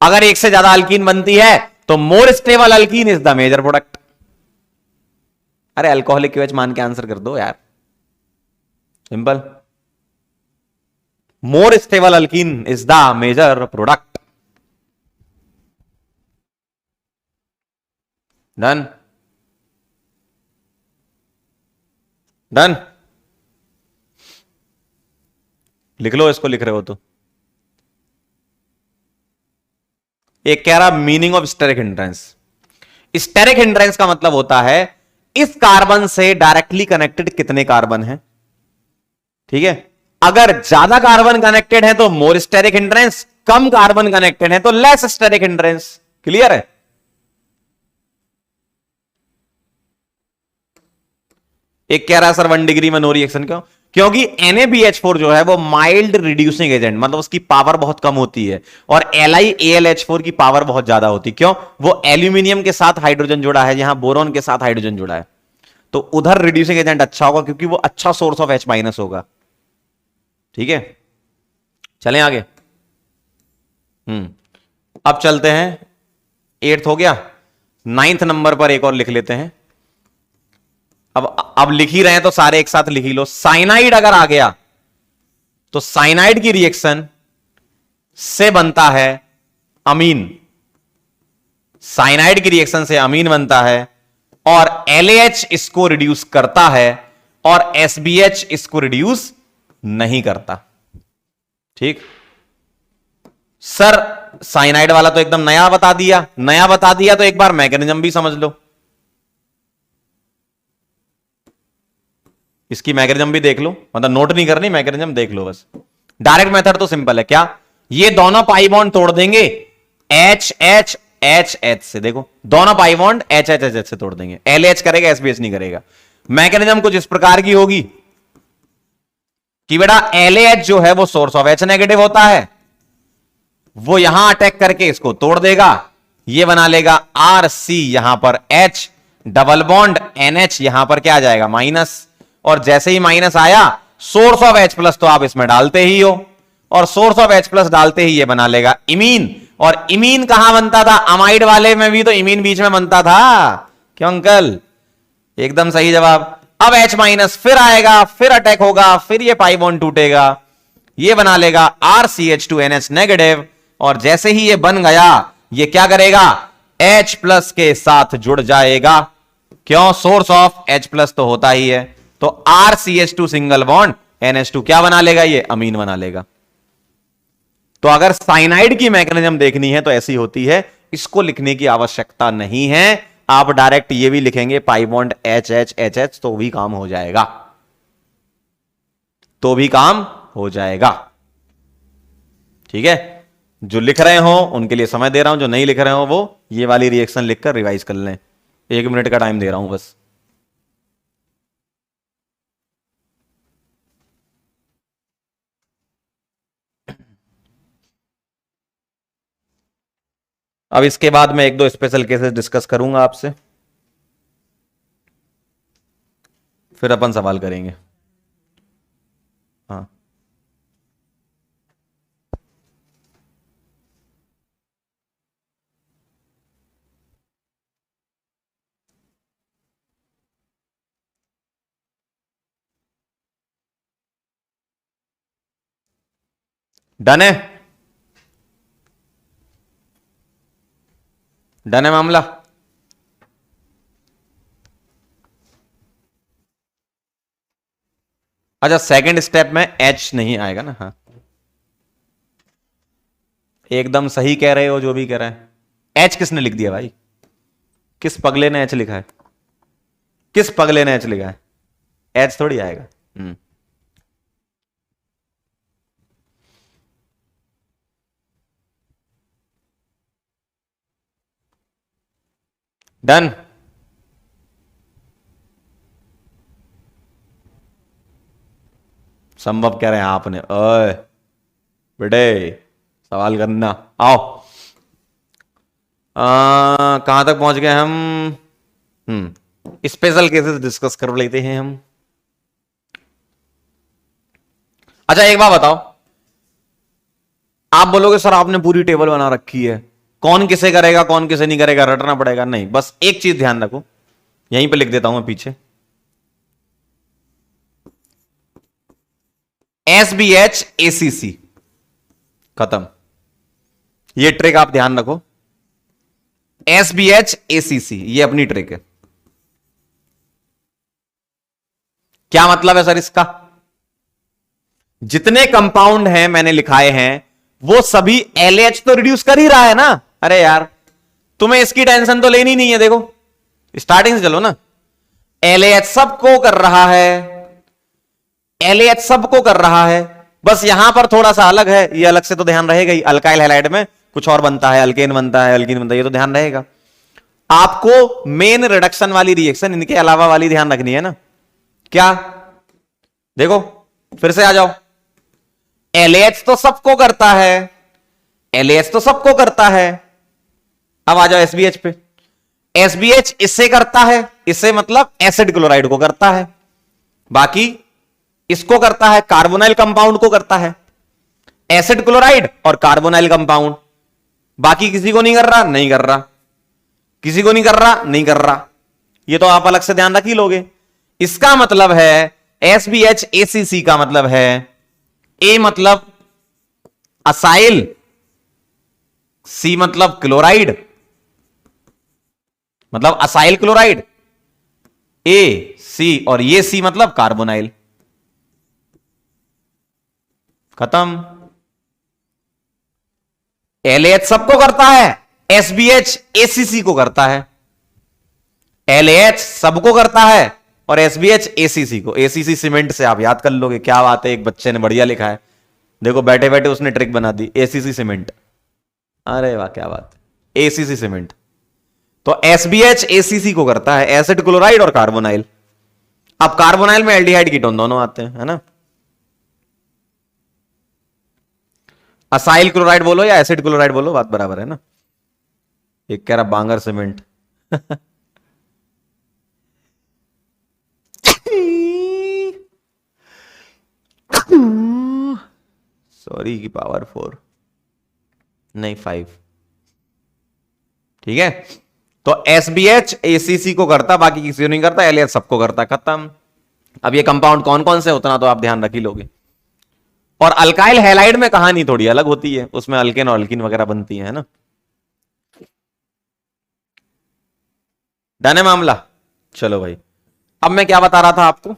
अगर एक से ज्यादा अल्कीन बनती है तो more stable alkene is the major product. अरे अल्कोहलिक क्यूएच मान के आंसर कर दो यार, simple. More stable alkene is the major product. Done, done. लिख लो इसको, लिख रहे हो तो। एक कह रहा meaning of steric hindrance. Steric hindrance का मतलब होता है इस कार्बन से डायरेक्टली कनेक्टेड कितने कार्बन हैं, ठीक है। अगर ज्यादा कार्बन कनेक्टेड है तो मोर स्टेरिक हिंड्रेंस, कम कार्बन कनेक्टेड है तो लेस स्टेरिक हिंड्रेंस। क्लियर है? एक कह रहा है सर 1 डिग्री में नो रिएक्शन क्यों? क्योंकि NaBH4 जो है वो माइल्ड रिड्यूसिंग एजेंट, मतलब उसकी पावर बहुत कम होती है, और LiAlH4 की पावर बहुत ज्यादा होती है। क्यों? वो एल्यूमिनियम के साथ हाइड्रोजन जुड़ा है, यहां बोरोन के साथ हाइड्रोजन जुड़ा है, तो उधर रिड्यूसिंग एजेंट अच्छा होगा, क्योंकि वो अच्छा सोर्स ऑफ H- होगा। ठीक है, चलें आगे। अब चलते हैं, 8th हो गया, 9th नंबर पर एक और लिख लेते हैं। अब लिख ही रहे हैं तो सारे एक साथ लिख ही लो। साइनाइड अगर आ गया तो साइनाइड की रिएक्शन से बनता है अमीन। साइनाइड की रिएक्शन से अमीन बनता है, और LAH इसको रिड्यूस करता है, और SBH इसको रिड्यूस नहीं करता। ठीक सर, साइनाइड वाला तो एकदम नया बता दिया। नया बता दिया तो एक बार मैकेनिज्म भी समझ लो। इसकी मैकेनिज्म भी देख लो, मतलब नोट नहीं करनी, मैकेनिज्म देख लो बस। डायरेक्ट मेथड तो सिंपल है। क्या? ये दोनों पाई बॉन्ड तोड़ देंगे H H H H से। देखो दोनों pi bond H H H H से तोड़ देंगे। LH करेगा, SBH नहीं करेगा। मैकेनिज्म कुछ इस प्रकार की होगी कि बेटा LAH जो है वो सोर्स ऑफ H नेगेटिव होता है, वो यहां अटैक करके इसको तोड़ देगा, ये बना लेगा RC, यहां पर H डबल बॉन्ड NH, यहां पर क्या आ जाएगा? माइनस। और जैसे ही माइनस आया, सोर्स ऑफ H प्लस तो आप इसमें डालते ही हो, और सोर्स ऑफ H प्लस डालते ही ये बना लेगा इमीन। और इमीन कहां बनता था? अमाइड वाले में भी तो इमीन बीच में बनता था। क्यों अंकल? एकदम सही जवाब। अब H माइनस फिर आएगा, फिर अटैक होगा, फिर ये पाई बॉन्ड टूटेगा, ये बना लेगा RCH2NH नेगेटिव, और जैसे ही ये बन गया, ये क्या करेगा? H प्लस के साथ जुड़ जाएगा। क्यों? सोर्स ऑफ H प्लस तो होता ही है, तो RCH2 सिंगल बॉन्ड NH2 क्या बना लेगा? ये अमीन बना लेगा। तो अगर साइनाइड की मैकेनिज्म देखनी है तो ऐसी होती है, इसको लिखने की आवश्यकता नहीं है। आप डायरेक्ट ये भी लिखेंगे पाई बॉन्ड HH तो भी काम हो जाएगा, तो भी काम हो जाएगा। ठीक है, जो लिख रहे हो उनके लिए समय दे रहा हूं, जो नहीं लिख रहे हो वो ये वाली रिएक्शन लिखकर रिवाइज कर लें। 1 मिनट का टाइम दे रहा हूं बस। अब इसके बाद मैं 1-2 स्पेशल केसेस डिस्कस करूंगा आपसे। फिर अपन सवाल करेंगे। हाँ, डन है, डन है मामला। अच्छा, सेकंड स्टेप में एच नहीं आएगा ना? हाँ, एकदम सही कह रहे हो जो भी कह रहा है। एच किसने लिख दिया भाई? किस पगले ने एच लिखा है? किस पगले ने एच लिखा है? एच थोड़ी आएगा। डन। संभव कह रहे हैं आपने? ओए बेटे, सवाल करना। आओ, कहां तक पहुंच गए हम? स्पेशल केसेस डिस्कस कर लेते हैं हम। अच्छा, एक बात बताओ, आप बोलोगे सर आपने पूरी टेबल बना रखी है, कौन किसे करेगा कौन किसे नहीं करेगा रटना पड़ेगा? नहीं, बस एक चीज ध्यान रखो, यहीं पे लिख देता हूं मैं पीछे, SBH ACC, खत्म। ये ट्रिक आप ध्यान रखो, SBH ACC ये अपनी ट्रिक है। क्या मतलब है सर इसका? जितने कंपाउंड हैं मैंने लिखाए हैं वो सभी LH तो रिड्यूस कर ही रहा है ना। अरे यार, तुम्हें इसकी टेंशन तो लेनी नहीं है। देखो स्टार्टिंग से चलो ना, LH सबको कर रहा है, LH सबको कर रहा है, बस यहां पर थोड़ा सा अलग है, ये अलग से तो ध्यान रहेगा ही। अल्काइल हैलाइड में कुछ और बनता है, अल्केन बनता है, अल्कीन बनता है, ये तो ध्यान रहेगा। आपको मेन रिडक्शन वाली रिएक्शन इनके अलावा वाली ध्यान रखनी है ना। क्या? देखो फिर से आ जाओ, LH तो सबको करता है, LH तो सबको करता है। अब आ जाओ SBH पे, SBH इससे करता है, इससे मतलब एसिड क्लोराइड को करता है, बाकी इसको करता है, कार्बोनाइल कंपाउंड को करता है। एसिड क्लोराइड और कार्बोनाइल कंपाउंड, बाकी किसी को नहीं कर रहा, नहीं कर रहा, किसी को नहीं कर रहा, नहीं कर रहा। ये तो आप अलग से ध्यान रख ही लोगे। इसका मतलब है SBH ACC का मतलब है, A मतलब असाइल, C मतलब क्लोराइड, मतलब असाइल क्लोराइड, A C, और ये C मतलब कार्बोनाइल। खत्म। LH सबको करता है, SBH ACC को करता है। LH सबको करता है और SBH ACC को। ACC सीमेंट से आप याद कर लोगे। क्या बात है, एक बच्चे ने बढ़िया लिखा है, देखो बैठे बैठे उसने ट्रिक बना दी, ACC सीमेंट। अरे वाह, क्या बात है, ACC सीमेंट। तो SBH ACC को करता है, एसिड क्लोराइड और कार्बोनाइल। अब कार्बोनाइल में एल्डिहाइड कीटोन दोनों आते हैं, है ना। असाइल क्लोराइड बोलो या एसिड क्लोराइड बोलो, बात बराबर है ना। एक कह रहा बांगर सीमेंट। सॉरी की पावर 4 नहीं 5, ठीक है। तो SBH ACC को करता, बाकी किसी को नहीं करता, LH सबको करता, खत्म। अब ये कंपाउंड कौन कौन से उतना तो आप ध्यान रख ही लोगे। और अल्काइल हैलाइड में कहानी थोड़ी अलग होती है, उसमें अल्केन और अल्कीन वगैरह बनती है ना। डन है मामला। चलो भाई, अब मैं क्या बता रहा था आपको,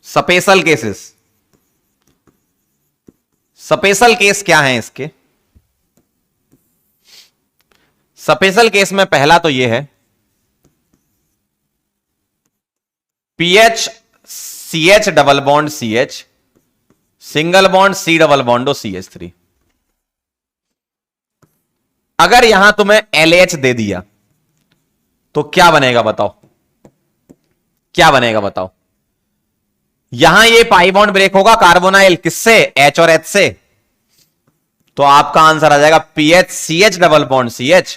स्पेशल केसेस। स्पेशल केस क्या है इसके? स्पेशल केस में पहला तो यह है, PH CH double bond CH, single bond C double bond CH3। अगर यहां तुम्हें LH दे दिया तो क्या बनेगा बताओ? क्या बनेगा बताओ? यहां ये पाई बॉन्ड ब्रेक होगा कार्बोनाइल किससे? H और H से। तो आपका आंसर आ जाएगा PH CH double bond CH,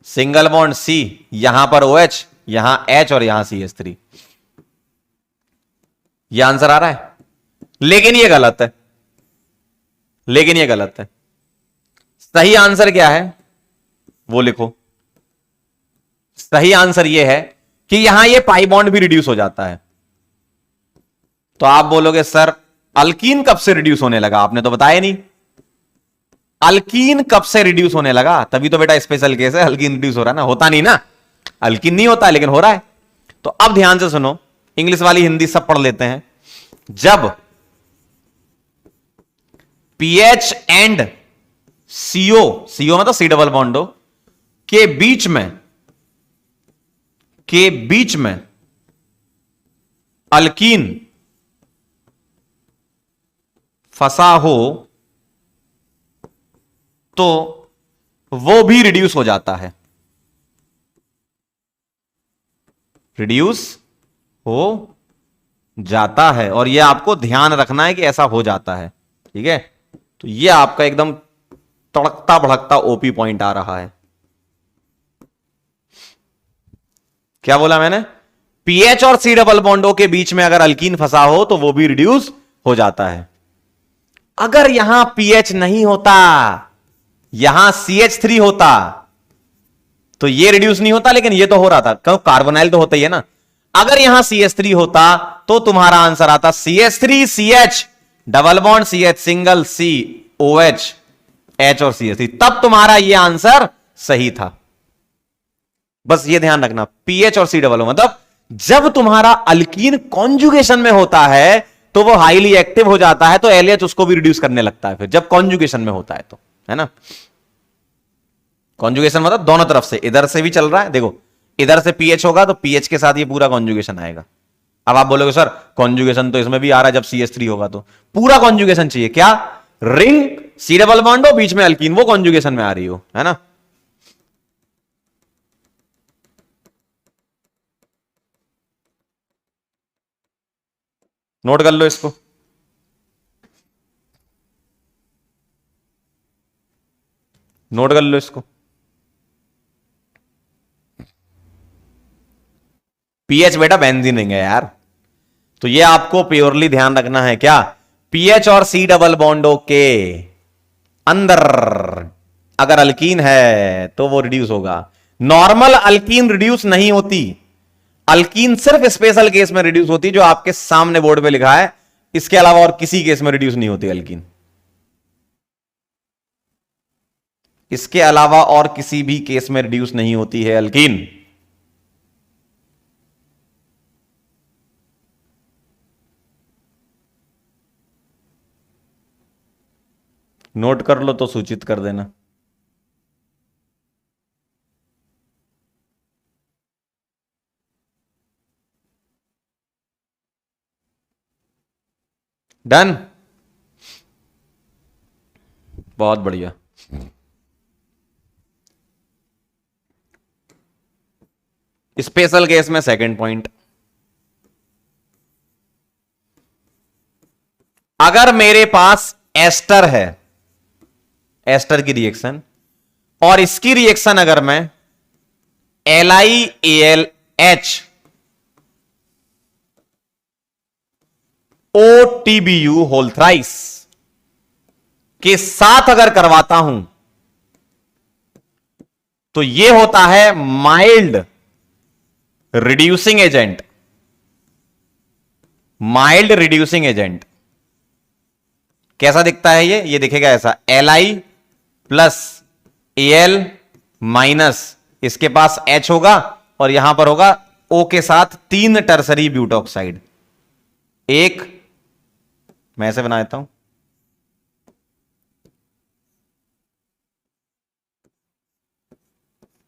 single bond C, यहां पर OH, यहां H और यहां CH3। यह आंसर आ रहा है, लेकिन यह गलत है, लेकिन यह गलत है। सही आंसर क्या है वो लिखो। सही आंसर यह है कि यहां यह पाई बॉन्ड भी रिड्यूस हो जाता है। तो आप बोलोगे सर अल्कीन कब से रिड्यूस होने लगा, आपने तो बताया नहीं। अल्कीन कब से रिड्यूस होने लगा, तभी तो बेटा स्पेशल केस है, अल्कीन रिड्यूस हो रहा है ना, होता नहीं ना, अल्कीन नहीं होता लेकिन हो रहा है। तो अब ध्यान से सुनो, इंग्लिश वाली हिंदी सब पढ़ लेते हैं। जब पीएच एंड सीओ मतलब सी डबल बॉन्डो के बीच में अल्कीन फंसा हो तो वो भी रिड्यूस हो जाता है, रिड्यूस हो जाता है। और यह आपको ध्यान रखना है कि ऐसा हो जाता है, ठीक है। तो यह आपका एकदम तड़कता भड़कता ओपी पॉइंट आ रहा है। क्या बोला मैंने, पीएच और सी डबल बॉन्डो के बीच में अगर अल्कीन फंसा हो तो वो भी रिड्यूस हो जाता है। अगर यहां पीएच नहीं होता, यहां CH3 होता तो ये रिड्यूस नहीं होता, लेकिन ये तो हो रहा था, क्यों, कार्बोनाइल तो होता ही है ना। अगर यहां CH3 होता तो तुम्हारा आंसर आता CH3 CH double bond CH single C OH H और CH3, तब तुम्हारा यह आंसर सही था। बस ये ध्यान रखना, पीएच और सी डबल मतलब जब तुम्हारा अल्कीन कॉन्जुगेशन में होता है तो वो हाईली एक्टिव हो जाता है, तो एलएच उसको भी रिड्यूस करने लगता है फिर जब कॉन्जुगेशन में होता है, तो है ना। कॉन्जुगेशन मतलब दोनों तरफ से, इधर से भी चल रहा है, देखो इधर से पीएच होगा तो पीएच के साथ ये पूरा कॉन्जुगेशन आएगा। अब आप बोलोगे सर कॉन्जुगेशन तो इसमें भी आ रहा है जब CH3 होगा, तो पूरा कॉन्जुगेशन चाहिए क्या, रिंग सी डबल बॉन्ड हो बीच में अल्कीन, वो कॉन्जुगेशन में आ रही हो, है ना। नोट कर लो इसको। नोट कर लो इसको। पीएच बेटा बेंजीन रिंग है यार, तो ये आपको प्योरली ध्यान रखना है क्या, पीएच और सी डबल बॉन्डो के अंदर अगर अल्कीन है तो वो रिड्यूस होगा। नॉर्मल अल्कीन रिड्यूस नहीं होती, अल्कीन सिर्फ स्पेशल केस में रिड्यूस होती जो आपके सामने बोर्ड पे लिखा है, इसके अलावा और किसी केस में रिड्यूस नहीं होती अल्कीन, इसके अलावा और किसी भी केस में रिड्यूस नहीं होती है अल्कीन। नोट कर लो तो सूचित कर देना। डन, बहुत बढ़िया। स्पेशल केस में सेकंड पॉइंट, अगर मेरे पास एस्टर है, एस्टर की रिएक्शन, और इसकी रिएक्शन अगर मैं LiAlH OTBU होल थ्राइस के साथ अगर करवाता हूं तो यह होता है mild reducing agent, mild reducing agent. कैसा दिखता है ये दिखेगा ऐसा, Li प्लस Al माइनस, इसके पास H होगा और यहां पर होगा O के साथ 3 टर्सरी ब्यूटॉक्साइड, एक मैं ऐसे बना देता हूं,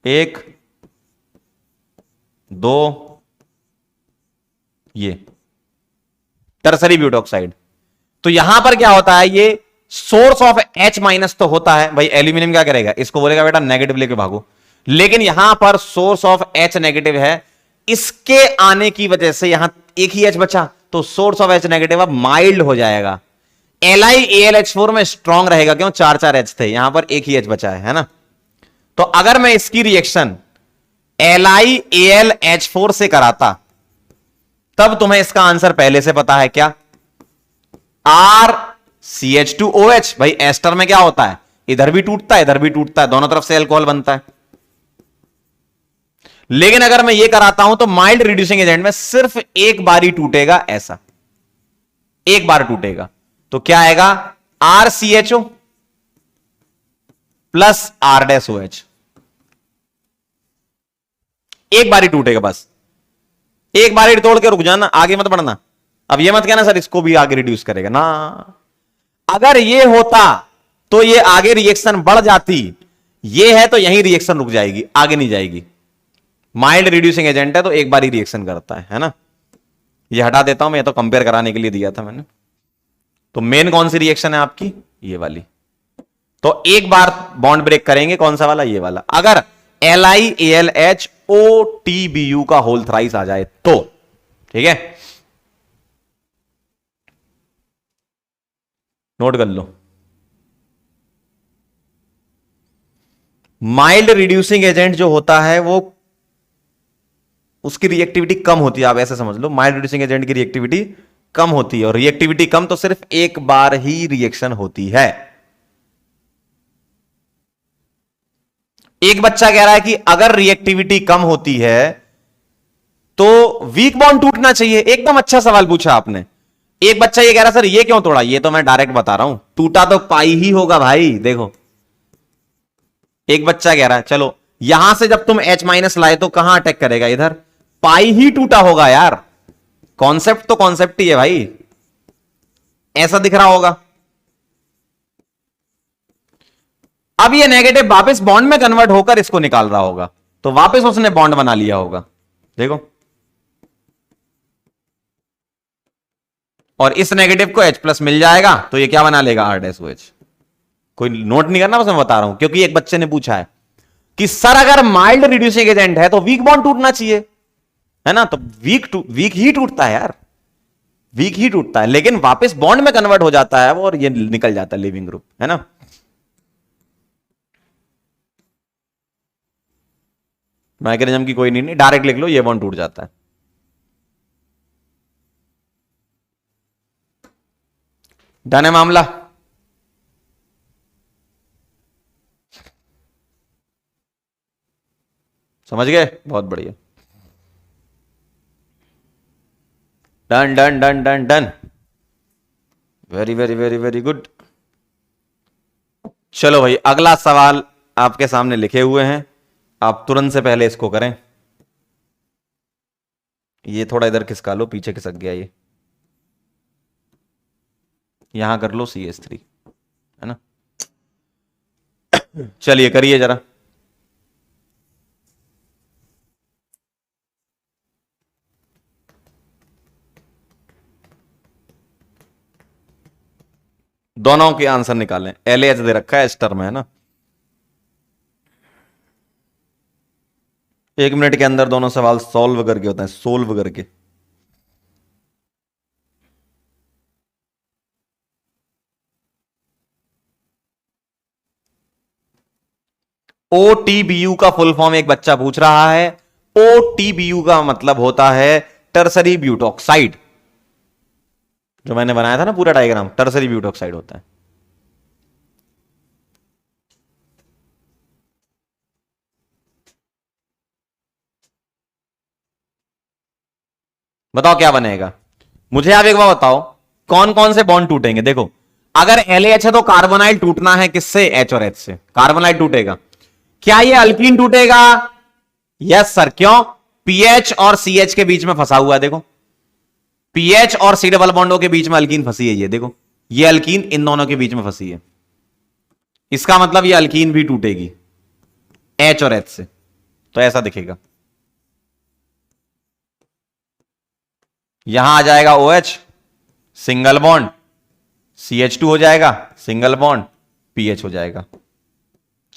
एक दो, ये टर्सरी ब्यूटॉक्साइड। तो यहां पर क्या होता है, ये सोर्स ऑफ H माइनस तो होता है भाई, एल्यूमिनियम क्या करेगा, इसको बोलेगा बेटा नेगेटिव लेके भागो, लेकिन यहां पर सोर्स ऑफ H नेगेटिव है, इसके आने की वजह से यहां एक ही H बचा, तो सोर्स ऑफ H नेगेटिव अब माइल्ड हो जाएगा। LiAlH4 में स्ट्रॉन्ग रहेगा, क्यों, 4 4 H थे, यहां पर एक ही H बचा है ना। तो अगर मैं इसकी रिएक्शन LiAlH4 से कराता, तब तुम्हें इसका आंसर पहले से पता है क्या? RCH2OH। भाई एस्टर में क्या होता है, इधर भी टूटता है इधर भी टूटता है, दोनों तरफ से अल्कोहल बनता है। लेकिन अगर मैं ये कराता हूं तो माइल्ड रिड्यूसिंग एजेंट में सिर्फ एक बार ही टूटेगा, ऐसा एक बार टूटेगा। तो क्या आएगा? RCHO plus R-OH। एक बार ही टूटेगा बस, एक बार ही तोड़ के रुक जाना, आगे मत बढ़ना। अब ये मत कहना सर इसको भी आगे रिड्यूस करेगा ना। अगर ये होता तो ये आगे रिएक्शन बढ़ जाती, ये है तो यही रिएक्शन रुक जाएगी, आगे नहीं जाएगी। माइल्ड रिड्यूसिंग एजेंट है तो एक बार ही रिएक्शन करता है ना। ये हटा देता हूं मैं, तो कंपेयर कराने के लिए दिया था मैंने। तो मेन कौन सी रिएक्शन है आपकी? ये वाली। तो एक बार बॉन्ड ब्रेक करेंगे, कौन सा वाला? ये वाला। अगर LiAlHOTBU का होल थ्राइस आ जाए तो, ठीक है, नोट कर लो। माइल्ड रिड्यूसिंग एजेंट जो होता है वो, उसकी रिएक्टिविटी कम होती है। आप ऐसे समझ लो, माइल्ड रिड्यूसिंग एजेंट की रिएक्टिविटी कम होती है, और रिएक्टिविटी कम तो सिर्फ एक बार ही रिएक्शन होती है। एक बच्चा कह रहा है कि अगर रिएक्टिविटी कम होती है तो वीक बॉन्ड टूटना चाहिए। एकदम अच्छा सवाल पूछा आपने। एक बच्चा ये कह रहा सर ये क्यों तोड़ा? ये तो मैं डायरेक्ट बता रहा हूं, टूटा तो पाई ही होगा भाई। देखो एक बच्चा कह रहा है चलो यहां से जब तुम H- लाए तो कहां अटैक करेगा? इधर। पाई ही टूटा होगा यार। कॉन्सेप्ट तो कॉन्सेप्ट ही है भाई, ऐसा दिख रहा होगा। अब ये नेगेटिव वापस बॉन्ड में कन्वर्ट होकर इसको निकाल रहा होगा, तो वापस उसने बॉन्ड बना लिया होगा। देखो, और इस नेगेटिव को H+ मिल जाएगा तो ये क्या बना लेगा? R-OH। कोई नोट नहीं करना, बस मैं बता रहा हूं, क्योंकि एक बच्चे ने पूछा है कि सर अगर माइल्ड रिड्यूसिंग एजेंट है तो वीक बॉन्ड टूटना चाहिए, है ना? तो वीक ही टूटता है यार, वीक ही टूटता है, लेकिन वापस बॉन्ड में कन्वर्ट हो जाता है वो, और ये निकल जाता है लिविंग ग्रुप, है ना। मैकेनिज्म की कोई नहीं, डायरेक्ट लिख लो, ये बॉन्ड टूट जाता है। डन है मामला। समझ गए? बहुत बढ़िया। Done done done done done, very very very very good. चलो भाई, अगला सवाल आपके सामने लिखे हुए हैं, आप तुरंत से पहले इसको करें। ये थोड़ा इधर खिसका लो, पीछे खिसक गया ये, यहां कर लो CH3, है ना। चलिए करिए जरा। दोनों के आंसर निकालें। LAH दे रखा है एस्टर में, है ना। 1 मिनट के अंदर दोनों सवाल सॉल्व करके होता है, सोल्व करके। OTBU का फुल फॉर्म एक बच्चा पूछ रहा है। OTBU का मतलब होता है टर्सरी ब्यूटॉक्साइड। जो मैंने बनाया था ना पूरा डायग्राम, टर्सरी ब्यूटॉक्साइड होता है। बताओ क्या बनेगा? मुझे आप एक बार बताओ, कौन कौन से बॉन्ड टूटेंगे? देखो, अगर LAH है तो कार्बोनाइल टूटना है किससे? H और H से। कार्बोनाइल टूटेगा। क्या ये अल्कीन टूटेगा? Yes sir. क्यों? PH और CH के बीच में फंसा हुआ है। देखो, PH और C डबल बॉन्डों के बीच में अल्कीन फंसी है। ये देखो, ये अल्कीन इन दोनों के बीच में फंसी है, इसका मतलब ये अल्कीन भी टूटेगी H और H से। तो ऐसा दिखेगा। यहां आ जाएगा OH, सिंगल बॉन्ड, CH2 हो जाएगा, सिंगल बॉन्ड, PH हो जाएगा।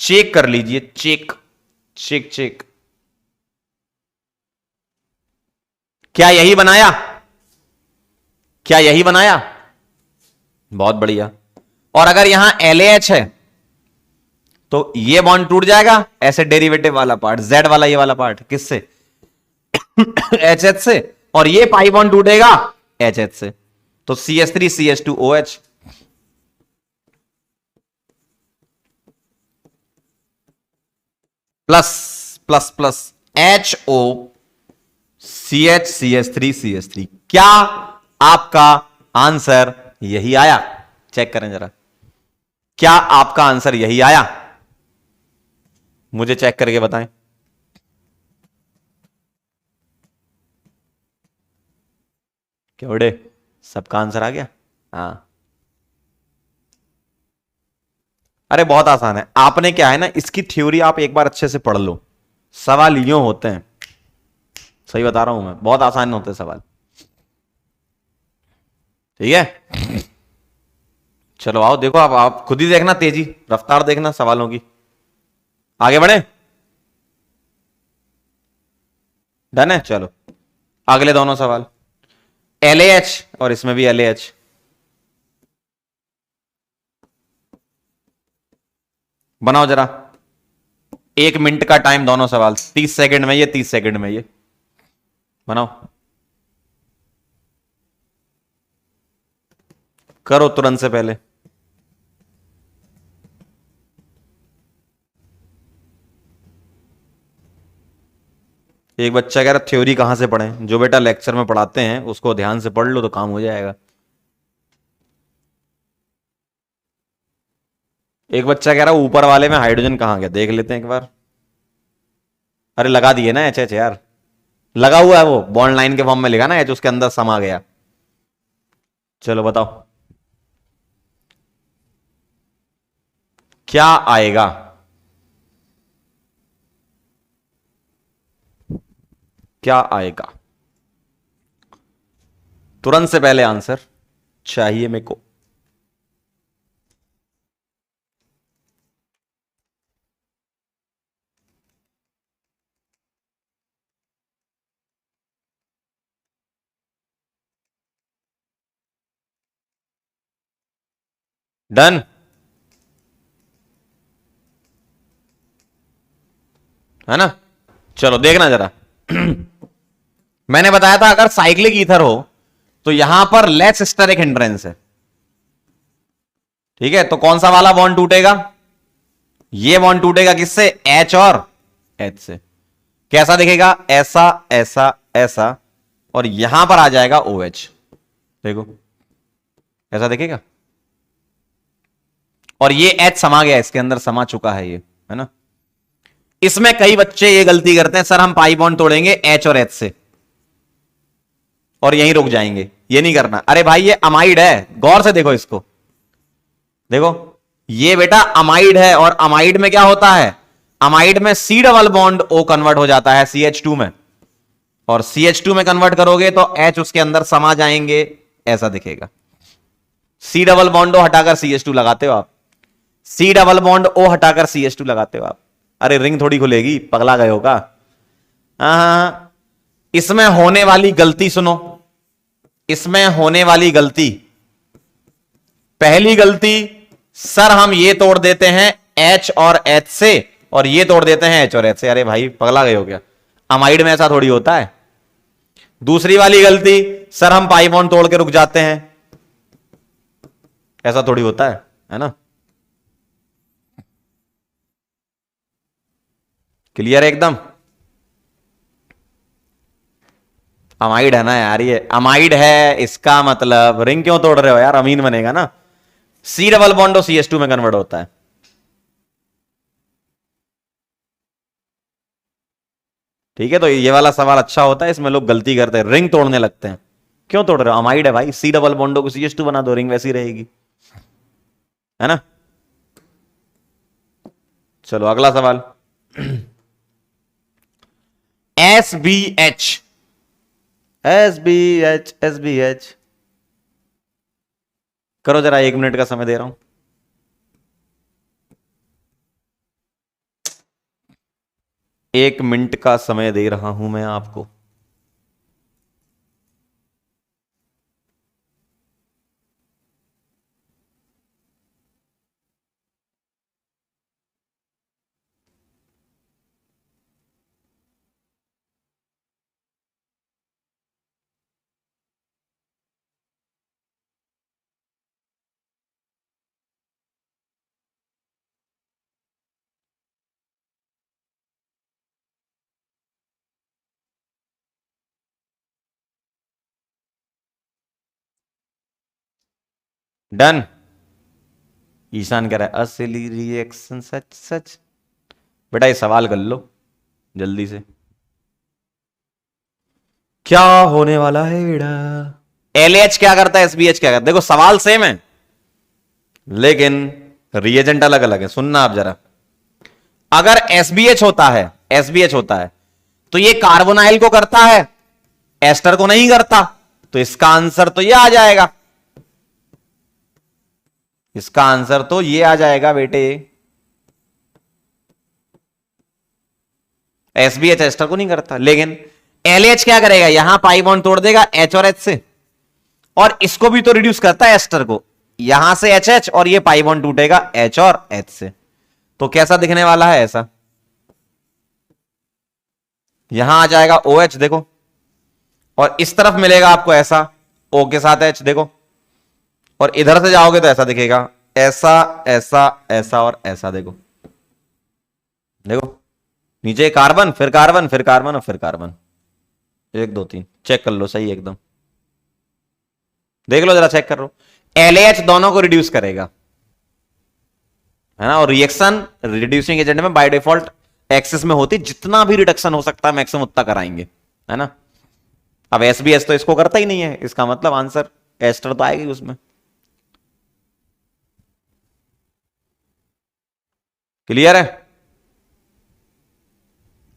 चेक कर लीजिए, चेक चेक चेक। क्या यही बनाया? क्या यही बनाया? बहुत बढ़िया। और अगर यहां LAH है तो ये बॉन्ड टूट जाएगा, ऐसे डेरिवेटिव वाला पार्ट, जेड वाला ये वाला पार्ट किससे? एच एच से। और ये पाई बॉन्ड टूटेगा एच एच से, तो CH3CH2OH। Plus plus plus HO CH3CH3। क्या आपका आंसर यही आया? चेक करें जरा, क्या आपका आंसर यही आया? मुझे चेक करके बताएं। क्या बड़े, सबका आंसर आ गया? हाँ, अरे बहुत आसान है। आपने क्या है ना, इसकी थ्योरी आप एक बार अच्छे से पढ़ लो, सवाल यूं होते हैं, सही बता रहा हूं मैं, बहुत आसान होते हैं सवाल। ठीक है, चलो आओ देखो, आप खुद ही देखना, तेजी रफ्तार देखना सवालों की। आगे बढ़े? डन है, चलो अगले दोनों सवाल। LAH और इसमें भी LAH। बनाओ जरा, 1 मिनट का टाइम, दोनों सवाल, 30 सेकंड में ये, 30 सेकंड में ये। बनाओ, करो तुरंत से पहले। एक बच्चा कह रहा थ्योरी कहां से पढ़े? जो बेटा लेक्चर में पढ़ाते हैं उसको ध्यान से पढ़ लो तो काम हो जाएगा। एक बच्चा कह रहा ऊपर वाले में हाइड्रोजन कहां गया, देख लेते हैं एक बार। अरे लगा दिए ना एच यार, लगा हुआ है वो, बॉन्ड लाइन के फॉर्म में लिखा ना एच, उसके अंदर समा गया। चलो बताओ क्या आएगा? क्या आएगा? तुरंत से पहले आंसर चाहिए मेरे को। डन, है ना? चलो देखना जरा। मैंने बताया था अगर साइक्लिक ईथर हो तो यहां पर लेस स्टेरिक हिंड्रेंस है। ठीक है, तो कौन सा वाला बॉन्ड टूटेगा? ये बॉन्ड टूटेगा किससे? एच और एच से। कैसा दिखेगा? ऐसा ऐसा ऐसा, और यहां पर आ जाएगा OH। देखो ऐसा दिखेगा, और ये H समा गया, इसके अंदर समा चुका है ये, है ना? इसमें कई बच्चे ये गलती करते हैं, सर हम पाई बॉन्ड तोड़ेंगे H और H से और यहीं रुक जाएंगे। ये नहीं करना। अरे भाई ये अमाइड है, गौर से देखो इसको, देखो ये बेटा अमाइड है, और अमाइड में क्या होता है? अमाइड में C double bond O convert हो जाता है CH2 में, और CH2 में कन्वर्ट करोगे तो H उसके अंदर समा जाएंगे, ऐसा दिखेगा। C डबल बॉन्ड O हटाकर CH2 लगाते हो आप, C डबल बॉन्ड O हटाकर CH2 लगाते हो आप। अरे रिंग थोड़ी खुलेगी, पगला गए होगा। हाँ, इसमें होने वाली गलती सुनो, इसमें होने वाली गलती, पहली गलती, सर हम ये तोड़ देते हैं H और H से, और ये तोड़ देते हैं H और H से। अरे भाई पगला गए हो क्या? अमाइड में ऐसा थोड़ी होता है। दूसरी वाली गलती, सर हम पाई बॉन्ड तोड़ के रुक जाते हैं, ऐसा थोड़ी होता है ना? क्लियर है एकदम? अमाइड है ना यार, ये अमाइड है, इसका मतलब रिंग क्यों तोड़ रहे हो यार? अमीन बनेगा ना। C डबल बॉन्ड CH2 में कन्वर्ट होता है। ठीक है, तो ये वाला सवाल अच्छा होता है, इसमें लोग गलती करते हैं, रिंग तोड़ने लगते हैं। क्यों तोड़ रहे हो? अमाइड है भाई, C डबल बॉन्डो को CH2 बना दो, रिंग वैसी रहेगी, है ना? चलो अगला सवाल। SBH, SBH, SBH, करो जरा, 1 मिनट का समय दे रहा हूं। एक मिनट का समय दे रहा हूं मैं आपको। डन। ईशान कह रहा है असली रिएक्शन सच सच। बेटा ये सवाल कर लो जल्दी से, क्या होने वाला है बेटा। एलएच क्या करता है, एसबीएच क्या करता है? देखो सवाल सेम है लेकिन रिएजेंट अलग अलग है। सुनना आप जरा, अगर एसबीएच होता है, एसबीएच होता है तो ये कार्बोनाइल को करता है, एस्टर को नहीं करता, तो इसका आंसर तो ये आ जाएगा, इसका आंसर तो ये आ जाएगा बेटे। एसबीएच एस्टर को नहीं करता, लेकिन एलएच क्या करेगा, यहां पाई बॉन्ड तोड़ देगा एच और एच से, और इसको भी तो रिड्यूस करता है एस्टर को, यहां से एच एच, और ये पाई बॉन्ड टूटेगा एच और एच से। तो कैसा दिखने वाला है, ऐसा यहां आ जाएगा ओ एच देखो, और इस तरफ मिलेगा आपको ऐसा ओ के साथ एच देखो, और इधर से जाओगे तो ऐसा दिखेगा, ऐसा ऐसा ऐसा और ऐसा। देखो देखो नीचे कार्बन, फिर कार्बन, फिर कार्बन और फिर कार्बन, 1 2 3 चेक कर लो, सही एकदम। देख लो जरा, चेक कर लो। एलएच दोनों को रिड्यूस करेगा, है ना, और रिएक्शन रिड्यूसिंग एजेंट में बाय डिफॉल्ट एक्सेस में होती, जितना भी रिडक्शन हो सकता है मैक्सिमम उतना कराएंगे, है ना। अब एसबीएस तो इसको करता ही नहीं है, इसका मतलब आंसर एस्टर तो आएगी उसमें। क्लियर है?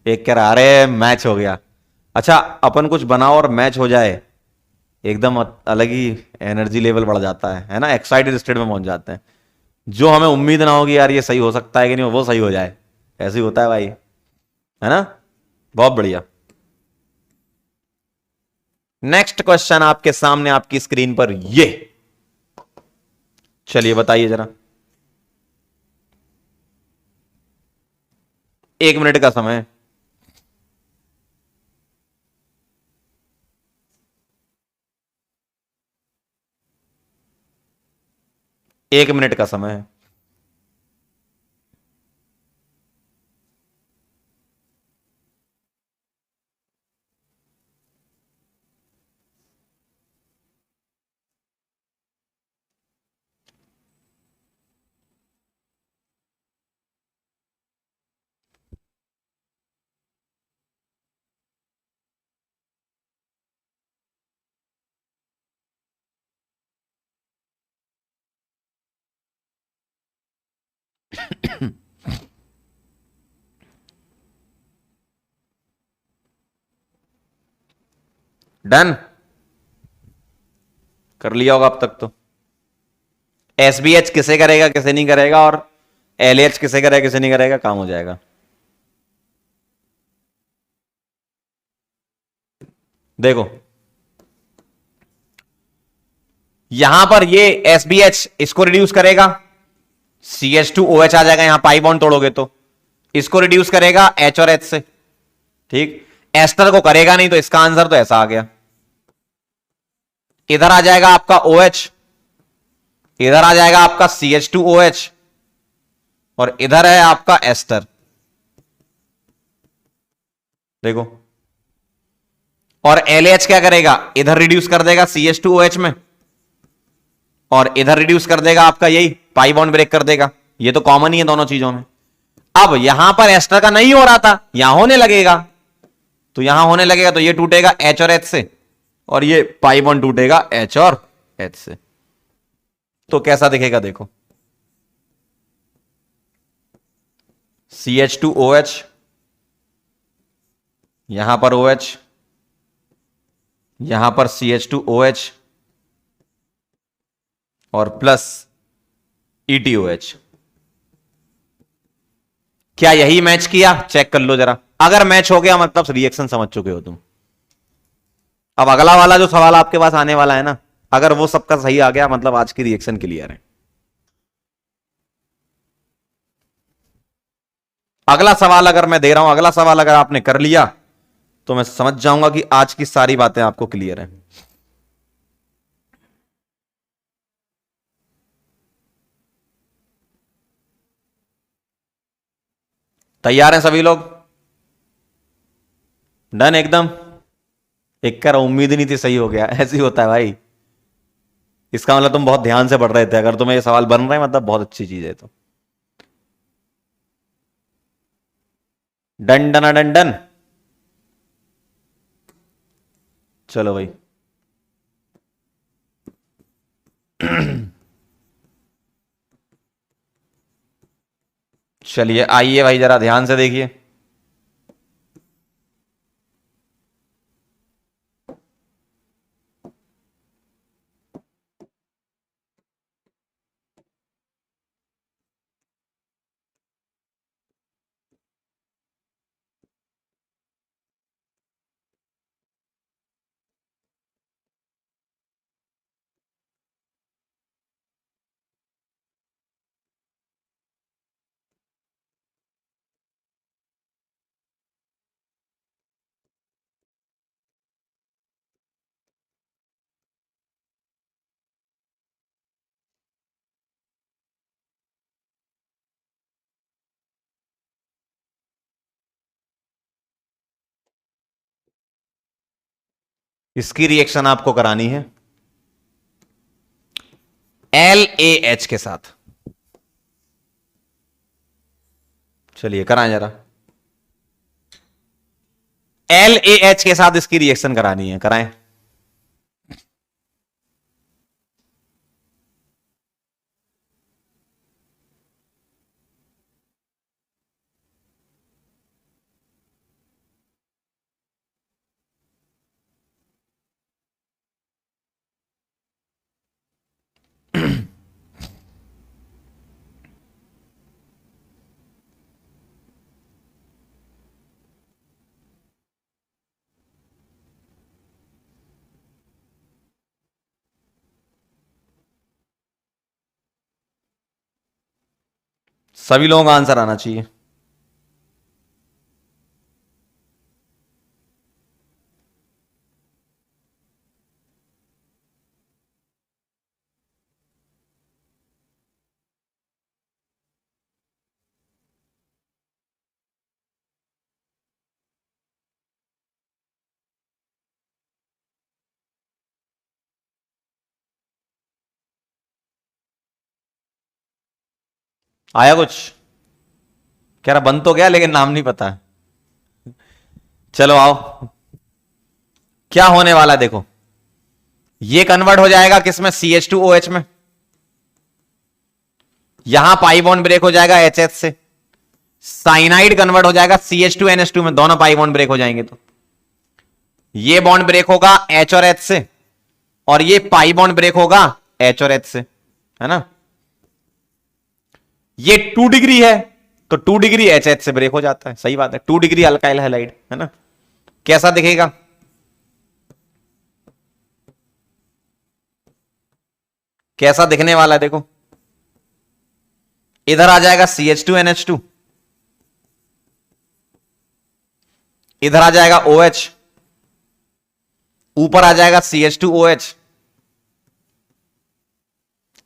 एक कह रहा अरे मैच हो गया। अच्छा, अपन कुछ बनाओ और मैच हो जाए, एकदम अलग ही एनर्जी लेवल बढ़ जाता है ना, एक्साइटेड स्टेट में पहुंच जाते हैं। जो हमें उम्मीद ना होगी यार ये सही हो सकता है कि नहीं, वो सही हो जाए, ऐसे ही होता है भाई, है ना। बहुत बढ़िया। नेक्स्ट क्वेश्चन आपके सामने आपकी स्क्रीन पर, ये चलिए बताइए जरा। 1 मिनट का समय है। एक मिनट का समय है। डन कर लिया होगा अब तक तो। एसबीएच किसे करेगा किसे नहीं करेगा, और एलएच किसे करेगा किसे नहीं करेगा, काम हो जाएगा। देखो यहां पर ये एसबीएच इसको रिड्यूस करेगा, CH2OH आ जाएगा, यहां पाई बॉन्ड तोड़ोगे तो इसको रिड्यूस करेगा H और H से, ठीक। एस्टर को करेगा नहीं, तो इसका आंसर तो ऐसा आ गया। इधर आ जाएगा आपका OH, इधर आ जाएगा आपका CH2OH, और इधर है आपका एस्टर। देखो, और LH क्या करेगा, इधर रिड्यूस कर देगा CH2OH में, और इधर रिड्यूस कर देगा आपका यही पाई बॉन्ड ब्रेक कर देगा। ये तो कॉमन ही है दोनों चीजों में। अब यहां पर एस्टर का नहीं हो रहा था, यहां होने लगेगा, तो यहां होने लगेगा तो ये टूटेगा H और H से, और ये पाई बॉन्ड टूटेगा H और H से। तो कैसा दिखेगा देखो, CH2OH, यहां पर OH, यहां पर CH2OH, और प्लस ETOH। क्या यही मैच किया? चेक कर लो जरा। अगर मैच हो गया मतलब रिएक्शन समझ चुके हो तुम। अब अगला वाला जो सवाल आपके पास आने वाला है ना, अगर वो सबका सही आ गया मतलब आज की रिएक्शन क्लियर है। अगला सवाल अगर मैं दे रहा हूं, अगला सवाल अगर आपने कर लिया तो मैं समझ जाऊंगा कि आज की सारी बातें आपको क्लियर है। तैयार हैं सभी लोग? डन एकदम। एक कर उम्मीद नहीं थी, सही हो गया। ऐसे ही होता है भाई। इसका मतलब तुम बहुत ध्यान से पढ़ रहे थे। अगर तुम्हें ये सवाल बन रहा है मतलब बहुत अच्छी चीज है। तो डन डन डन डन। चलो भाई। चलिए आइए भाई, जरा ध्यान से देखिए। इसकी रिएक्शन आपको करानी है LaH के साथ। चलिए कराएं जरा। LaH के साथ इसकी रिएक्शन करानी है, कराएं। सभी लोगों का आंसर आना चाहिए। आया कुछ? कह रहा बन तो गया लेकिन नाम नहीं पता है। चलो आओ, क्या होने वाला है देखो। ये कन्वर्ट हो जाएगा किसमें? CH2OH में। यहां पाई बॉन्ड ब्रेक हो जाएगा HH से। साइनाइड कन्वर्ट हो जाएगा CH2NH2 में, दोनों पाई बॉन्ड ब्रेक हो जाएंगे। तो ये बॉन्ड ब्रेक होगा H और H से, और ये पाई बॉन्ड ब्रेक होगा H और H से, है ना। ये 2 डिग्री है तो 2 डिग्री HH से ब्रेक हो जाता है। सही बात है, 2 डिग्री अल्काइल हैलाइड, है ना। कैसा दिखेगा? कैसा दिखने वाला है देखो। इधर आ जाएगा CH2NH2, इधर आ जाएगा OH, ऊपर आ जाएगा CH2OH,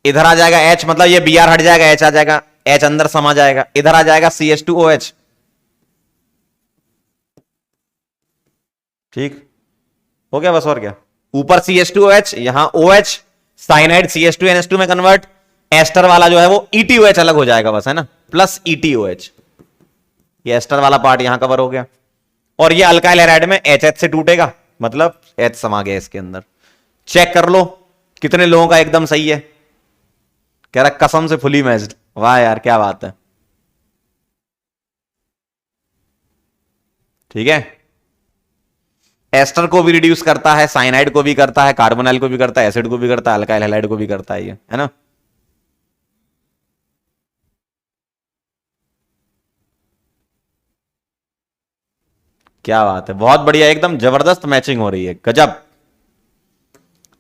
इधर आ जाएगा H, मतलब ये Br हट जाएगा, H आ जाएगा, H अंदर समा जाएगा, इधर आ जाएगा CH2OH। ठीक हो गया बस, और क्या। ऊपर CH2OH, यहां OH, साइनाइड CH2NH2 में कन्वर्ट, एस्टर वाला जो है वो ETOH अलग हो जाएगा बस, है ना, प्लस ETOH। ये एस्टर वाला पार्ट यहां कवर हो गया, और ये अल्काइल हैलाइड में HH से टूटेगा, मतलब H समा गया इसके अंदर। चेक कर लो कितने लोगों का एकदम सही है। कह रहा कसम से फुली मैच्ड। वाह यार क्या बात है। ठीक है, एस्टर को भी रिड्यूस करता है, साइनाइड को भी करता है, कार्बोनाइल को भी करता है, एसिड को भी करता है, अल्काइल हैलाइड को भी करता है, ये है ना। क्या बात है, बहुत बढ़िया, एकदम जबरदस्त मैचिंग हो रही है, गजब।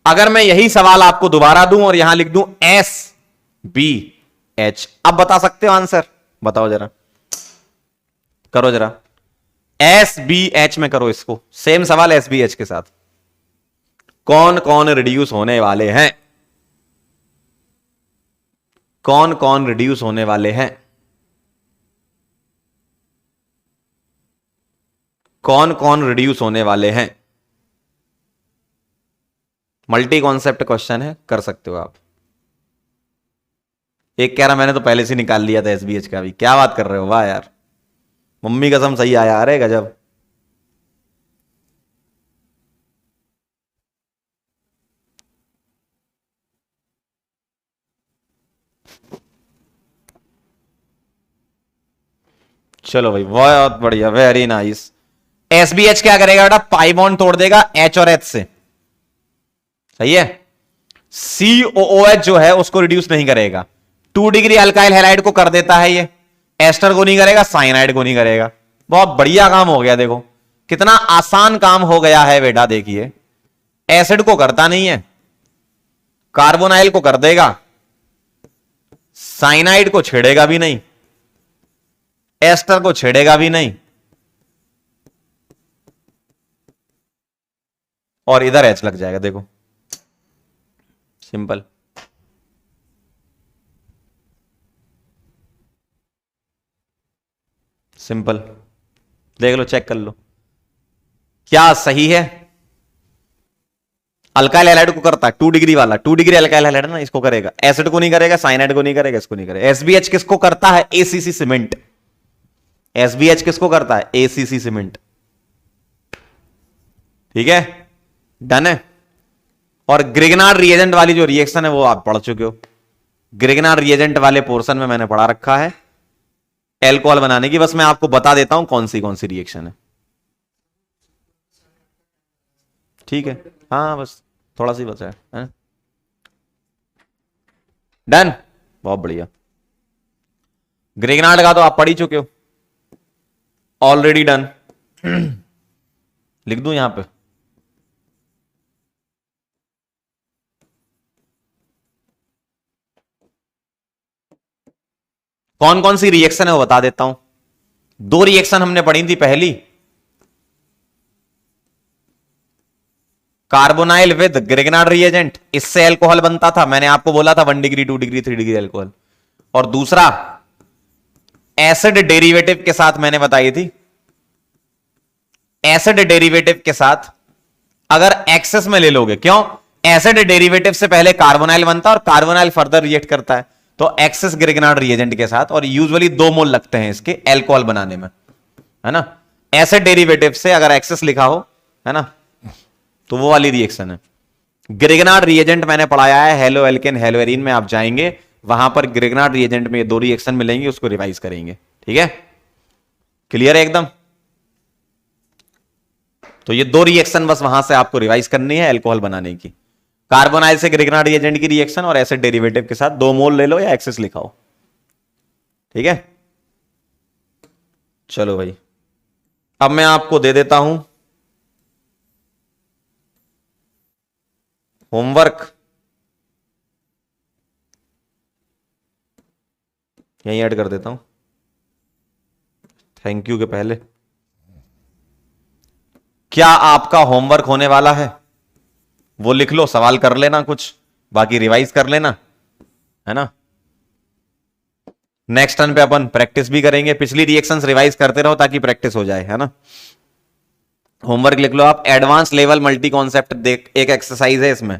अगर मैं यही सवाल आपको दोबारा दूं और यहां लिख दूं SBH, अब बता सकते हो आंसर? बताओ जरा, करो जरा। SBH में करो इसको, सेम सवाल SBH के साथ। कौन कौन रिड्यूस होने वाले हैं? कौन कौन रिड्यूस होने वाले हैं? कौन कौन रिड्यूस होने वाले हैं? मल्टी कॉन्सेप्ट क्वेश्चन है, कर सकते हो आप। एक कह रहा मैंने तो पहले से निकाल लिया था एसबीएच का भी, क्या बात कर रहे हो, वाह यार, मम्मी कसम सही आया, अरे गजब। चलो भाई, बहुत बढ़िया, वेरी नाइस। एसबीएच क्या करेगा बेटा, पाई बॉन्ड तोड़ देगा एच और एच से, सही है। COOH जो है उसको रिड्यूस नहीं करेगा, 2 डिग्री अल्काइल हैलाइड को कर देता है ये, एस्टर को नहीं करेगा, साइनाइड को नहीं करेगा। बहुत बढ़िया काम हो गया, देखो कितना आसान काम हो गया है बेटा, देखिए एसिड को करता नहीं है, कार्बोनाइल को कर देगा, साइनाइड को छेड़ेगा भी नहीं, एस्टर को छेड़ेगा भी नहीं, और इधर एच लग जाएगा, देखो सिंपल। सिंपल, देख लो, चेक कर लो, क्या सही है। अल्काइल हैलाइड को करता है 2 डिग्री वाला, 2 डिग्री अल्काइल हैलाइड ना, इसको करेगा, एसिड को नहीं करेगा, साइनाइड को नहीं करेगा, इसको नहीं करेगा। एसबीएच किसको करता है, एसीसी सीमेंट। एसबीएच किसको करता है, एसीसी सीमेंट, ठीक है, डन है। और ग्रिगनार्ड रिएजेंट वाली जो रिएक्शन है वो आप पढ़ चुके हो, ग्रिगनार्ड रिएजेंट वाले पोर्शन में मैंने पढ़ा रखा है एल्कोहल बनाने की, बस मैं आपको बता देता हूं कौन सी रिएक्शन है, ठीक है। हाँ बस थोड़ा सी बचा है, डन, बहुत बढ़िया। ग्रिगनार्ड का तो आप पढ़ ही चुके हो, ऑलरेडी डन। लिख दूं यहां पे, कौन कौन सी रिएक्शन है वो बता देता हूं। 2 रिएक्शन हमने पढ़ी थी, पहली कार्बोनाइल विद ग्रिगनार्ड रिएजेंट, इससे अल्कोहल बनता था, मैंने आपको बोला था 1 डिग्री 2 डिग्री 3 डिग्री अल्कोहल। और दूसरा एसिड डेरिवेटिव के साथ मैंने बताई थी, एसिड डेरिवेटिव के साथ अगर एक्सेस में ले लोगे, क्यों, एसिड डेरिवेटिव से पहले कार्बोनाइल बनता है और कार्बोनाइल फर्दर रिएक्ट करता है, तो एक्सेस ग्रिगनार्ड रिएजेंट के साथ, और यूजुअली 2 मोल लगते हैं इसके एल्कोहल बनाने में, है ना। एसिड डेरिवेटिव से अगर एक्सेस लिखा हो, है ना, तो वो वाली रिएक्शन है। ग्रिगनार्ड रिएजेंट मैंने पढ़ाया है, हेलो एल्केन हेलो एरीन में आप जाएंगे, वहां पर ग्रिगनार्ड रिएजेंट में 2 रिएक्शन मिलेंगे, उसको रिवाइज करेंगे, ठीक है, क्लियर है एकदम। तो ये 2 रिएक्शन बस वहां से आपको रिवाइज करनी है एल्कोहल बनाने की, कार्बोनाइल से ग्रिगनार्ड रिएजेंट की रिएक्शन, और एसिड डेरिवेटिव के साथ 2 मोल ले लो या एक्सेस लिखाओ, ठीक है। चलो भाई, अब मैं आपको दे देता हूं होमवर्क, यहीं ऐड कर देता हूं, थैंक यू के पहले। क्या आपका होमवर्क होने वाला है, वो लिख लो, सवाल कर लेना कुछ, बाकी रिवाइज कर लेना, है ना। नेक्स्ट टर्न पे अपन प्रैक्टिस भी करेंगे, पिछली रिएक्शंस रिवाइज करते रहो ताकि प्रैक्टिस हो जाए, है ना। होमवर्क लिख लो आप, एडवांस लेवल मल्टी कॉन्सेप्ट देख, एक एक्सरसाइज है इसमें,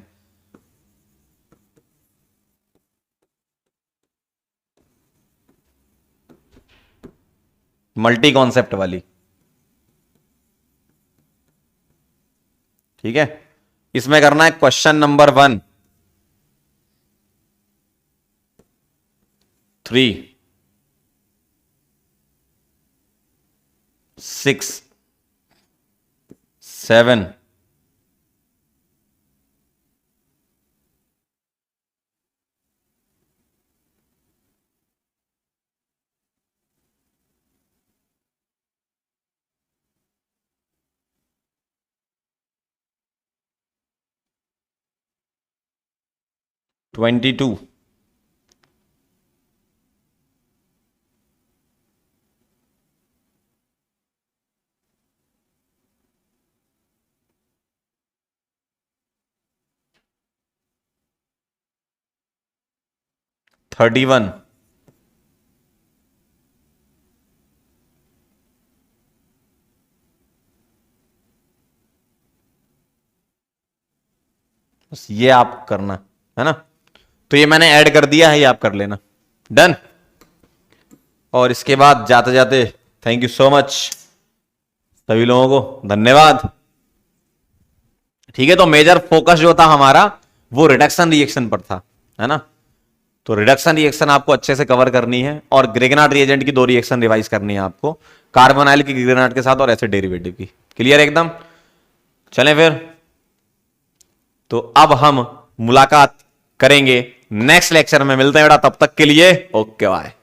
मल्टी कॉन्सेप्ट वाली, ठीक है। इसमें करना है क्वेश्चन नंबर 1, 3, 6, 7, 22, 31, 42, बस ये आप करना है ना। तो ये मैंने ऐड कर दिया है, ये आप कर लेना। डन। और इसके बाद जाते जाते थैंक यू सो मच सभी लोगों को, धन्यवाद। ठीक है, तो मेजर फोकस जो था हमारा वो रिडक्शन रिएक्शन पर था, है ना। तो रिडक्शन रिएक्शन आपको अच्छे से कवर करनी है, और ग्रेगनार्ड रिएजेंट की 2 रिएक्शन रिवाइज करनी है आपको, कार्बोनाइल की ग्रेगनार्ड के साथ और एसिड डेरिवेटिव की। क्लियर एकदम। चलें फिर, तो अब हम मुलाकात करेंगे नेक्स्ट लेक्चर में, मिलते हैं बेटा, तब तक के लिए ओके बाय।